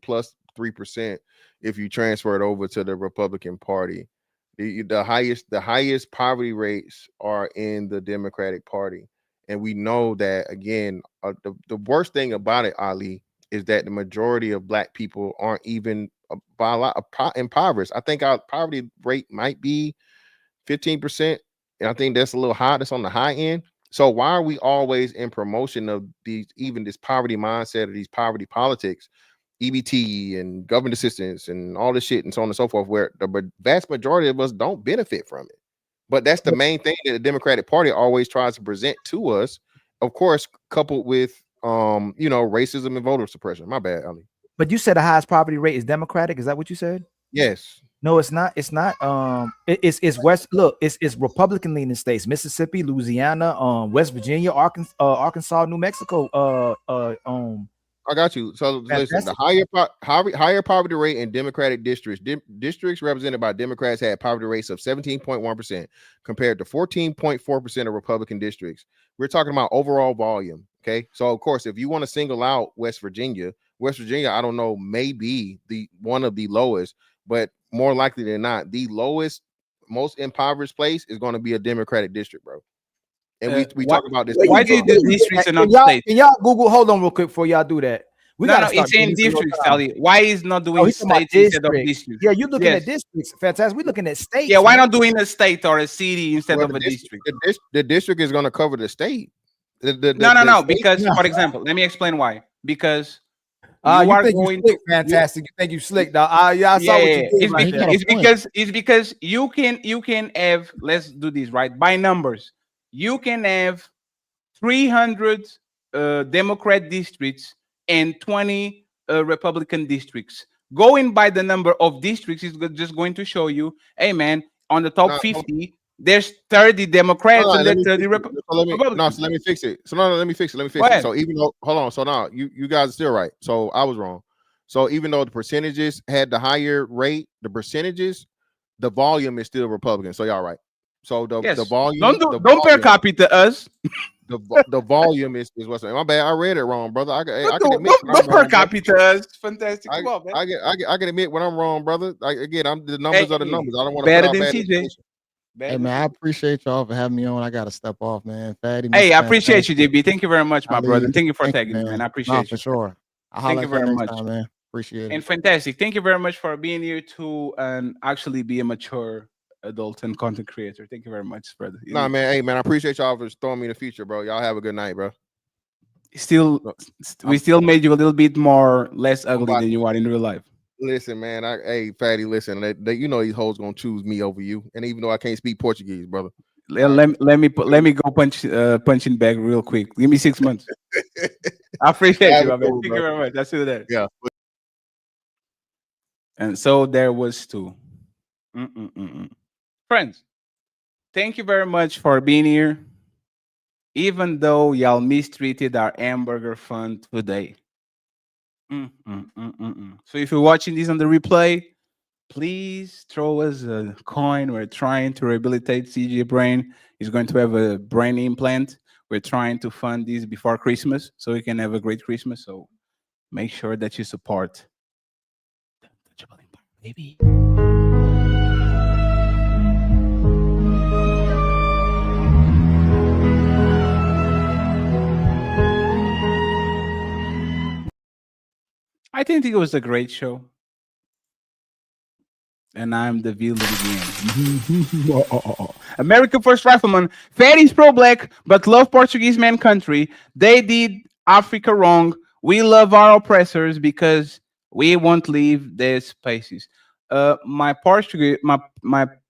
plus 3% if you transfer it over to the Republican Party. The highest poverty rates are in the Democratic Party, and we know that again. The worst thing about it, Ali, is that the majority of black people aren't even by a lot impoverished. I think our poverty rate might be 15%, and I think that's a little high. That's on the high end. So why are we always in promotion of this poverty mindset or these poverty politics, EBT and government assistance and all this shit and so on and so forth, where the vast majority of us don't benefit from it? But that's the main thing that the Democratic Party always tries to present to us, of course, coupled with racism and voter suppression. My bad, Ali. But you said the highest poverty rate is Democratic. Is that what you said? Yes. No, it's not. It's not. It's West. Look, it's Republican leaning states: Mississippi, Louisiana, West Virginia, Arkansas, New Mexico. I got you. So listen, the higher poverty rate in Democratic districts, districts represented by Democrats had poverty rates of 17.1% compared to 14.4% of Republican districts. We're talking about overall volume. Okay, so of course, if you want to single out West Virginia, I don't know, may be the one of the lowest, but more likely than not, the lowest, most impoverished place is going to be a Democratic district, bro. And we talk about this. Why do you do districts and not states? Can y'all Google? Hold on, real quick, before y'all do that. It's in districts, Sally. Why is not doing states instead of districts? Yeah, you're looking at districts. Fantastic. We're looking at states. Yeah, why not doing a state or a city instead of a district? The district is going to cover the state. No. Because, for example, let me explain why. Because you are going to fantastic. You think you slick, dog? I saw what you did. It's because you can have. Let's do this right by numbers. You can have 300 Democrat districts and 20 Republican districts. Going by the number of districts is just going to show you, hey man, on the top 50, there's 30 Democrats and then 30 Republicans. So let me fix it. Let me fix it. So even though, hold on, so now you guys are still right. So I was wrong. So even though the percentages had the higher rate, the volume is still Republican. So y'all right. So the volume, don't pair copy to us. The volume is what's my bad. I read it wrong, brother. I can admit don't pair copy to us. Fantastic. Come on, man. I can admit when I'm wrong, brother. The numbers are the numbers. I don't want to better than CJ. Hey man, I appreciate y'all for having me on. I gotta step off, man. Fatty, hey, I appreciate you, DB. Thank you very much, my brother. Thank you for tagging me, man. I appreciate you for sure. Thank you very much, man. Appreciate it. And fantastic. Thank you very much for being here to actually be a mature adult and content creator. Thank you very much, brother. Nah, man. Hey, man, I appreciate y'all for throwing me in the future, bro. Y'all have a good night, bro. We still made you a little bit less ugly than you are in real life. Listen, man. Hey, Fatty, listen. You know these hoes gonna choose me over you, and even though I can't speak Portuguese, brother. Let me go punching bag real quick. Give me 6 months. I appreciate you, man. Thank you very much. That's it there. Yeah. And so there was two. Friends, thank you very much for being here. Even though y'all mistreated our hamburger fund today. So if you're watching this on the replay, please throw us a coin. We're trying to rehabilitate CJ Brain. He's going to have a brain implant. We're trying to fund this before Christmas so he can have a great Christmas. So make sure that you support the Untouchable Empire, baby. I think it was a great show. And I'm the villain again. American First Rifleman. Fatty's pro-black, but love Portuguese man country. They did Africa wrong. We love our oppressors because we won't leave their spaces. My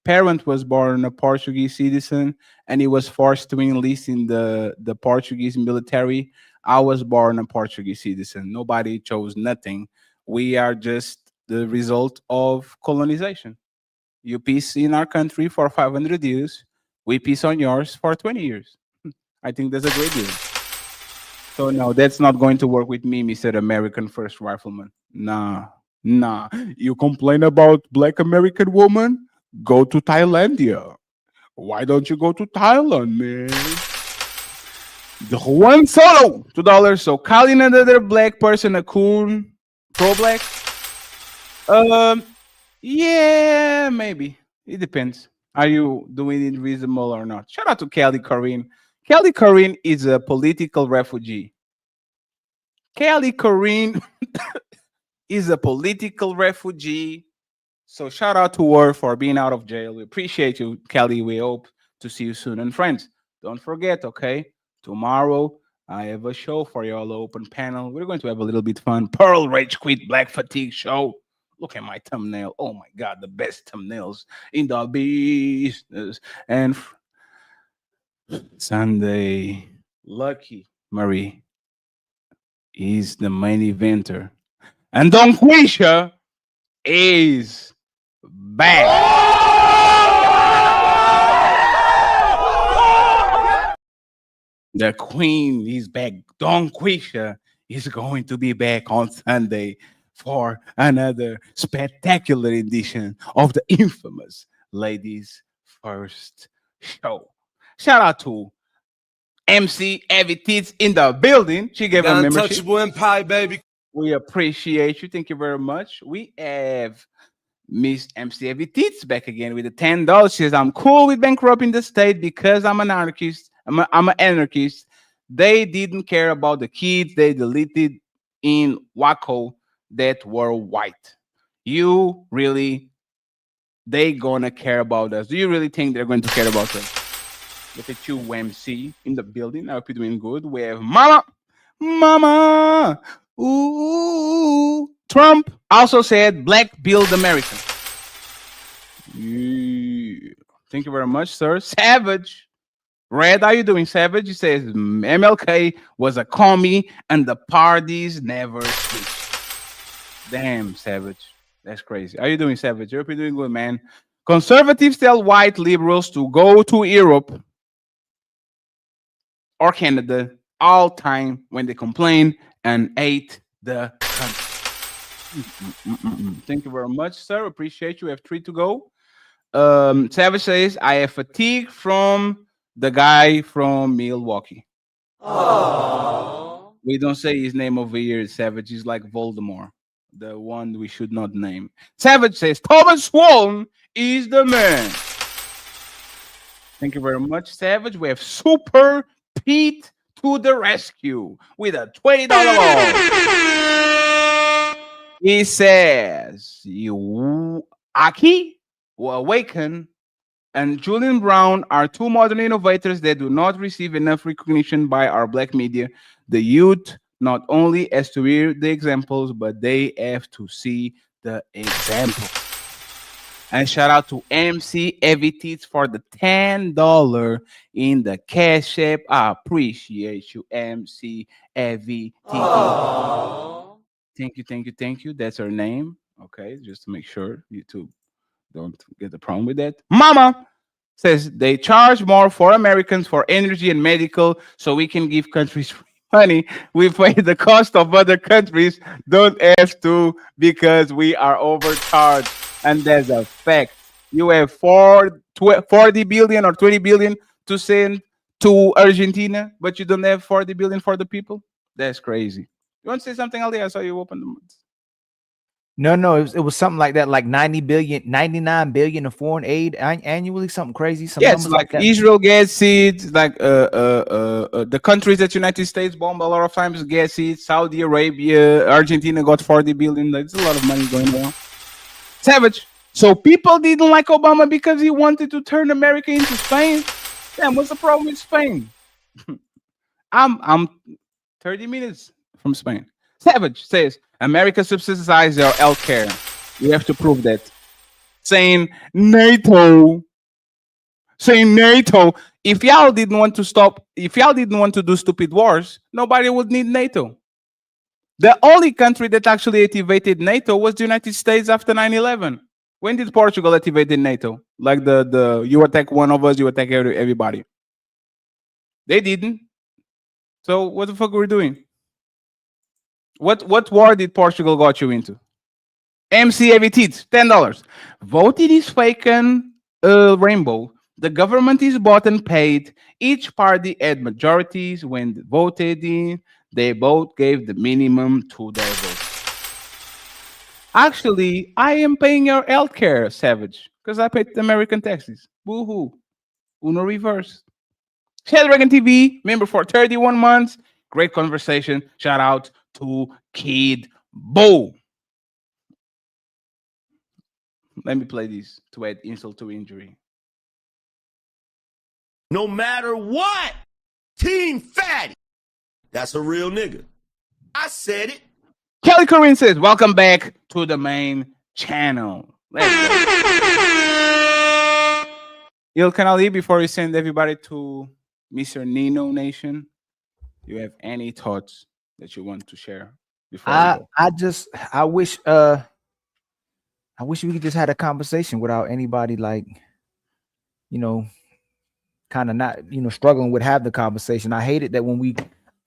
parent was born a Portuguese citizen, and he was forced to enlist in the Portuguese military. I was born a Portuguese citizen. Nobody chose nothing. We are just the result of colonization. You peace in our country for 500 years. We peace on yours for 20 years. I think that's a great deal. So no, that's not going to work with me, Mr. American First Rifleman. Nah. You complain about Black American woman? Go to Thailandia. Why don't you go to Thailand, man? The Juan Solo, $2. So calling another black person a coon, pro-black. Yeah, maybe. It depends. Are you doing it reasonable or not? Shout out to Kelly Corinne. Kelly Corinne is a political refugee. Kelly Corinne is a political refugee. So shout out to her for being out of jail. We appreciate you, Kelly. We hope to see you soon. And friends, don't forget, okay? Tomorrow, I have a show for y'all, open panel. We're going to have a little bit fun. Pearl Rage Quit Black Fatigue Show. Look at my thumbnail. Oh my God, the best thumbnails in the business. And Sunday, Lucky Marie. is the main eventer. And Don Quisha is back. The queen is back. Don Quisha is going to be back on Sunday for another spectacular edition of the infamous Ladies First show. Shout out to MC Evie Tits in the building. She gave a membership. Untouchable Empire, baby. We appreciate you. Thank you very much. We have Miss MC Evie Tits back again with the $10. She says, I'm cool with bankrupting the state because I'm an anarchist. I'm an anarchist. They didn't care about the kids they deleted in Waco that were white. You really, they gonna care about us? Do you really think they're going to care about us? Look at you, MC, in the building. I hope you're doing good. We have Mama. Ooh. Trump also said, Black build America. Yeah. Thank you very much, sir. Savage. Red, how you doing, Savage? He says MLK was a commie and the parties never switched. Damn, Savage. That's crazy. How you doing, Savage? I hope you're doing good, man. Conservatives tell white liberals to go to Europe or Canada all time when they complain and hate the country. Thank you very much, sir. Appreciate you. We have 3 to go. Savage says, I have fatigue from the guy from Milwaukee. Aww. We don't say his name over here. Savage is like Voldemort, the one we should not name. Savage says, Thomas Swan is the man. Thank you very much, Savage. We have Super Pete to the rescue with a $20 off. He says, you Aki will awaken and Julian Brown are 2 modern innovators that do not receive enough recognition by our black media. The youth not only has to hear the examples, but they have to see the examples. And shout out to MC Evie Tits for the $10 in the Cash App. I appreciate you, MC Evie Tits. Thank you. That's her name. Okay, just to make sure you two don't get the problem with that. Mama says they charge more for Americans for energy and medical, so we can give countries free money. We pay the cost of other countries, don't have to, because we are overcharged. And that's a fact. You have 40 billion or 20 billion to send to Argentina, but you don't have 40 billion for the people? That's crazy. You want to say something, Ali? I saw you open the mouth. No, it was something like that, like 99 billion in foreign aid annually, something crazy. Some yes, like that. Israel gets seeds, like the countries that United States bomb a lot of times get seeds. Saudi Arabia, Argentina got 40 billion. There's a lot of money going on. Savage. So people didn't like Obama because he wanted to turn America into Spain. Damn, what's the problem with Spain? I'm 30 minutes from Spain. Savage says America subsidizes our health care. You have to prove that. Saying NATO. If y'all didn't want to do stupid wars, nobody would need NATO. The only country that actually activated NATO was the United States after 9/11. When did Portugal activate NATO? Like the you attack one of us, you attack everybody. They didn't. So what the fuck are we doing? What war did Portugal got you into? MC Evie Tits, $10. Voted is faken rainbow. The government is bought and paid. Each party had majorities when voted in. They both gave the minimum to their vote. Actually, I am paying your healthcare, Savage, because I paid the American taxes. Woohoo. Uno reverse. Shadragon TV, member for 31 months. Great conversation. Shout out to Kid Bo. Let me play this to add insult to injury. No matter what, Team Fatty. That's a real nigga. I said it. Kelly Corinne says, welcome back to the main channel. Let's go. Ilkan Ali, before we send everybody to Mr. Nino Nation, you have any thoughts that you want to share before we go? I wish we could just had a conversation without anybody like, kind of not, struggling with have the conversation. I hate it that when we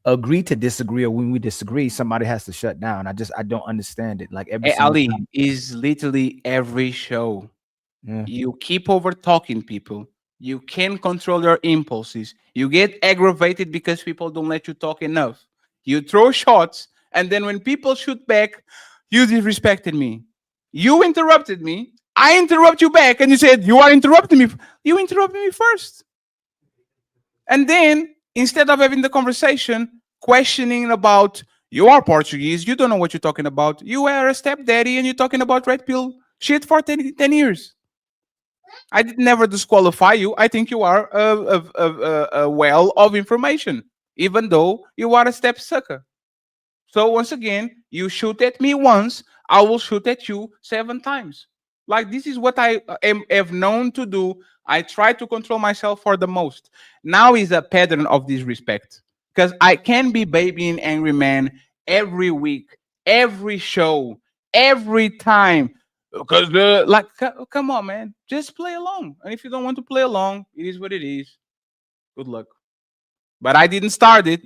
agree to disagree or when we disagree, somebody has to shut down. I don't understand it. Like every Ali time. is literally every show. Yeah. You keep over talking people. You can't control your impulses. You get aggravated because people don't let you talk enough. You throw shots, and then when people shoot back, you disrespected me. You interrupted me. I interrupt you back, and you said you are interrupting me. You interrupted me first. And then instead of having the conversation, questioning about you are Portuguese, you don't know what you're talking about. You are a stepdaddy, and you're talking about red pill shit for 10 years. I did never disqualify you. I think you are a well of information, even though you are a step sucker. So once again, you shoot at me once, I will shoot at you 7 times. Like this is what I have known to do. I try to control myself for the most. Now is a pattern of disrespect because I can be babying Angry Man every week, every show, every time. Because come on, man, just play along. And if you don't want to play along, it is what it is. Good luck. But I didn't start it.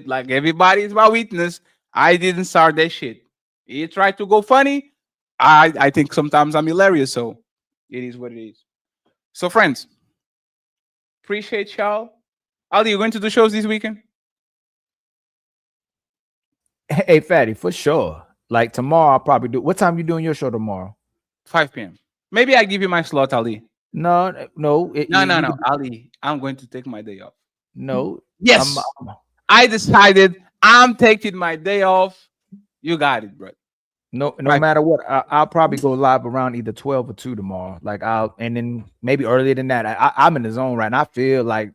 Like everybody is my witness. I didn't start that shit. He tried to go funny. I think sometimes I'm hilarious. So it is what it is. So friends, appreciate y'all. Ali, you going to do shows this weekend? Hey, Fatty, for sure. Like tomorrow, I'll probably do. What time you doing your show tomorrow? 5 p.m. Maybe I give you my slot, Ali. No. No, Ali. I'm going to take my day off. No. Yes. I decided I'm taking my day off. You got it, bro. No matter what, I'll probably go live around either 12 or 2 tomorrow. And then maybe earlier than that. I'm in the zone right now. I feel like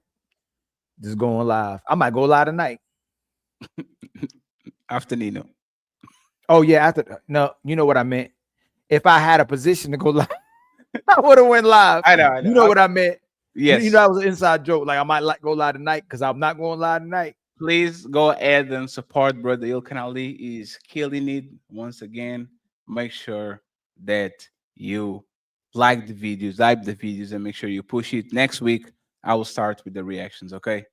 just going live. I might go live tonight. After Nino. Oh yeah, no, you know what I meant. If I had a position to go live, I would have went live. I know. You know what I meant. Yes. You know that was an inside joke. Like I might go live tonight because I'm not going live tonight. Please go ahead and support Brother Ilkan Ali. Is killing it once again. Make sure that you like the videos, and make sure you push it. Next week, I will start with the reactions. Okay,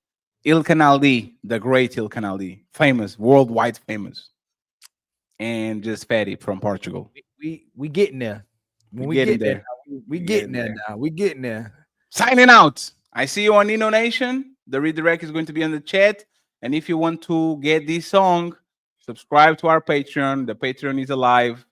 Ilkan Ali, the great Ilkan Ali, famous, worldwide famous. And just Fatty from Portugal. We getting there. We getting there. We getting there now. We getting there. Signing out. I see you on Nino Nation. The redirect is going to be in the chat. And if you want to get this song, subscribe to our Patreon. The Patreon is alive.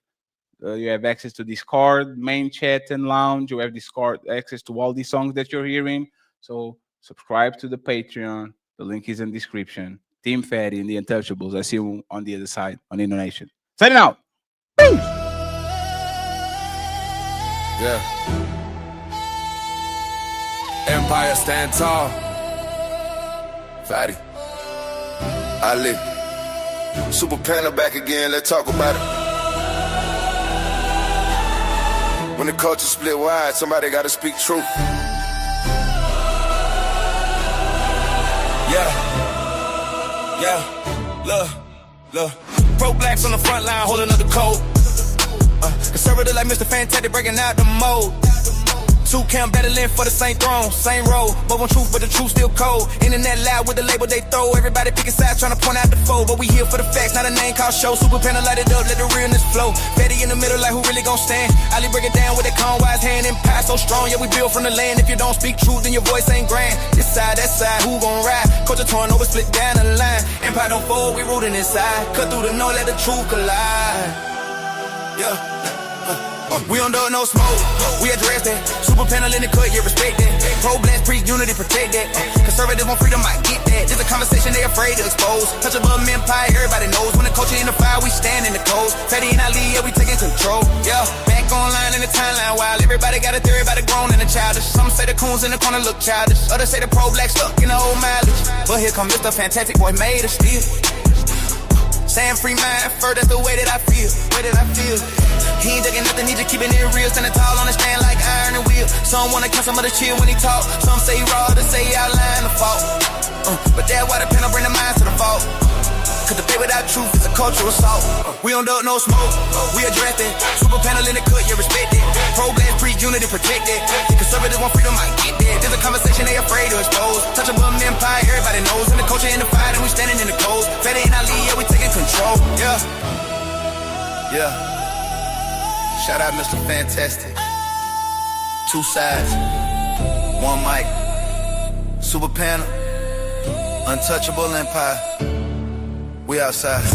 You have access to Discord, main chat and lounge. You have Discord access to all these songs that you're hearing. So subscribe to the Patreon. The link is in the description. Team Fatty and the Untouchables. I see you on the other side on Nino Nation. Signing out. Peace. Yeah. Empire stand tall. Fatty. Ali. Super Panda back again. Let's talk about it. When the culture split wide, somebody got to speak truth. Yeah. Look. Pro-blacks on the front line holding up the code. Conservative like Mr. Fantastic breaking out the mold. 2 camp battling for the same throne, same role. But one truth, but the truth still cold. Internet loud with the label they throw. Everybody picking sides trying to point out the foe. But we here for the facts, not a name called show. Super Panda light it up, let the realness flow. Fatty in the middle like who really gon' stand. Ali break it down with that calm wise hand. Empire so strong, yeah we build from the land. If you don't speak truth, then your voice ain't grand. This side, that side, who gon' ride? Culture torn over, split down the line. Empire don't fold, we rooting inside. Cut through the north, let the truth collide. Yeah. We don't do no smoke, we address that. Super Panel in the cut, yeah, respect that. Pro-blacks preach unity, protect that. Conservative on freedom, I get that. This a conversation they afraid to expose. Touch above empire, everybody knows. When the culture in the fire, we stand in the coast. Fatty and Ali, yeah, we taking control. Yeah, back online in the timeline while everybody got a theory about the grown and the childish. Some say the coons in the corner look childish. Others say the pro-black stuck in the old mileage. But here come Mr. Fantastic, boy, made of steel. Saying free mind, first that's the way that I feel. He ain't ducking nothing, he just keeping it real. Standing tall on the stand like iron and wheel. Some wanna count, some other chill when he talk. Some say he raw, others say he outline the fault. But that's why the panel bring the minds to the fault. our truth, it's a cultural assault. We don't duck no smoke, we address it. Super panel in the cut, you respect it. Pro-black, preach unity, protect it. Conservatives want freedom, I get that. There's a conversation they afraid to expose. Touchable empire, everybody knows. In the culture, in the fight, and we standing in the cold. Fed in our lead, yeah, we taking control. Yeah. Yeah. Shout out Mr. Fantastic. 2 sides, 1 mic. Super panel, untouchable empire. We outside.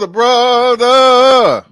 Brother.